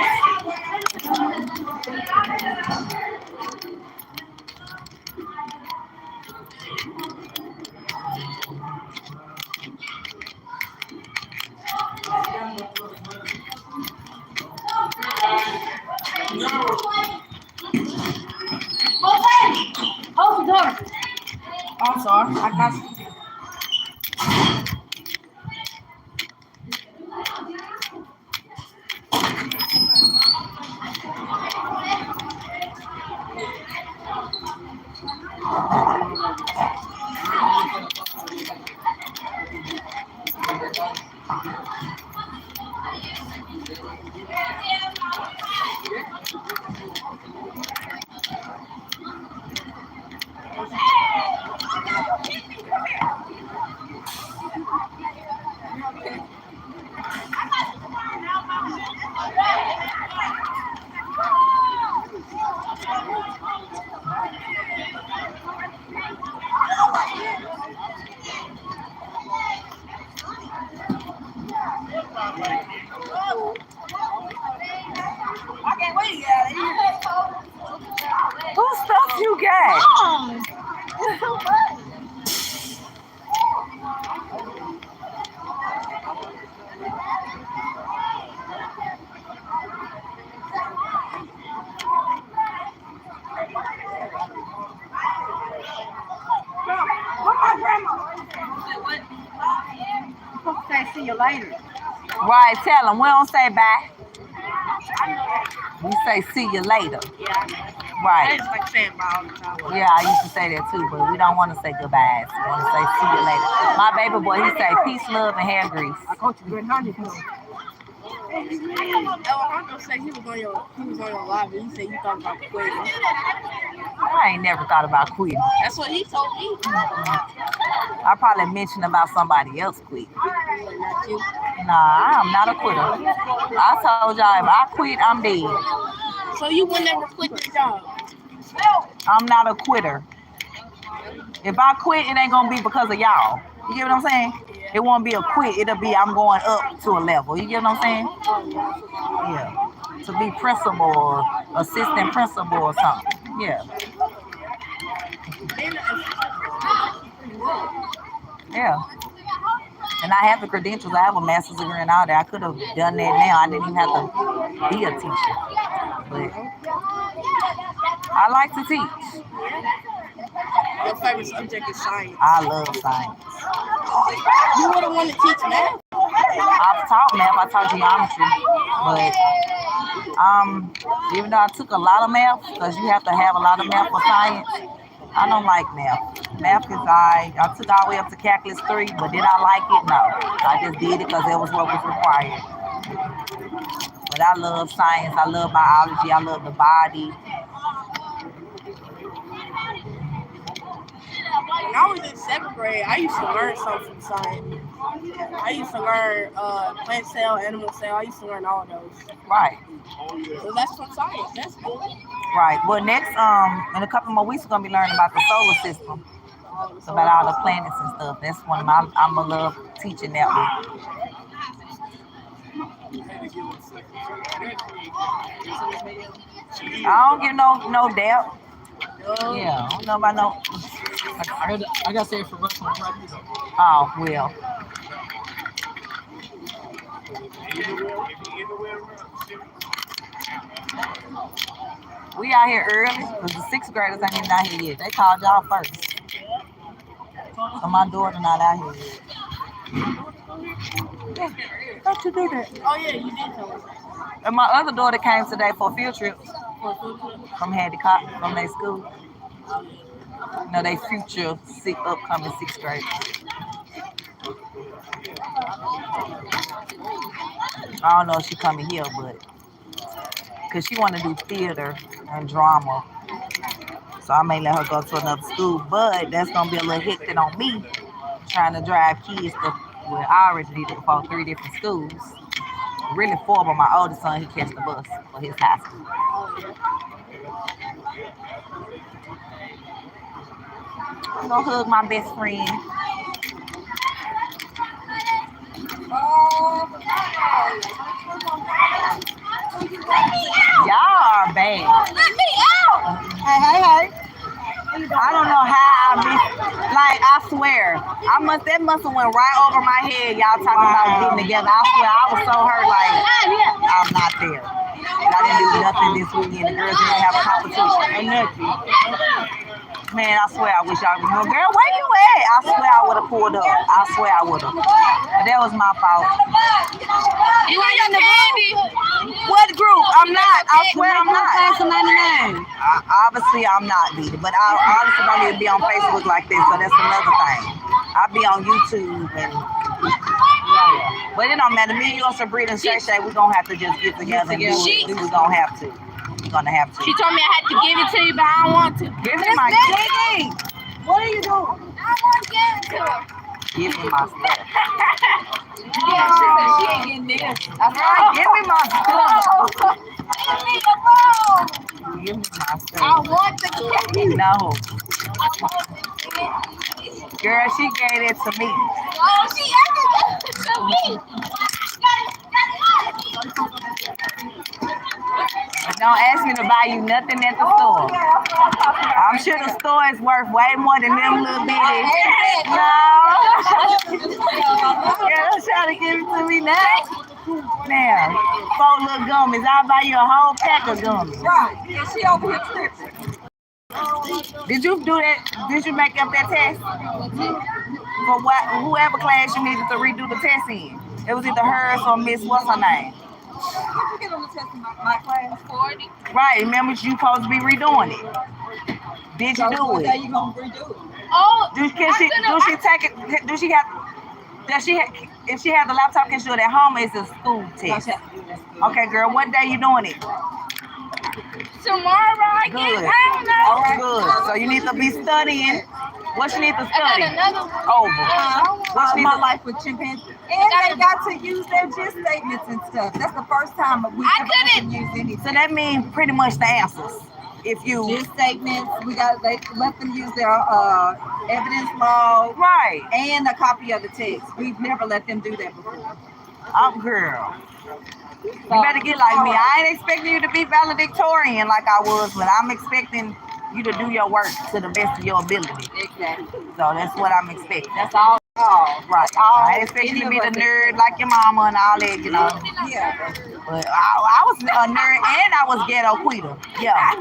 Speaker 8: Hold the door.
Speaker 6: I'm sorry. I got you.
Speaker 2: Whose stuff you got?
Speaker 8: Say see you later.
Speaker 2: Right, tell them. We don't say bye. We say see you later. Right.
Speaker 6: It's like saying bye all the time.
Speaker 2: Yeah, I used to say that too, but we don't want to say goodbyes. We want to say see you later. My baby boy, he say peace, love, and hair grease.
Speaker 6: I coach you good honey. Alejandro said he was on your live and he said you thought about quitting.
Speaker 2: I ain't never thought about quitting.
Speaker 6: That's what he told me.
Speaker 2: I probably mentioned about somebody else quitting.
Speaker 6: Not you.
Speaker 2: Nah, I'm not a quitter. I told y'all if I quit, I'm dead.
Speaker 6: So you would never quit your job?
Speaker 2: I'm not a quitter. If I quit, it ain't gonna be because of y'all. You get what I'm saying? It won't be a quit. It'll be I'm going up to a level. You get what I'm saying? Yeah. To be principal or assistant principal or something. Yeah. Yeah. And I have the credentials. I have a master's degree and all that. I could have done that now. I didn't even have to be a teacher. But I like to teach.
Speaker 6: Your favorite subject is science.
Speaker 2: I love science.
Speaker 6: You wouldn't want to teach math?
Speaker 2: I've taught math. I taught geometry. But even though I took a lot of math, because you have to have a lot of math for science, I don't like math. Math is I took all the way up to calculus 3, but did I like it? No. I just did it because it was what was required. But I love science. I love biology. I love the body.
Speaker 6: When I was in 7th grade, I used to learn something from science. I used to learn plant cell, animal cell. I used to learn all those.
Speaker 2: Right.
Speaker 6: So that's from science. That's good.
Speaker 2: Right. Well, next, in a couple more weeks, we're gonna be learning about the solar system, about all the planets and stuff. That's one of my. I'm gonna love teaching that one. I don't give no doubt. Yeah, I don't know about no.
Speaker 9: I gotta say it for wrestling practice.
Speaker 2: Oh well. We out here early because the 6th graders ain't even out here yet. They called y'all first. So my daughter not out here yet. Yeah, don't you do that?
Speaker 6: Oh yeah, you did tell us.
Speaker 2: And my other daughter came today for a field trip from Handicock, from their school. No, they future upcoming 6th grade. I don't know if she coming here, but because she want to do theater and drama. So I may let her go to another school, but that's going to be a little hectic on me trying to drive kids to, well, I already did it before 3 different schools. Really 4, but my oldest son, he catch the bus for his high school. I'm going to hug my best friend. Y'all are bad.
Speaker 8: Let me out!
Speaker 2: Hey. I don't know how I missed. Like, I swear, that must have went right over my head. Y'all talking about getting together. I swear, I was so hurt. Like, I'm not there. And I didn't do nothing this weekend. The girls didn't have a competition or nothing. Man, I swear, I wish y'all would know. Girl, where you at? I swear I would have pulled up. I swear I would have. But that was my fault.
Speaker 8: You want your candy?
Speaker 2: What group? I'm not. I swear I'm not.
Speaker 8: Class of 99.
Speaker 2: Obviously, I'm not, Dita. But I honestly don't need to be on Facebook like this, so that's another thing. I'll be on YouTube and but it don't matter. Me, you, and Sabrina, and Shay Shay, we're going to have to just get together and do it. We're going to have to. We're going to have to.
Speaker 8: She told me I had to give it to you, but I don't want to.
Speaker 2: Give me my candy. What are you doing?
Speaker 8: I want to give it to her.
Speaker 2: Give me my stuff.
Speaker 8: Yeah, she said she ain't getting this.
Speaker 2: That's right. Give me my stuff.
Speaker 8: Leave me alone.
Speaker 2: Give me my stuff.
Speaker 8: I want the candy.
Speaker 2: No.
Speaker 8: I want the candy.
Speaker 2: Girl, she gave it to me.
Speaker 8: Oh, she acted to me.
Speaker 2: Don't ask me to buy you nothing at the store. I'm sure the store is worth way more than them little bitties. No. Girl, don't try to give it to me now. Now, 4 little gummies. I'll buy you a whole pack of gummies.
Speaker 7: Right. And she over here tripping.
Speaker 2: Did you do that? Did you make up that test? For what? Whoever class you needed to redo the test in. It was either hers or Miss what's her name?
Speaker 7: Did you get on the test in my class?
Speaker 8: 40.
Speaker 2: Right. Remember you supposed to be redoing it. Did you do
Speaker 7: What day
Speaker 2: it?
Speaker 7: you gonna redo it?
Speaker 8: Oh,
Speaker 2: Does she take it? Does she have? Does she? If she has the laptop, can she do it at home? Or is it a school test? Okay, girl. What day you doing it?
Speaker 8: tomorrow, I guess.
Speaker 2: Good.
Speaker 8: I don't know.
Speaker 2: All right. Good. So you need to be studying. What you need to
Speaker 8: I
Speaker 2: study?
Speaker 8: got another one.
Speaker 2: Over. What you need
Speaker 7: My
Speaker 2: to
Speaker 7: life with chimpanzees. And they got to use their gist statements and stuff. That's the first time we
Speaker 8: I
Speaker 7: ever had to
Speaker 8: couldn't.
Speaker 7: use anything.
Speaker 2: So that means pretty much the answers. If you
Speaker 7: Gist statements, they let them use their evidence log
Speaker 2: right,
Speaker 7: and a copy of the text. We've never let them do that before.
Speaker 2: girl. You better get like me. I ain't expecting you to be valedictorian like I was, but I'm expecting you to do your work to the best of your ability.
Speaker 7: Exactly.
Speaker 2: So that's what I'm expecting.
Speaker 7: That's all.
Speaker 2: Right. I ain't expecting you to be the nerd like your mama and all that, you know.
Speaker 7: Yeah.
Speaker 2: But I was a nerd and I was ghetto quita. Yeah,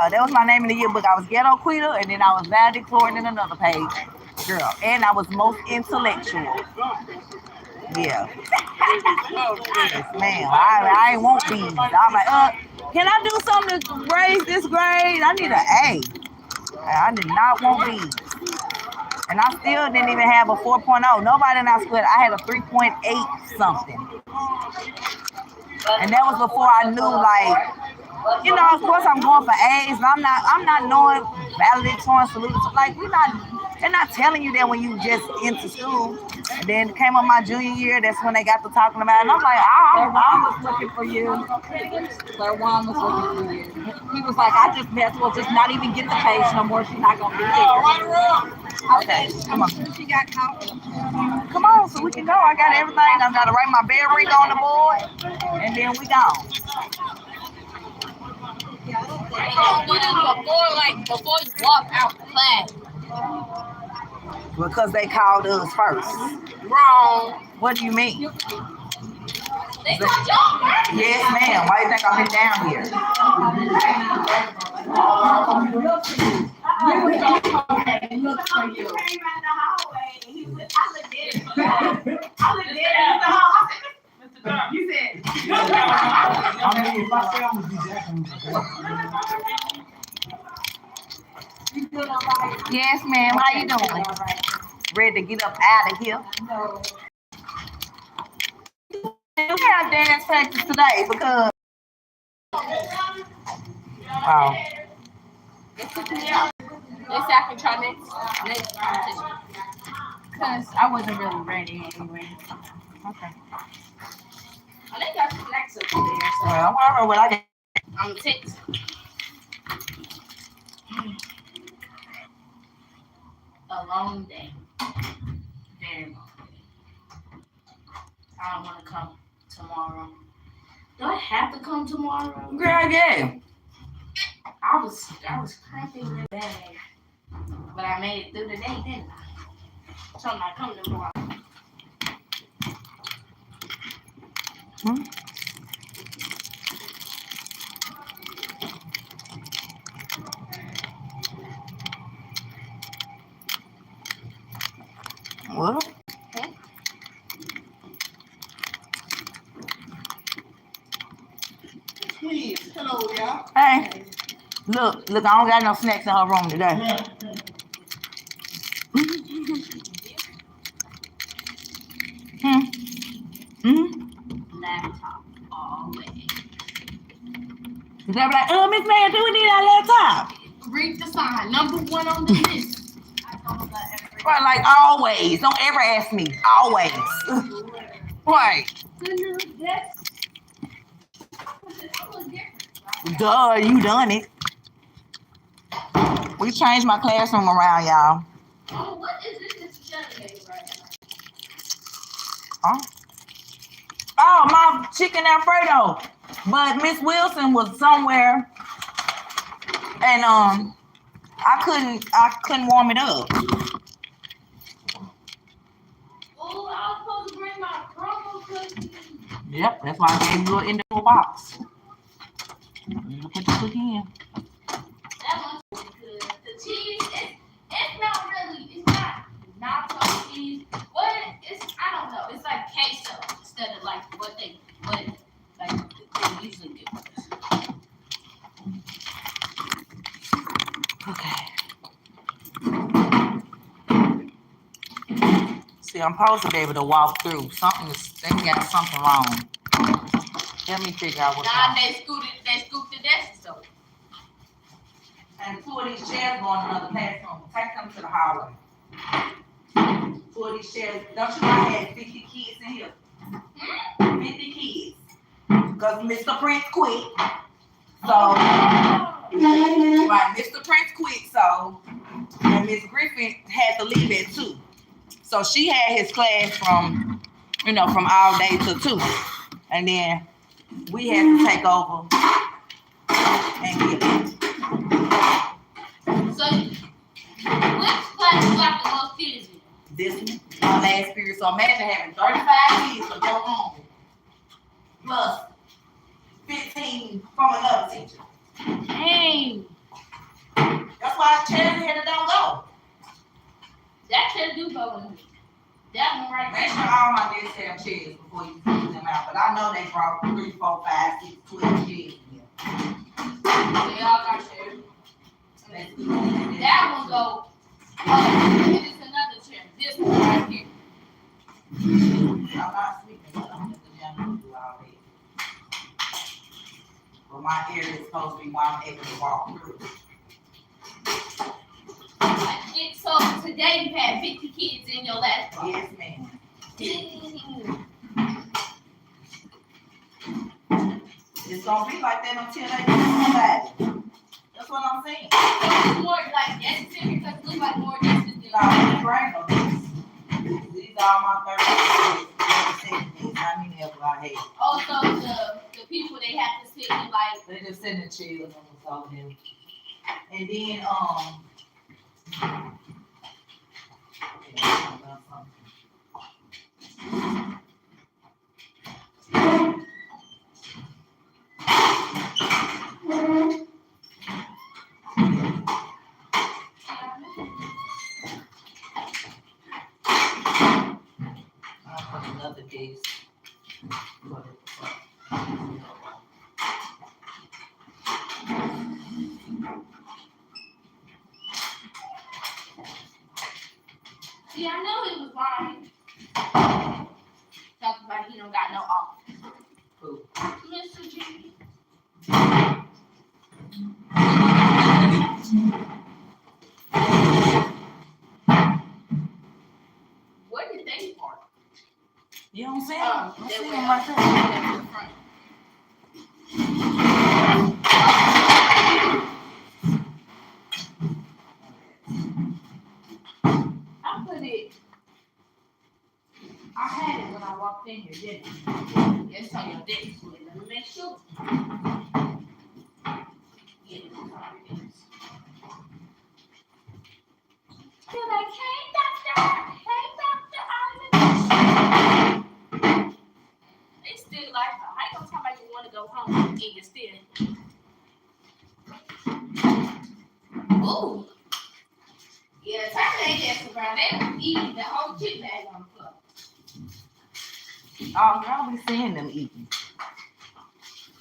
Speaker 2: that was my name in the yearbook. I was ghetto quita and then I was valedictorian in another page. Girl. And I was most intellectual. Yeah. Yes, ma'am. I ain't want these. I'm like, can I do something to raise this grade? I need an A. I did not want these. And I still didn't even have a 4.0. Nobody in our school, I had a 3.8 something. And that was before I knew, like, you know, of course I'm going for A's, but I'm not knowing valedictorian, salutatorian. Like, they're not telling you that when you just into school. And then came on my junior year, that's when they got to talking about it. And I'm like,
Speaker 7: Juan was looking for you. Juan was looking for you. He was like, I just messed well, just not even get the page no more. She's not gonna be there.
Speaker 2: okay, come on.
Speaker 7: She got caught.
Speaker 2: Come on, so we can go. I got everything. I got to write my bell ring on the board, and then we gone.
Speaker 8: Before you walk out the class.
Speaker 2: Because they called us first.
Speaker 8: Wrong.
Speaker 2: What do you mean?
Speaker 8: They got y'all.
Speaker 2: Yes, ma'am. Why do you think I've been down here?
Speaker 5: Look for you. Came out the hallway and he was, I looked at him. I looked at him in the hall. Mr. Durham, you said.
Speaker 10: I mean, if I say I'm gonna be
Speaker 2: Yes, ma'am. How you doing? Ready to get up out of here? We have dance practice today because
Speaker 8: They say I can try next competition. Cause I wasn't really ready anyway.
Speaker 2: okay.
Speaker 8: I think I should next up there. So
Speaker 2: Well, whatever. Well, I get
Speaker 8: I'm ticked. A long day. Very long day. I don't want to come tomorrow. Do I have to come tomorrow?
Speaker 2: girl, yeah.
Speaker 8: I was cramping really bad. But I made it through the day, didn't I? So I'm not coming tomorrow.
Speaker 2: What?
Speaker 6: Please, hello, y'all.
Speaker 2: Hey, look, I don't got no snacks in her room today.
Speaker 8: Laptop always.
Speaker 2: They're like, oh, Miss Mayor, do we need our laptop?
Speaker 8: Read the sign. Number 1 on the list.
Speaker 2: Right, like always. Don't ever ask me. Always. Right. Duh, you done it. We changed my classroom around, y'all.
Speaker 8: Oh, what is this Saturday right now?
Speaker 2: Huh? Oh, my chicken Alfredo. But Miss Wilson was somewhere, and I couldn't warm it up.
Speaker 8: Oh, I was supposed to bring my promo cookies.
Speaker 2: Yep, that's why I gave you an individual box. You put the cookie in.
Speaker 8: That one's really good. The cheese, it's not really, it's not nacho cheese. What it's, I don't know. It's like queso instead of like what they usually do.
Speaker 2: Okay. See, I'm supposed to be able to walk through. They got something wrong. Let me figure out what's wrong.
Speaker 8: They scooped the desk so.
Speaker 2: And 2 of these chairs going to another classroom. Take them to the hallway. 2 of these chairs. Don't you know I had 50 kids in here? 50 kids. Because Mr. Prince quit. So, right, Mr. Prince quit, so, and Miss Griffin had to leave at 2. So she had his class from all day till 2. And then we had to take over and get it.
Speaker 8: So, which class you got the most kids in?
Speaker 2: This one, my last period. So imagine having 35 kids from your own, plus 15 from another teacher.
Speaker 8: Dang.
Speaker 2: That's why the chairs here that don't go.
Speaker 8: That chair do go in. That one right
Speaker 2: Make
Speaker 8: there.
Speaker 2: sure all my desks have chairs before you put them out. But I know they brought 3, 4, 5, 6, 12 chairs in here.
Speaker 8: They all got chairs.
Speaker 2: That's good.
Speaker 8: That one go. It's another chair. This one right here.
Speaker 2: I'm not sleeping, but I'm just a gentleman do all that. But my area is supposed to be where I'm able to walk through.
Speaker 8: So today you had 50 kids in your last class.
Speaker 2: Yes, ma'am. It's gonna be like that until they do somebody. That's what I'm saying.
Speaker 8: It's more like necessary because it looks like more necessary.
Speaker 2: These are my 37 days. How many of them I had?
Speaker 8: Also, the people they have to sit in like.
Speaker 2: They just sit in the chairs and over there. And then I'll put another case.
Speaker 8: See, I know he was lying. Talk about he don't got no office.
Speaker 2: Who?
Speaker 8: Mr. G. What did they park?
Speaker 2: You don't see him?
Speaker 8: Oh,
Speaker 2: I
Speaker 8: they
Speaker 2: see
Speaker 8: went
Speaker 2: him right
Speaker 8: out.
Speaker 2: there.
Speaker 8: They went in front. I put it. I had it when I walked in here, didn't I? Yes, on your desk. Let me make sure. Yeah, sorry, it is. They're like, hey, doctor. Hey, doctor. They still like her. How you gonna talk about you want to go home and you still? Ooh. Yeah, turn their desk around. They was eating the whole chip bag on the floor.
Speaker 2: Oh, girl, be seeing them eating.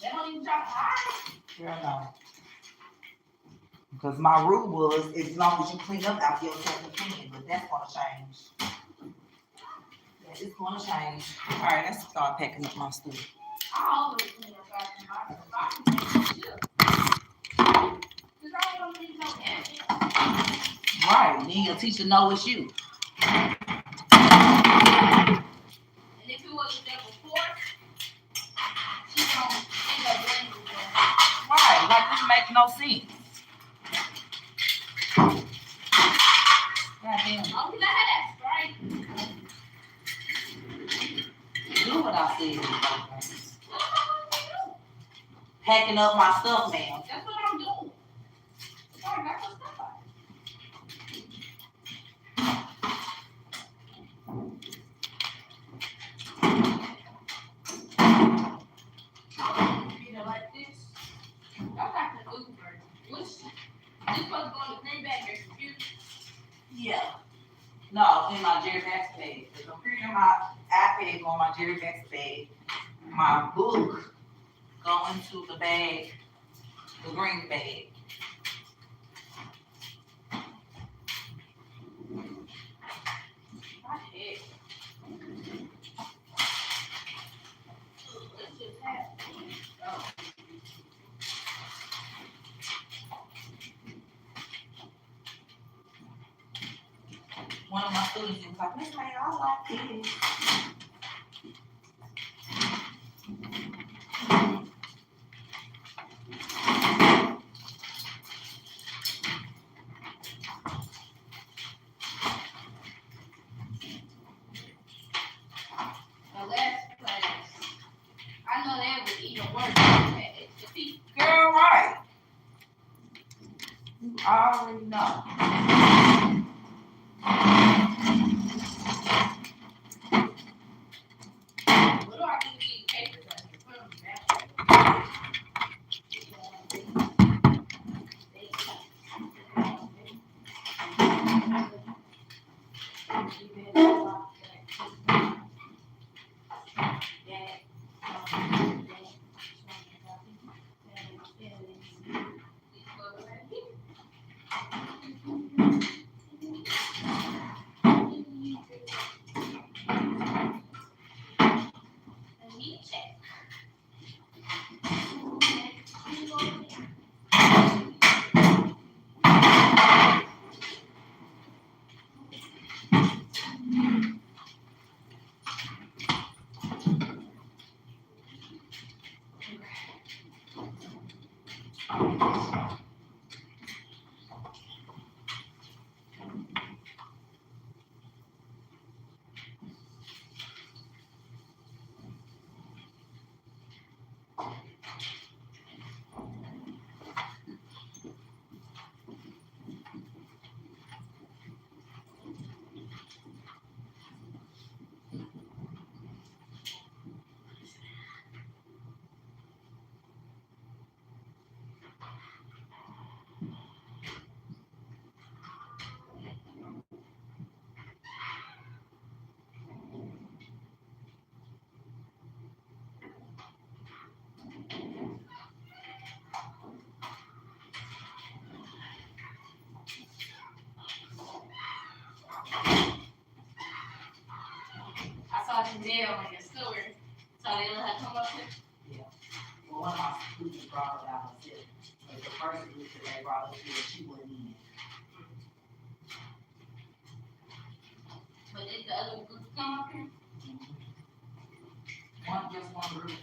Speaker 8: They don't even try to hide.
Speaker 2: Girl, no. Because my rule was, as long as you clean up after yourself, you can. But that's gonna change. That is gonna change. All right, let's start packing up my stuff.
Speaker 8: I always clean up after my shit. Because I don't need no evidence.
Speaker 2: Right, then your teacher know it's you.
Speaker 8: And if it wasn't there before, she don't end up blaming you.
Speaker 2: Right, like this makes no sense. Goddamn,
Speaker 8: Oh, can I have that Sprite?
Speaker 2: do what I said.
Speaker 8: That's what I'm doing.
Speaker 2: Packing up my stuff, ma'am.
Speaker 8: That's what I'm doing. Sorry, back your stuff out. You know, like this. I got the Uber. Which this supposed to go in the green bag your computer?
Speaker 2: Yeah. No, in my Jerry Bax bag. The computer, my iPad go in my Jerry Bax bag. My book go into the bag, the green bag.
Speaker 8: My head. Let's just have it. Oh.
Speaker 2: One of my students was like, Miss Mayo, I like this.
Speaker 8: The last class, I know that was even worse than that. It's the feet.
Speaker 2: Girl, right. You already know.
Speaker 8: What do I do with these papers? I can put them back. jail in the sewer. So they let her come up here.
Speaker 2: Well, one of my students brought her down and said, like, the first group that they brought us here, she wasn't in.
Speaker 8: But did the other group come up here?
Speaker 2: Just one group.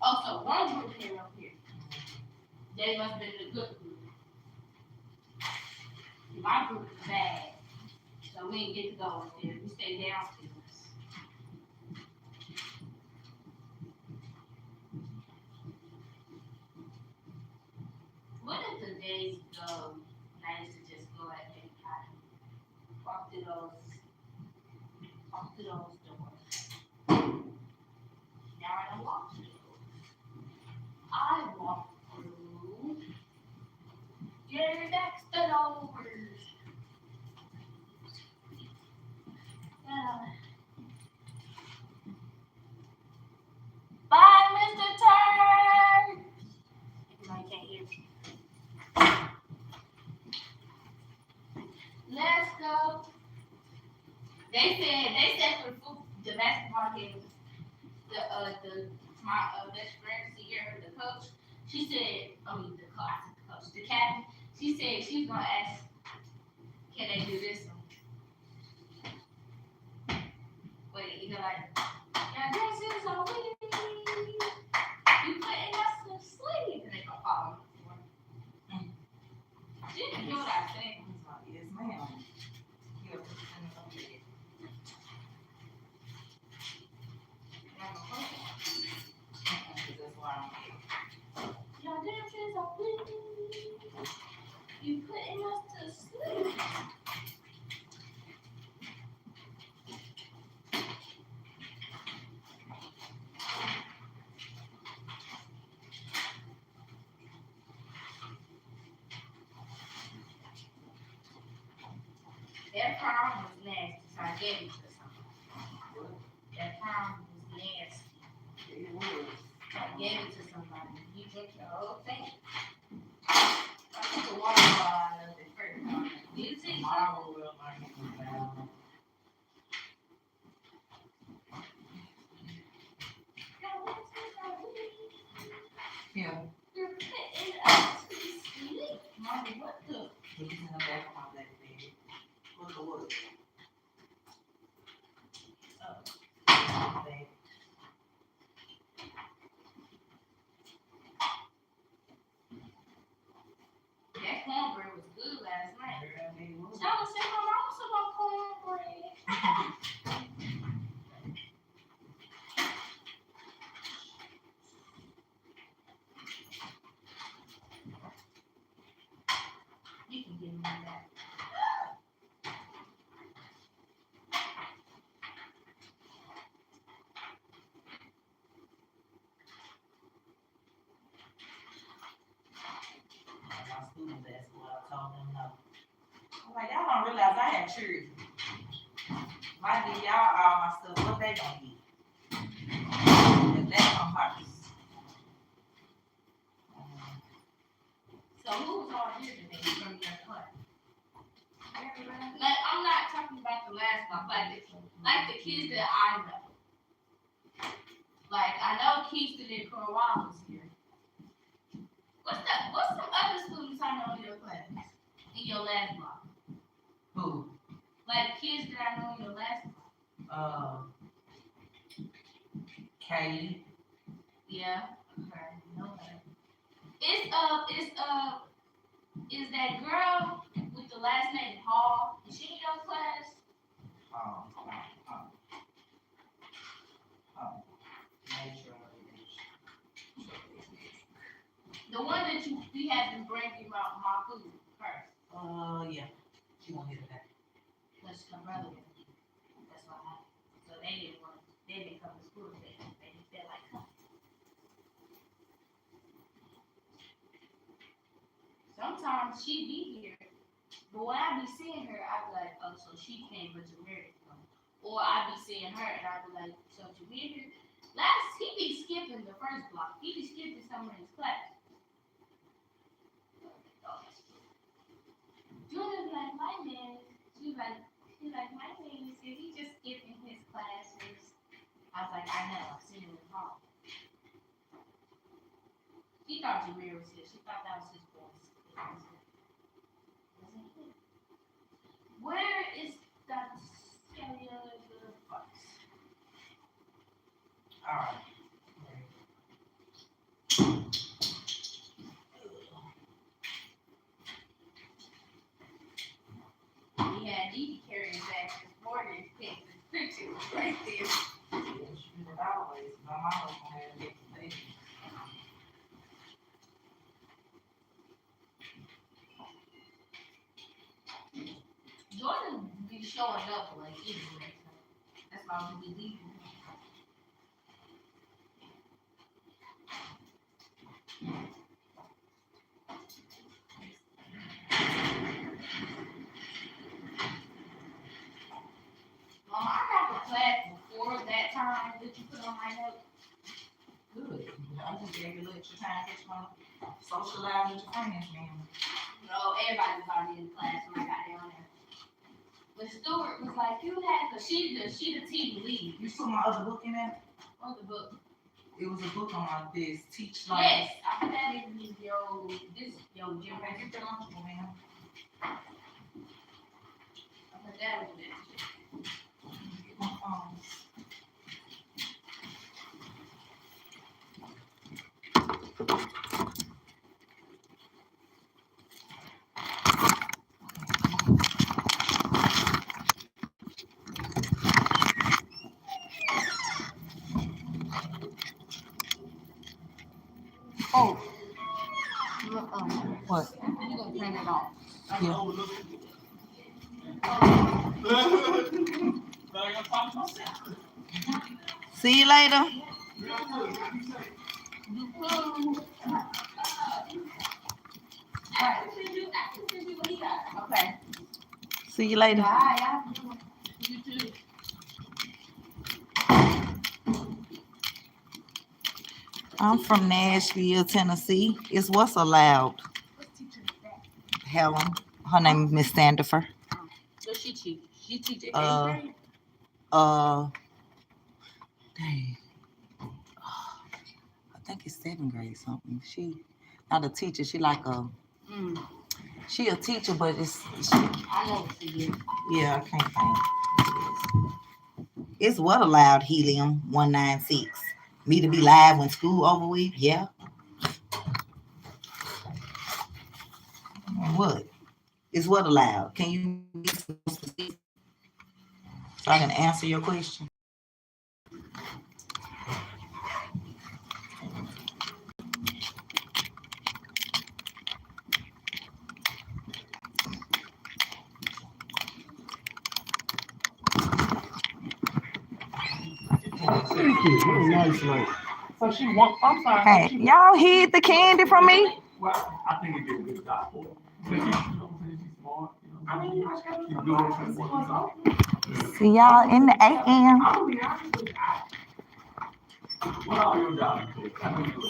Speaker 8: Oh, so one group came up here. They must have been the good group. My group is bad. So we didn't get to go up there. We stayed downstairs. What if the days go, and I used to just go ahead and kind of walk through those doors. Now I don't walk through those. I walk through Jerry Dexter doors. Bye, Mr. Turn. Everybody can't hear me. Let's go. They said for the food, the basketball game, my best friend, Sierra, the coach, she said, the captain, she said she was gonna ask, can they do this one? Wait, you know, like, yeah, this is a week. You putting us to sleep, and they gonna follow me. She didn't hear what I said.
Speaker 2: Yes, ma'am.
Speaker 8: Your dance is a week. You putting us to sleep. That prom was nasty, so I gave it to somebody. That prom was nasty.
Speaker 2: It was.
Speaker 8: So I gave it to somebody. You drink the whole thing.
Speaker 2: I took the water bottle out of it first.
Speaker 8: You see?
Speaker 2: Tomorrow we'll learn it down. Yeah.
Speaker 8: You're putting us to sleep. Mommy, what the?
Speaker 2: He's in the back of my black baby. Look at what? Oh. Baby.
Speaker 8: That cornbread was good last night.
Speaker 2: Girl, baby, what?
Speaker 8: Tell us, my mama said about cornbread. You can give me that.
Speaker 2: My students at school, I told them no. I'm like, y'all don't realize I have children. If I give y'all all my stuff, what they gonna eat? If that's on purpose.
Speaker 8: So who's all here today from your class? Like, I'm not talking about the last one, like the kids that I know. Like, I know Keisha and Corwan was here. What's some other students I know in your class? In your last block?
Speaker 2: Who?
Speaker 8: Like kids that I know in your last block?
Speaker 2: Katie.
Speaker 8: Yeah. Okay. No her. Is that girl with the last name Hall? Is she in your class?
Speaker 2: Nature.
Speaker 8: The one that we had to bring you my food first.
Speaker 2: Yeah. She won't hit it back.
Speaker 8: That's my brother. That's what happened. So they didn't come to school today. They didn't feel like coming. Sometimes she be here, but when I be seeing her, I be like, oh, so she came, but Jameer didn't come. Or I be seeing her, and I be like, so Jameer here. He be skipping the first block. He be skipping somewhere in his class. Julia be like, my man. She's like, my man. So he just skipping his classes. I was like, I know, I've seen him in the hall. She thought Jameer was here. She thought that was his voice. Where is that cellular box?
Speaker 2: Alright.
Speaker 8: We had Dee carrying back this morning. Take the picture right there. Jordan be showing up like anyway. That's why we be leaving. Mom, I got the class before that time that you put on my note.
Speaker 2: Good. I just gave you a little extra time to get my socialize with your friends, man.
Speaker 8: No, everybody was already in class when I got down there. But Stuart was like, you had, cause she the team lead.
Speaker 2: You saw my other book in there?
Speaker 8: On the book.
Speaker 2: It was a book on my this teach like.
Speaker 8: Yes, I put that in Jim.
Speaker 2: Get that on, man.
Speaker 8: I put that in there.
Speaker 2: Get my phone.
Speaker 7: Oh,
Speaker 2: What?
Speaker 7: you gonna turn it off?
Speaker 2: See you later.
Speaker 8: Okay.
Speaker 2: See you later.
Speaker 8: Bye. You too.
Speaker 2: I'm from Nashville, Tennessee. It's what's allowed. Helen. Her name is Miss Sandifer.
Speaker 8: So she teach. She teach at
Speaker 2: Uh,
Speaker 8: 8th grade?
Speaker 2: Dang. I think it's 7th grade something. She not a teacher. She like a. She a teacher, but
Speaker 8: I know what she is.
Speaker 2: yeah, I can't think. It's what allowed helium 196. Me to be live when school over with, yeah. What? It's what allowed. Can you be specific so I can answer your question?
Speaker 10: Nice, like. So she want. I'm sorry.
Speaker 2: Hey, y'all hid the candy from me?
Speaker 10: Well, I think it did a good job for her. She's smart. I mean, she's doing something.
Speaker 2: See y'all in the AM.
Speaker 10: I'll be honest with you. What are your jobs? I know you do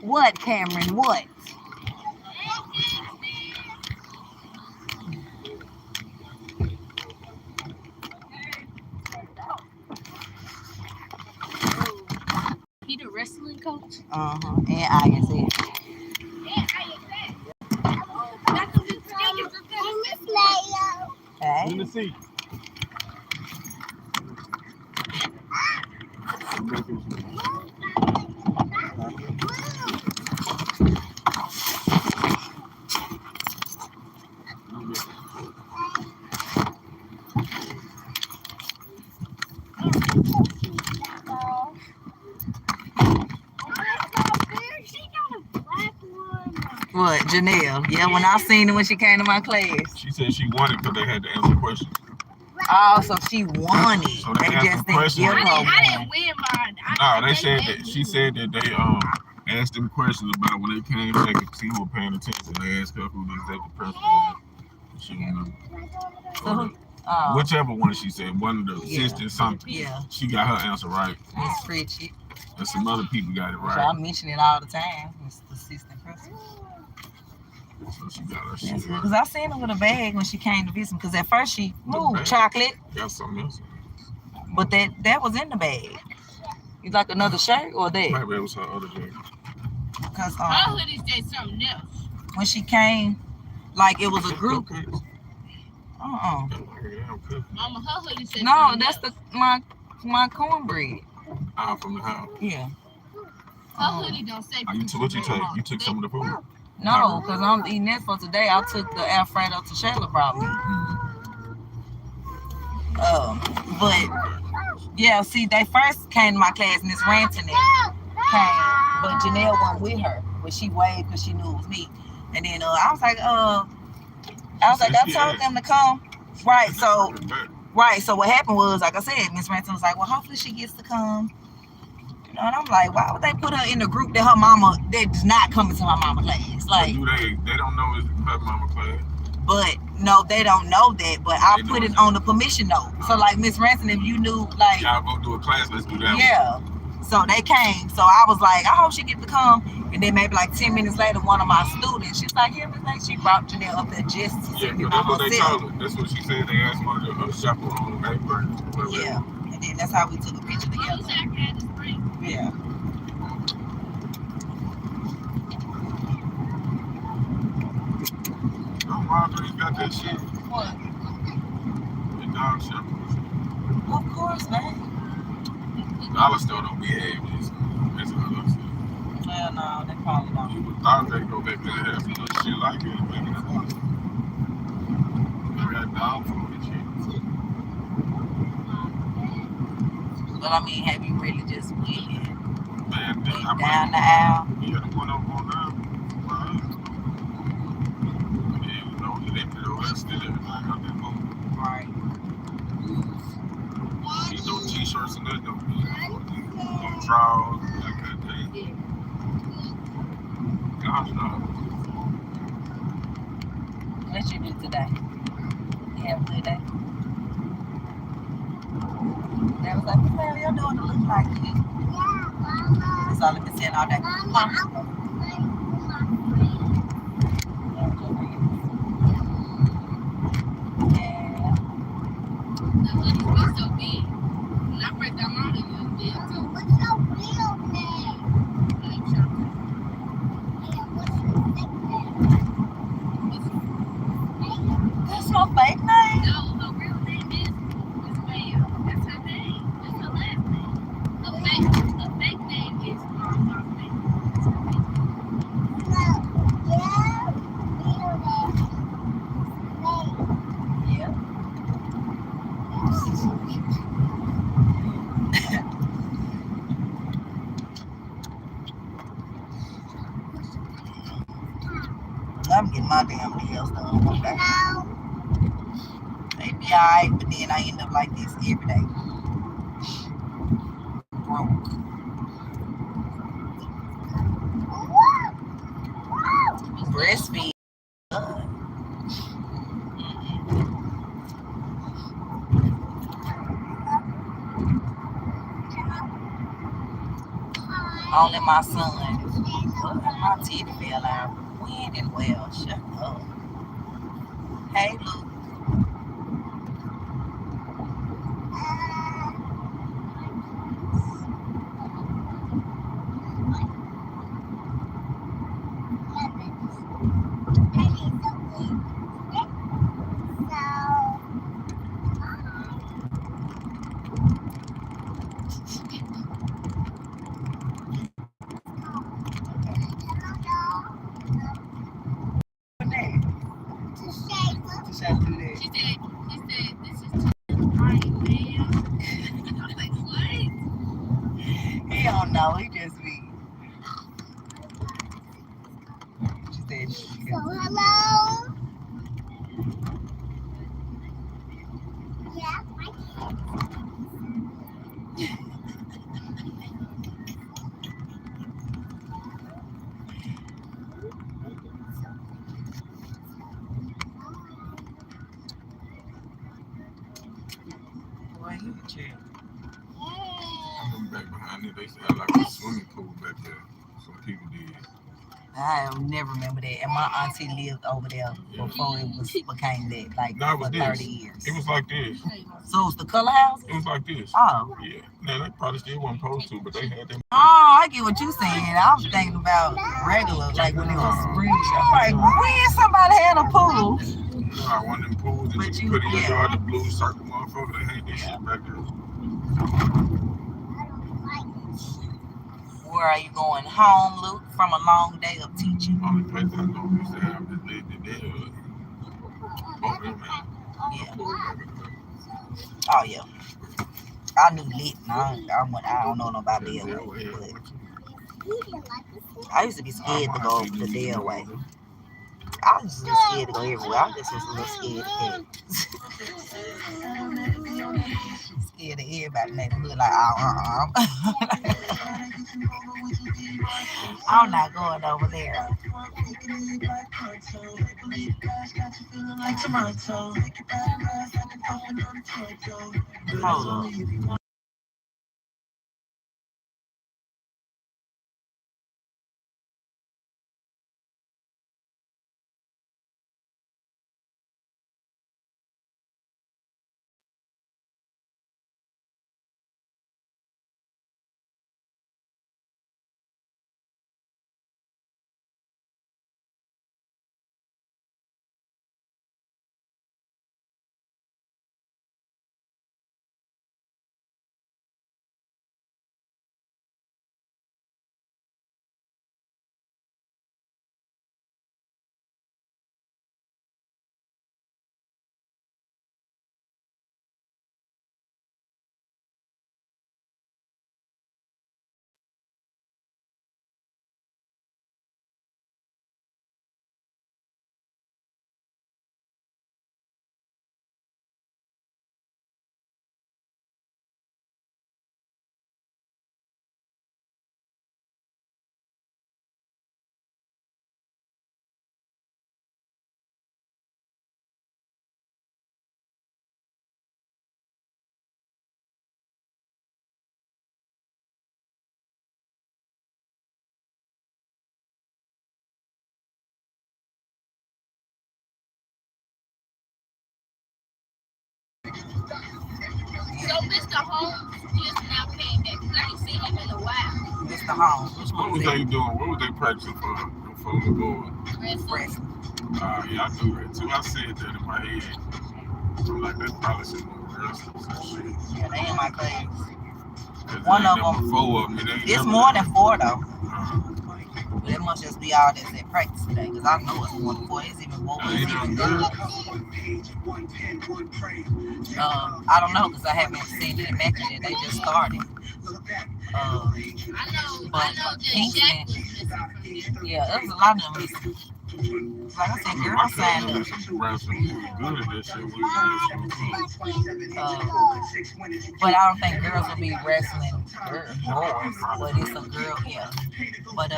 Speaker 2: What, Cameron? What?
Speaker 8: He the wrestling coach?
Speaker 2: And I see. Hey.
Speaker 10: in the seat.
Speaker 2: What, Janelle? Yeah, when I seen her when she came to my class.
Speaker 10: She said she won it because they had to answer questions.
Speaker 2: Oh, so she won it.
Speaker 10: So they
Speaker 2: They
Speaker 10: asked
Speaker 2: just
Speaker 10: the
Speaker 2: didn't
Speaker 10: question.
Speaker 2: give her
Speaker 8: I
Speaker 2: one.
Speaker 8: didn't win mine.
Speaker 10: No, they said that she said that they asked them questions about when they came back and see who were paying attention. They asked her who the executive principal was. She didn't know.
Speaker 2: Oh,
Speaker 10: Whichever one she said, one of the
Speaker 2: Yeah.
Speaker 10: assistants, something.
Speaker 2: Yeah.
Speaker 10: She got her answer right.
Speaker 2: Miss Fritchie.
Speaker 10: And some other people got it
Speaker 2: So
Speaker 10: right.
Speaker 2: I mention it all the time. It's the assistant principal.
Speaker 10: So she got her
Speaker 2: That's
Speaker 10: shit
Speaker 2: good.
Speaker 10: right.
Speaker 2: Because I seen her with a bag when she came to visit me. Because at first she moved
Speaker 10: bag?
Speaker 2: chocolate,
Speaker 10: Got something else.
Speaker 2: but that was in the bag. You like another shirt or that?
Speaker 10: Maybe it was her other jacket.
Speaker 2: Because
Speaker 8: Her hoodie said something else.
Speaker 2: when she came, like it was a group.
Speaker 10: Cupcakes.
Speaker 2: Uh-uh.
Speaker 8: Mama, her hoodie said
Speaker 2: No,
Speaker 8: something
Speaker 2: that's
Speaker 8: else.
Speaker 2: my cornbread.
Speaker 10: From the house.
Speaker 2: Yeah.
Speaker 8: Her hoodie don't say.
Speaker 10: What you take? You took some of the food?
Speaker 2: No, because I'm eating that for today. I took the Alfredo to Shayla brought me. But yeah, see, they first came to my class, Miss Ranton came, but Janelle went with her, but she waved because she knew it was me. And then I was like, I told them to come. Right, so what happened was, like I said, Miss Ranton was like, well, hopefully she gets to come. You know, and I'm like, why would they put her in the group that her mama, that does not come into her mama class? Like,
Speaker 10: they don't know it's her mama class.
Speaker 2: But no, they don't know that. But I put it on the permission note. So like Miss Ransom, if you knew, like,
Speaker 10: y'all go do a class, let's do that.
Speaker 2: Yeah. So they came. So I was like, I hope she gets to come. And then maybe like 10 minutes later, one of my students, she's like, yeah, like she brought Janelle up there just to see me by
Speaker 10: that's what they
Speaker 2: myself.
Speaker 10: told her. That's what she said. They asked one of the chaperone on
Speaker 2: Yeah. And then that's how we took a picture together. Yeah.
Speaker 10: Oh, Margaret got that shit.
Speaker 2: What?
Speaker 10: The dog chaperone.
Speaker 2: Of course, man.
Speaker 10: Dollar store don't behave this. That's another shit.
Speaker 2: Well, no, they probably don't.
Speaker 10: You would thought they'd go back there and have some little shit like it. Maybe that's not. They got dog food and shit.
Speaker 2: But I mean, have you really just went
Speaker 10: Man,
Speaker 2: down the aisle?
Speaker 10: Yeah, the one over on down. Yeah, you know, they did all that still everything out there moving.
Speaker 2: Right.
Speaker 10: You know, t-shirts and that, no drawers, that kind of thing. Gosh, no.
Speaker 2: What you do today? You have a good day? They was like, what the hell you doing to look like you? That's all I've been saying all day. Yeah.
Speaker 8: The hoodies be so big. When I break down my hoodie, it's big too. What's so real name?
Speaker 2: That's no fake name.
Speaker 8: No, her real name is Mayo. That's her name. That's her last name. A fake name is MomBossMayo.
Speaker 2: Yeah. I'm getting my damn nails done one day. They be alright, but then I end up like this every day. Broke. Breastfeed. Only my son. My teeth fell out. When and well, shut up. Hey, Luke.
Speaker 8: She said, this is too right, man. I'm like, what?
Speaker 2: He don't know. He just be. She said,
Speaker 5: hello. Yeah.
Speaker 2: boy, you chill.
Speaker 10: I'm back behind down there, they used to have like a swimming pool back there. Some people did.
Speaker 2: I never remember that. And my auntie lived over there before it became that, like
Speaker 10: No, it was
Speaker 2: for
Speaker 10: this.
Speaker 2: 30 years.
Speaker 10: It was like this.
Speaker 2: So it was the color house?
Speaker 10: It was like this.
Speaker 2: Oh.
Speaker 10: Yeah. Now they probably still weren't supposed to, but they had them.
Speaker 2: Oh, I get what you're saying. I was thinking about regular, like when it was spring. I'm like, when somebody had a pool?
Speaker 10: No, one of them pools that you put in your yard, the blue circle motherfucker, they had this shit back there.
Speaker 2: Where are you going? Home, Luke, from a long day of teaching?
Speaker 10: Only place I know used to have this lady there. Both of them had
Speaker 2: Yeah. Oh, yeah. I knew lit. I don't know about the other way. I used to be scared to go the Dale way. I was just scared to go everywhere. I just was a little scared of scared of everybody in the neighborhood. Like, I'm not going over there. Hold on.
Speaker 8: So Mr. Holmes just now came back. I ain't seen him in a while.
Speaker 2: Mr. Holmes.
Speaker 10: What was they doing? What was they practicing for the board?
Speaker 2: Wrestling.
Speaker 10: Yeah, I do that too. I said that in my head. I'm like, that's probably some wrestlers and shit.
Speaker 2: Yeah, they in my class.
Speaker 10: One of them. 4 of them.
Speaker 2: It's more than 4 though. But it must just be all that's at practice today, because I know it's more than 4. It's even more. It's even good. I don't know, because I haven't seen it in Mackin. They just started. But Kingston, yeah, there was a lot of them missing. Like I said, girls signed up. But I don't think girls will be wrestling boys. But it's a girl, yeah. But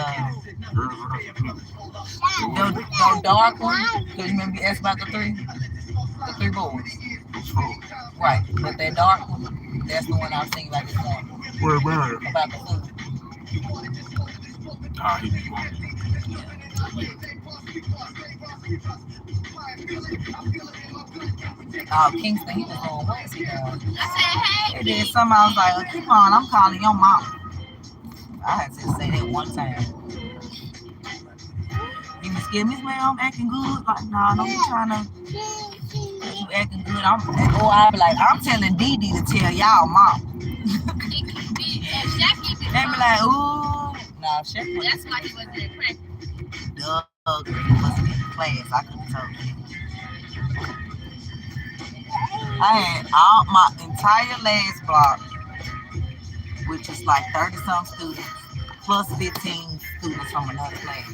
Speaker 2: the dark one, because you remember you asked about the 3 boys. Right, but that dark one, that's the one I was thinking about this morning.
Speaker 10: Where about it?
Speaker 2: About the food.
Speaker 10: He be wanting.
Speaker 2: Kingston, he was going, what is he doing?
Speaker 8: I said, hey.
Speaker 2: He did something, I was like, oh, keep on, I'm calling your mom. I had to say that one time. He was scared, Miss May, I'm acting good. Like, nah, don't be trying to, you acting good. I'll be like, I'm telling Dee Dee to tell y'all mom. They be like, ooh. Nah, Shaq.
Speaker 8: That's why he wasn't in practice.
Speaker 2: Doug, he wasn't in class. I couldn't tell you. I had all my entire last block, which is like 30-some students, plus 15 students from another class.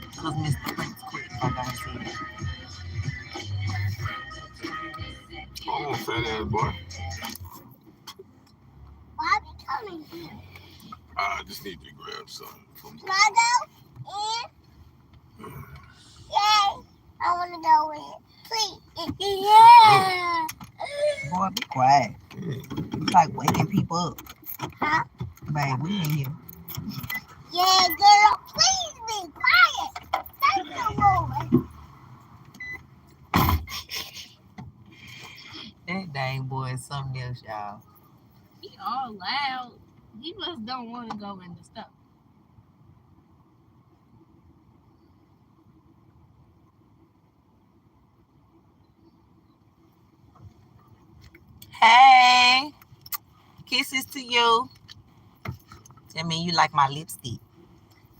Speaker 2: Because Mr. Prince quit, like I said.
Speaker 10: Oh, fat ass boy.
Speaker 5: Why are we coming here?
Speaker 10: I just need to grab something from
Speaker 5: Can I go in? Yay! I want to go in. Please. Yeah.
Speaker 2: Boy, be quiet. It's like waking people up.
Speaker 7: Huh?
Speaker 2: Babe, we in here.
Speaker 7: Yeah, girl, please be quiet. Thank you, Lord.
Speaker 2: That dang boy is something else, y'all.
Speaker 8: He all loud. He just don't want to go in the stuff.
Speaker 2: Hey, kisses to you. Tell me you like my lipstick.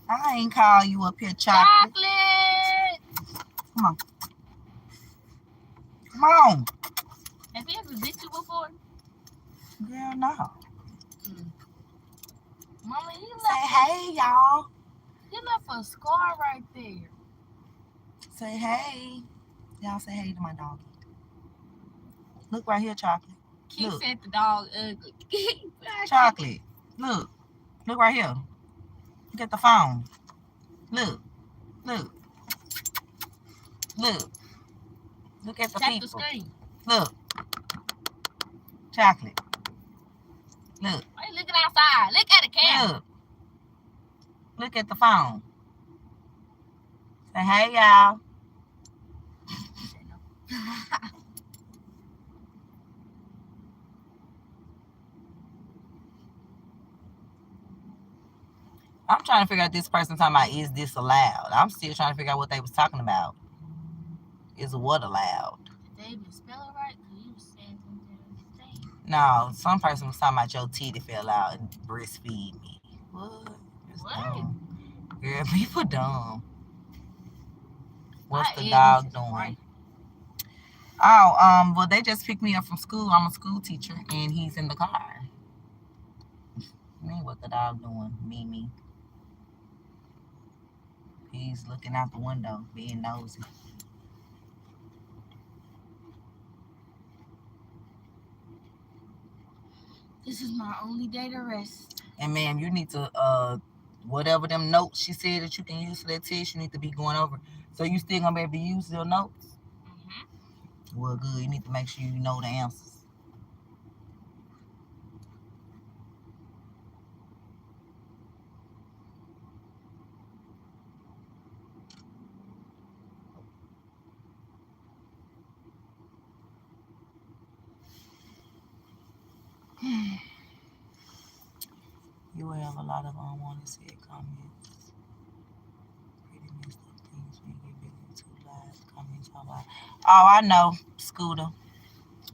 Speaker 2: I ain't call you up here, chocolate.
Speaker 8: Chocolate!
Speaker 2: Come on. Come on.
Speaker 8: Have you ever bit you before?
Speaker 2: Girl, no.
Speaker 8: Mama, you
Speaker 2: Say
Speaker 8: left,
Speaker 2: hey, y'all.
Speaker 8: you left a scar right there.
Speaker 2: Say hey. Y'all say hey to my dog. Look right here, chocolate.
Speaker 8: Keith
Speaker 2: Look.
Speaker 8: said the dog ugly.
Speaker 2: Chocolate. Look. Look right here. Look at the phone. Look. Look. Look. Look at the
Speaker 8: Tap the
Speaker 2: people.
Speaker 8: screen.
Speaker 2: Look. Chocolate. Look.
Speaker 8: Why you looking outside? Look at the camera.
Speaker 2: Look. Look at the phone. Say hey, y'all. I'm trying to figure out this person talking about, is this allowed? I'm still trying to figure out what they was talking about. Is what allowed?
Speaker 8: Did they even spell it right? Because you said something.
Speaker 2: No, some person was talking about your titty fell out and breastfeed me. What? That's
Speaker 8: What?
Speaker 2: dumb. Girl, people dumb. What's
Speaker 8: My
Speaker 2: the dog
Speaker 8: English is
Speaker 2: doing?
Speaker 8: right.
Speaker 2: Oh, well, they just picked me up from school. I'm a school teacher, and he's in the car. Me, what the dog doing? Mimi. He's looking out the window, being nosy.
Speaker 8: This is my only day to rest.
Speaker 2: And ma'am, you need to whatever them notes she said that you can use for that test, you need to be going over. So you still gonna be able to use your notes?
Speaker 8: Mm-hmm.
Speaker 2: Well, good. You need to make sure you know the answers. You will have a lot of unwanted said comments. Pretty messed up things when you get big into live comments out loud. Oh, I know, Scooter.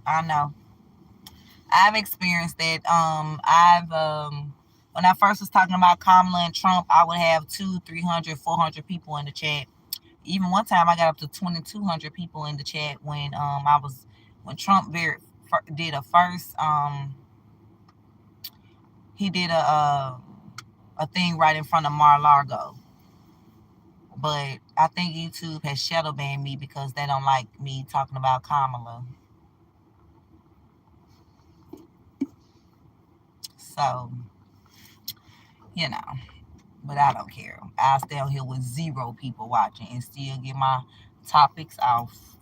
Speaker 2: I know. I've experienced that. When I first was talking about Kamala and Trump, I would have 200, 300, 400 people in the chat. Even one time I got up to 2,200 people in the chat when Trump did a first he did a thing right in front of Mar-a-Lago. But I think YouTube has shadow banned me because they don't like me talking about Kamala. So, you know, but I don't care. I'll stay on here with 0 people watching and still get my topics off.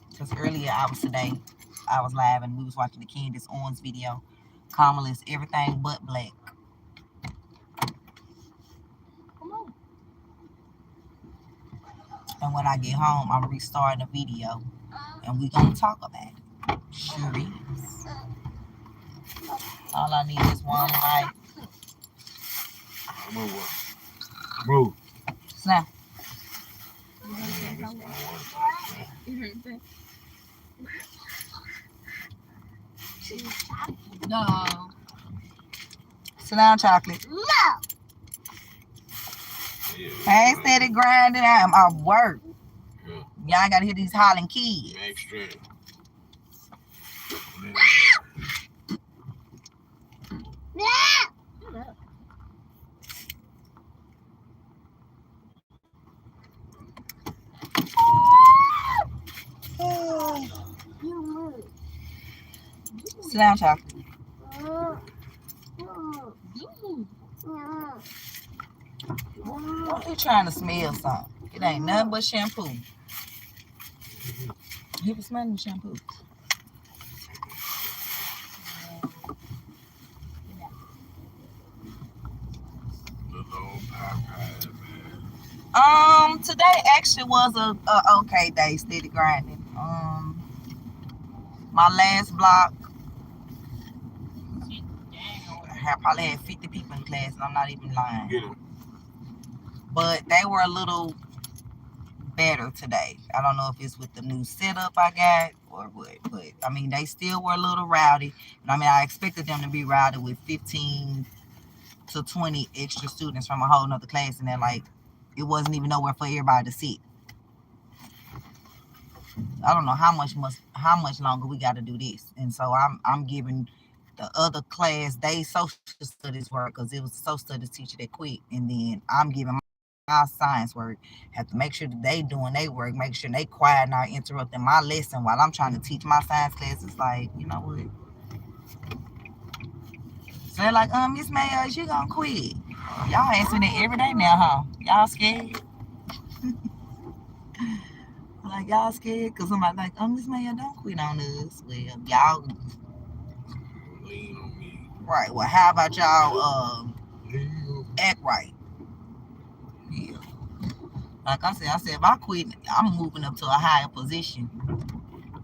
Speaker 2: Because earlier I was live and we was watching the Candace Owens video. Kamala is everything but black.
Speaker 8: Come on.
Speaker 2: And when I get home, I'm restarting the video and we gonna talk about it. Sure is. All I need is one light.
Speaker 10: Move.
Speaker 2: Snap.
Speaker 8: No.
Speaker 2: Sit down, chocolate.
Speaker 7: No.
Speaker 2: I ain't steady grinding. I'm off work.
Speaker 10: Yeah.
Speaker 2: Y'all gotta hear these hollering kids.
Speaker 10: Extra.
Speaker 2: Sit down, chocolate. What are you trying to smell something? It ain't nothing but shampoo. He was smelling the shampoo. Today actually was a okay day, steady grinding. My last block, I probably had 50 people in class, and I'm not even lying.
Speaker 10: Yeah.
Speaker 2: But they were a little better today. I don't know if it's with the new setup I got or what, but I mean, they still were a little rowdy. And I mean, I expected them to be rowdy with 15 to 20 extra students from a whole nother class, and they're like, it wasn't even nowhere for everybody to sit. I don't know how much longer we got to do this, and so I'm giving the other class they social studies work because it was a social studies teacher that quit, and then I'm giving my science work. Have to make sure that they doing their work, make sure they quiet, not interrupting my lesson while I'm trying to teach my science class. It's like, you know what? So they're like, Miss Mayo, you gonna quit? Y'all ask me that every day now, huh? Y'all scared? Like, y'all scared? Because somebody like, Miss Mayo, don't quit on us. Well, y'all
Speaker 10: Lean on me.
Speaker 2: right. Well, how about y'all act right? Yeah. Like I said, if I quit, I'm moving up to a higher position.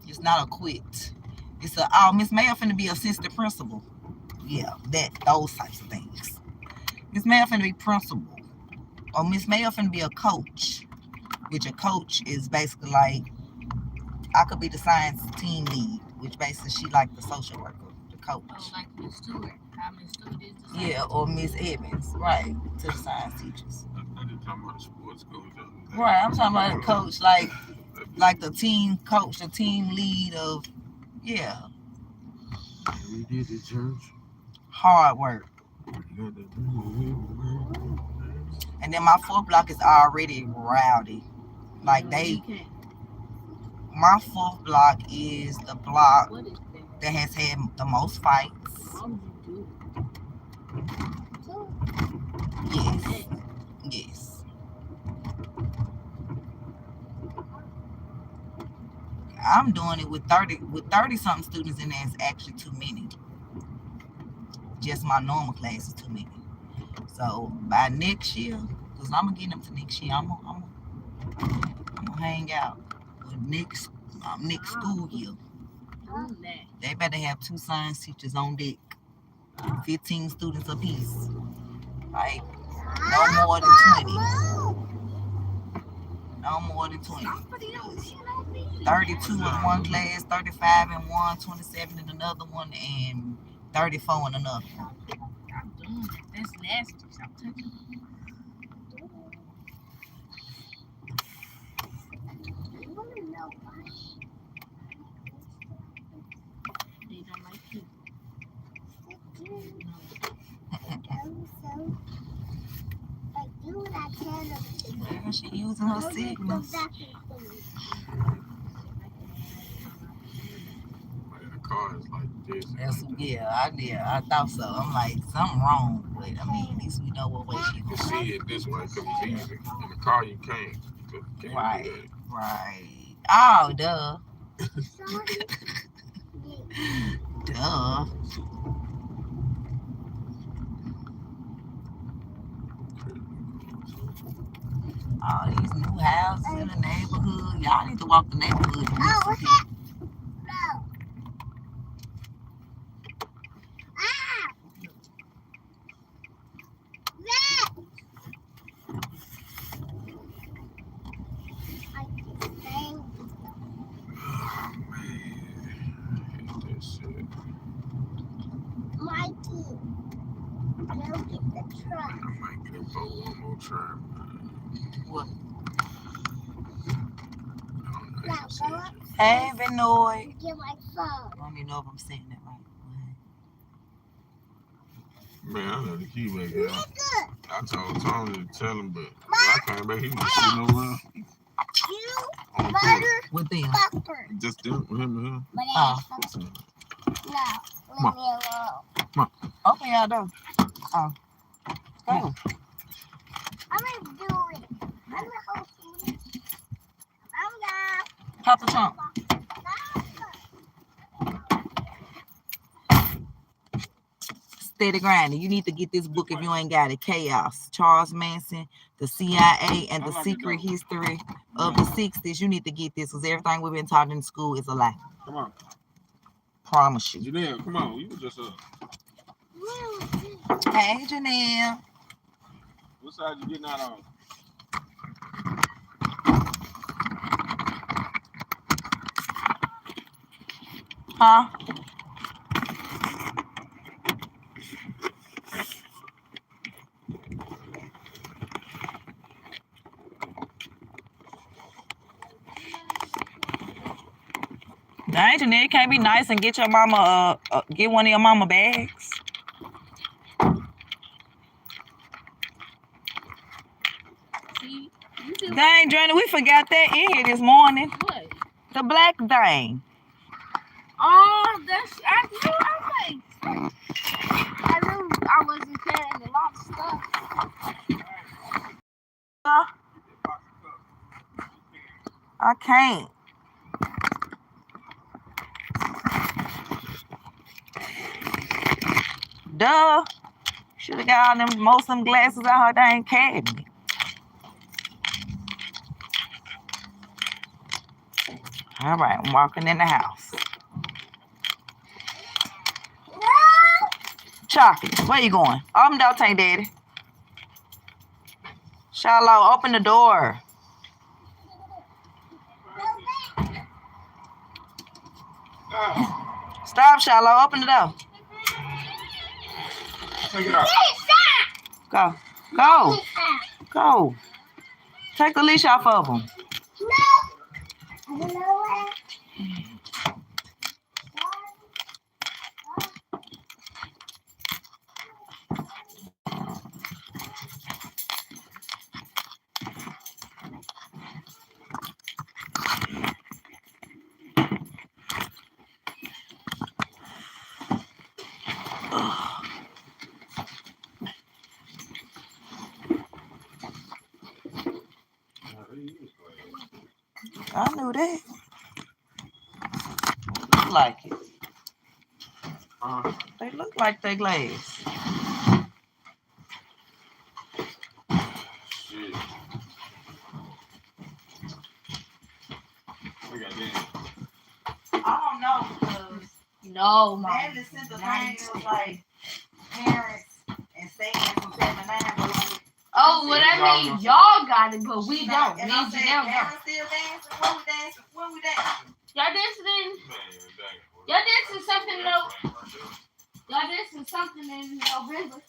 Speaker 2: It's not a quit. It's a, Miss Mayo finna be assistant principal. Yeah, those types of things. Miss Mayo finna be principal. Or Miss Mayo finna be a coach. Which a coach is basically like, I could be the science team lead, which basically she like the social worker, the coach.
Speaker 8: Oh, like Miss Stewart. How Miss Stewart is the
Speaker 2: Yeah, or Miss Evans, right, to the science teachers.
Speaker 10: I just talking about the sports coach.
Speaker 2: Right, I'm talking about a coach, like the team coach, the team lead of, yeah.
Speaker 10: We did the church.
Speaker 2: Hard work. And then my 4th block is already rowdy. Like my 4th block is the block that has had the most fights. Yes. I'm doing it with 30 something students in there. It's actually too many. Just my normal class is too many. So by next year, because I'm gonna get them to next year, I'm gonna hang out with next school year. They better have 2 science teachers on deck, 15 students apiece. Like no more than 20. No more than 20. 32 in one class, 35 in one, 27 in another one, and 34 in another one.
Speaker 8: That's nasty. Stop touching. They don't like you.
Speaker 2: Yeah, she using her signals.
Speaker 10: The car is like this.
Speaker 2: I thought so. I'm like, something wrong, but I mean, at least we know what way she
Speaker 10: You
Speaker 2: going.
Speaker 10: see it this way because it's easy. In the car, you can't.
Speaker 2: Right. Oh, duh. Duh. All these new houses in the neighborhood. Y'all need to walk the neighborhood. What? Hey, Benoit. Let me know if I'm saying that right.
Speaker 10: Man, I know the key back there. I told Tony to tell him, but when I came back, he was sitting over on the porch.
Speaker 2: With them?
Speaker 10: Just them, him and him.
Speaker 2: Oh.
Speaker 10: Come on.
Speaker 2: Open your door. Oh. Go.
Speaker 5: I'm gonna do it. I'm gonna hold it.
Speaker 2: Pop the trunk. Steady grinding. You need to get this book if you ain't got it. Chaos. Charles Manson, the CIA, and the secret history of the 60s. You need to get this because everything we've been taught in school is a lie.
Speaker 10: Come on.
Speaker 2: Promise you.
Speaker 10: Janelle, come on. You were just
Speaker 2: Hey, Janelle.
Speaker 10: what side you getting out on?
Speaker 2: Huh? Dang, Janelle, can't be nice and get your mama, get one of your mama bags.
Speaker 8: See, you feel
Speaker 2: Dang, Journey, we forgot that in here this morning.
Speaker 8: what?
Speaker 2: The black thing.
Speaker 8: Oh, that's I knew I knew I wasn't carrying a lot of stuff.
Speaker 2: I can't. Duh. Should have got all them most of them glasses out her dang cabinet. All right, I'm walking in the house. Chocolate, where you going? Open the door, Tank Daddy. Shiloh, open the door. Stop, Shiloh, open the door.
Speaker 10: Take it out.
Speaker 2: Go, go, go. Take the leash off of them. I knew that. Look like it. They look like they glaze.
Speaker 10: Shit. We got that.
Speaker 2: I don't know because
Speaker 8: No, Mom.
Speaker 2: Natalie sent the thing. It was like parents and staying from 7 to 9. But like,
Speaker 8: Oh, well, that means y'all got it, but we don't.
Speaker 2: and
Speaker 8: Me
Speaker 2: I
Speaker 8: and
Speaker 2: said,
Speaker 8: Janelle don't.
Speaker 2: parents still dancing. When we dancing? When we dancing?
Speaker 8: Y'all dancing?
Speaker 10: Man, dang.
Speaker 8: Y'all dancing something though? Y'all dancing something in November?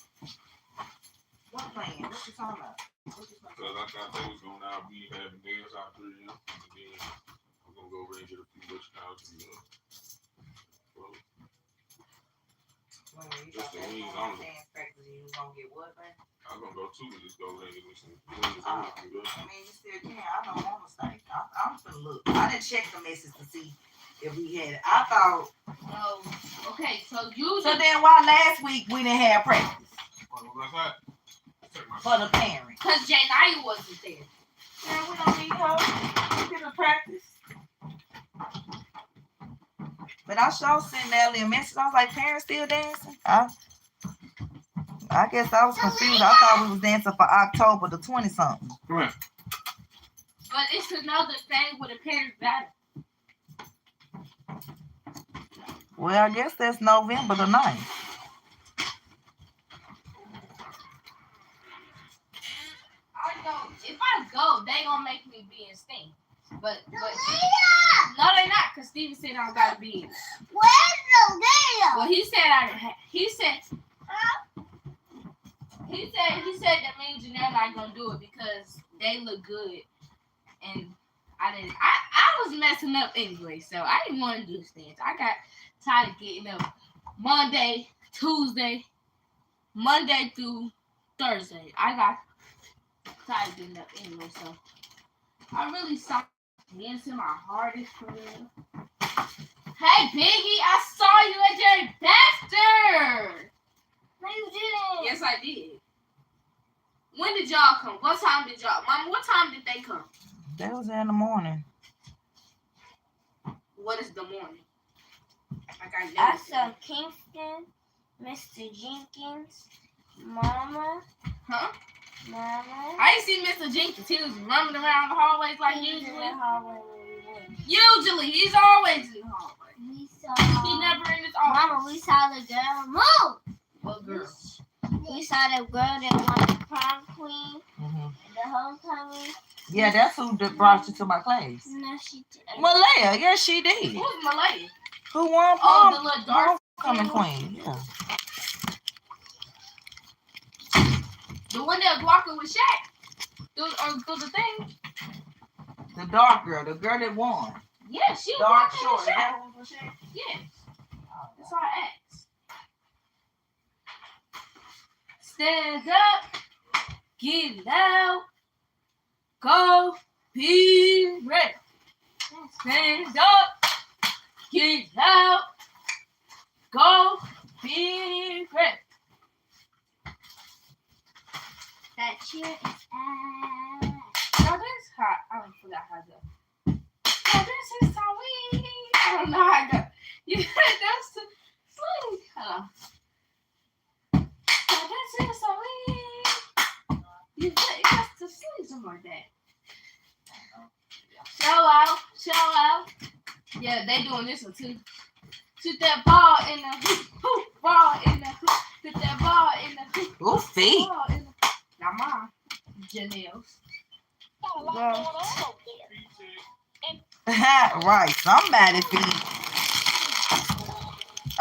Speaker 2: What plan? What you talking about?
Speaker 10: Because I thought they was going out, we having dance out there, you know, and then I'm going to go over and get a few bush cows, you know. Well,
Speaker 2: When you
Speaker 10: Just the wings
Speaker 2: talking
Speaker 10: only.
Speaker 2: dance practice, you gonna get what, man?
Speaker 10: I'm going to go too, and just go over and get me some wings only, you know.
Speaker 2: I mean, you still can. I don't want to stay. I'm finna look. I didn't check the message to see if we had it. I thought.
Speaker 8: No. Okay, so you.
Speaker 2: So then why last week we didn't have practice
Speaker 10: What was that? Take my
Speaker 2: for the parents?
Speaker 8: Because Janaya wasn't there.
Speaker 2: Man, we don't need her. We did a practice. But I sure sent Nelly a message. I was like, parents still dancing? I guess I was confused. I thought we was dancing for October the 20-something.
Speaker 10: Come on.
Speaker 8: But it's another thing with a parent battle.
Speaker 2: Well, I guess that's November the 9th.
Speaker 8: I know. If I go, they gonna make me be in Sting. But no, they not, because Steven said I don't gotta be in. Well, he said he said that me and Janelle not gonna do it because they look good, and I was messing up anyway, so I didn't want to do stands. I got tired of getting up Monday, Tuesday, Monday through Thursday. I got tired of getting up anyway, so I really stopped dancing my hardest for real. Hey, Biggie, I saw you at Jerry Baxter. No, you didn't. Yes, I did. When did y'all come? What time did y'all? Mama, what time did they come?
Speaker 2: That was in the morning.
Speaker 8: What is the morning? Like
Speaker 11: I saw Kingston, Mr. Jenkins, Mama.
Speaker 8: Huh? I used to see Mr. Jenkins. He was running around the hallways like usually. Usually, he's always in the hallway. He never in his office.
Speaker 11: Mama, we saw the girl. Move!
Speaker 8: What girl?
Speaker 11: We saw the girl that won the prom queen, the homecoming.
Speaker 2: Yeah, that's who brought you to my class.
Speaker 11: No, she didn't.
Speaker 2: Malaya, yes, she did.
Speaker 8: Who's Malaya?
Speaker 2: Who won
Speaker 8: Oh,
Speaker 2: prom?
Speaker 8: the little dark
Speaker 2: Homecoming queen. Yeah.
Speaker 8: The one that was walking with Shaq. Through the thing.
Speaker 2: The dark girl, the girl that won.
Speaker 8: Yeah, she was
Speaker 2: Dark
Speaker 8: walking
Speaker 2: short.
Speaker 8: with
Speaker 2: Is
Speaker 8: Shaq.
Speaker 2: that who was Shaq?
Speaker 8: Yes. That's our ex. Stand up, get loud, go, be ready. Stand up, get loud, go, be ready.
Speaker 11: That cheer is ass.
Speaker 8: Now this hot. I forgot how to go. Now this is how we. I don't know how to go. Yeah, that's the sling. Hold on. Now this is how we. You got to sing something like that. Show out, show out. Yeah, they doing this one too. Shoot that ball in the hoop, hoop, ball in the hoop. Shoot that ball in the hoop.
Speaker 2: Who feet?
Speaker 8: Ball in the Not mine. Janelle's.
Speaker 2: Right, somebody feet. I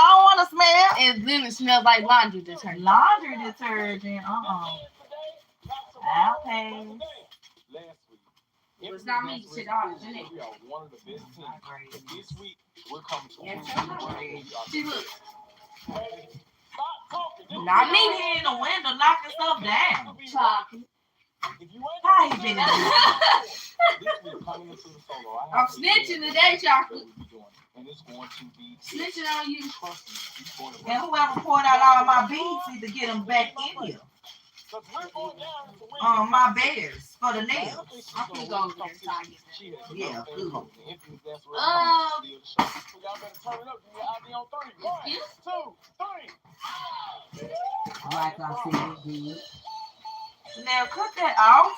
Speaker 2: don't want to smell.
Speaker 8: And then it smells like laundry detergent.
Speaker 2: Laundry detergent. Okay.
Speaker 8: It's not me. Shit, all Janelle.
Speaker 10: We are one of the best teams. This week, we're coming to
Speaker 8: See, look.
Speaker 2: Not me here in the window knocking stuff down.
Speaker 8: Chocolate.
Speaker 2: How he been in the
Speaker 8: I'm snitching today, Chocolate.
Speaker 10: And it's going to be
Speaker 8: Snitching on you.
Speaker 2: And whoever poured out all my beans need to get them back in here. My bears for the nails.
Speaker 8: I'm gonna go over there and try to get that.
Speaker 2: Yeah, good. Like I said, good. Now cut that off.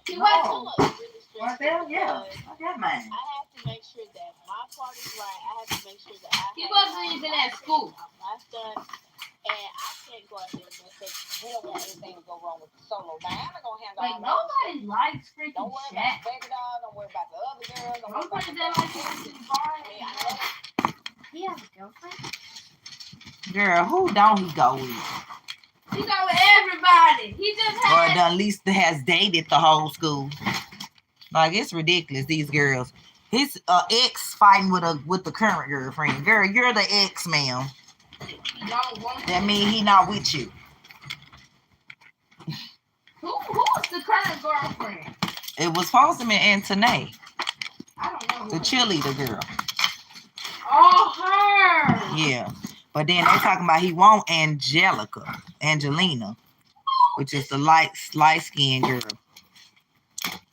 Speaker 8: See
Speaker 2: No.
Speaker 8: what?
Speaker 2: Right there? Yeah. I got mine.
Speaker 12: I have to make sure that my part is right. I have to make sure that
Speaker 8: He wasn't even at school.
Speaker 12: my son, and I can't go out there and say we don't want anything to go wrong with the solo. Now I'm not gonna handle
Speaker 8: Like,
Speaker 12: all that.
Speaker 8: nobody likes freaking
Speaker 12: Don't worry
Speaker 8: Shaq.
Speaker 12: about baby doll. Don't worry about the other girl. Don't worry about
Speaker 8: Nobody
Speaker 12: the
Speaker 8: that likes him in the bar.
Speaker 11: He has a girlfriend?
Speaker 2: Girl, who don't he go with?
Speaker 8: He go with everybody. He just
Speaker 2: Or
Speaker 8: had.
Speaker 2: at least has dated the whole school. Like, it's ridiculous, these girls. His ex fighting with the current girlfriend. Girl, you're the ex, ma'am. That means he not with you.
Speaker 8: Who's the current girlfriend?
Speaker 2: It was supposed to be Antoinette,
Speaker 8: I don't know.
Speaker 2: the cheerleader girl.
Speaker 8: Oh, her.
Speaker 2: Yeah. But then they talking about he want Angelina, which is the light-skinned girl.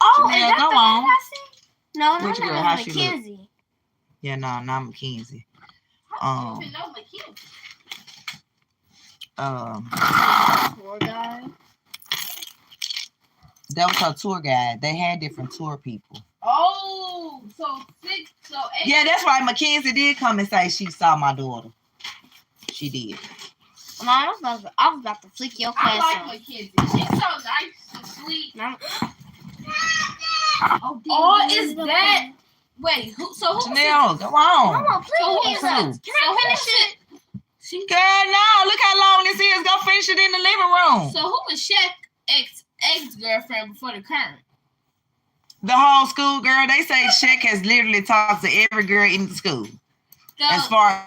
Speaker 11: Oh,
Speaker 2: Janelle,
Speaker 11: is that
Speaker 2: go
Speaker 11: the
Speaker 2: on.
Speaker 11: one I see? No,
Speaker 2: Which girl?
Speaker 11: no,
Speaker 2: How
Speaker 11: no,
Speaker 2: she look?
Speaker 11: Mackenzie.
Speaker 2: Yeah, no, not Mackenzie.
Speaker 8: I don't even know Mackenzie.
Speaker 11: Poor guy.
Speaker 2: That was her tour guide. They had different tour people.
Speaker 8: Oh, so 6, so 8.
Speaker 2: Yeah, that's right. Mackenzie did come and say she saw my daughter. She did.
Speaker 11: Mom, I was about to flick your
Speaker 8: I
Speaker 11: class
Speaker 8: like
Speaker 11: off.
Speaker 8: Mackenzie. She's so nice and sweet.
Speaker 11: Mom.
Speaker 8: Oh, is that? Wait, who? So who?
Speaker 2: Janelle, go on.
Speaker 11: Mama, please.
Speaker 2: who?
Speaker 11: Can I finish it?
Speaker 2: Girl, no. Look how long this is. Go finish it in the living room.
Speaker 8: So who was Shaq's ex-girlfriend before the current?
Speaker 2: The whole school, girl. They say Shaq has literally talked to every girl in the school.
Speaker 8: So
Speaker 2: As far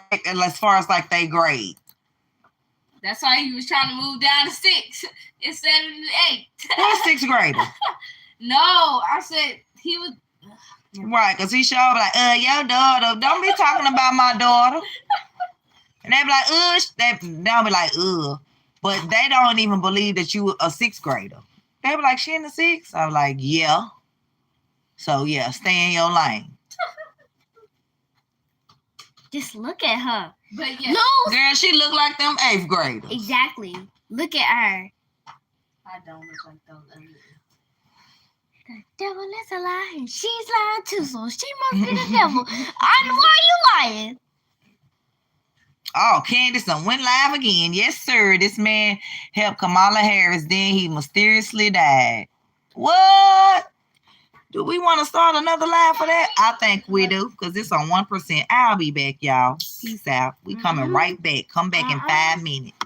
Speaker 2: as like they grade.
Speaker 8: that's why he was trying to move down to 6 instead of 8.
Speaker 2: Who's sixth grader?
Speaker 8: No, I said he was.
Speaker 2: Right, because he showed like, your daughter. Don't be talking about my daughter. And they be like, they'll be like, But they don't even believe that you a sixth grader. They be like, she in the 6th? I'm like, yeah. So, yeah, stay in your lane.
Speaker 11: Just look at her.
Speaker 8: But yeah.
Speaker 11: No.
Speaker 2: Girl, she look like them 8th graders.
Speaker 11: Exactly. Look at her.
Speaker 8: I don't look like those others.
Speaker 11: The devil is a lie, and she's lying too, so she must be the devil. I know why you lying.
Speaker 2: Oh, Candace done went live again. Yes, sir. This man helped Kamala Harris. Then he mysteriously died. What? Do we want to start another live for that? I think we do, because it's on 1%. I'll be back, y'all. Peace out. We coming right back. Come back in 5 minutes.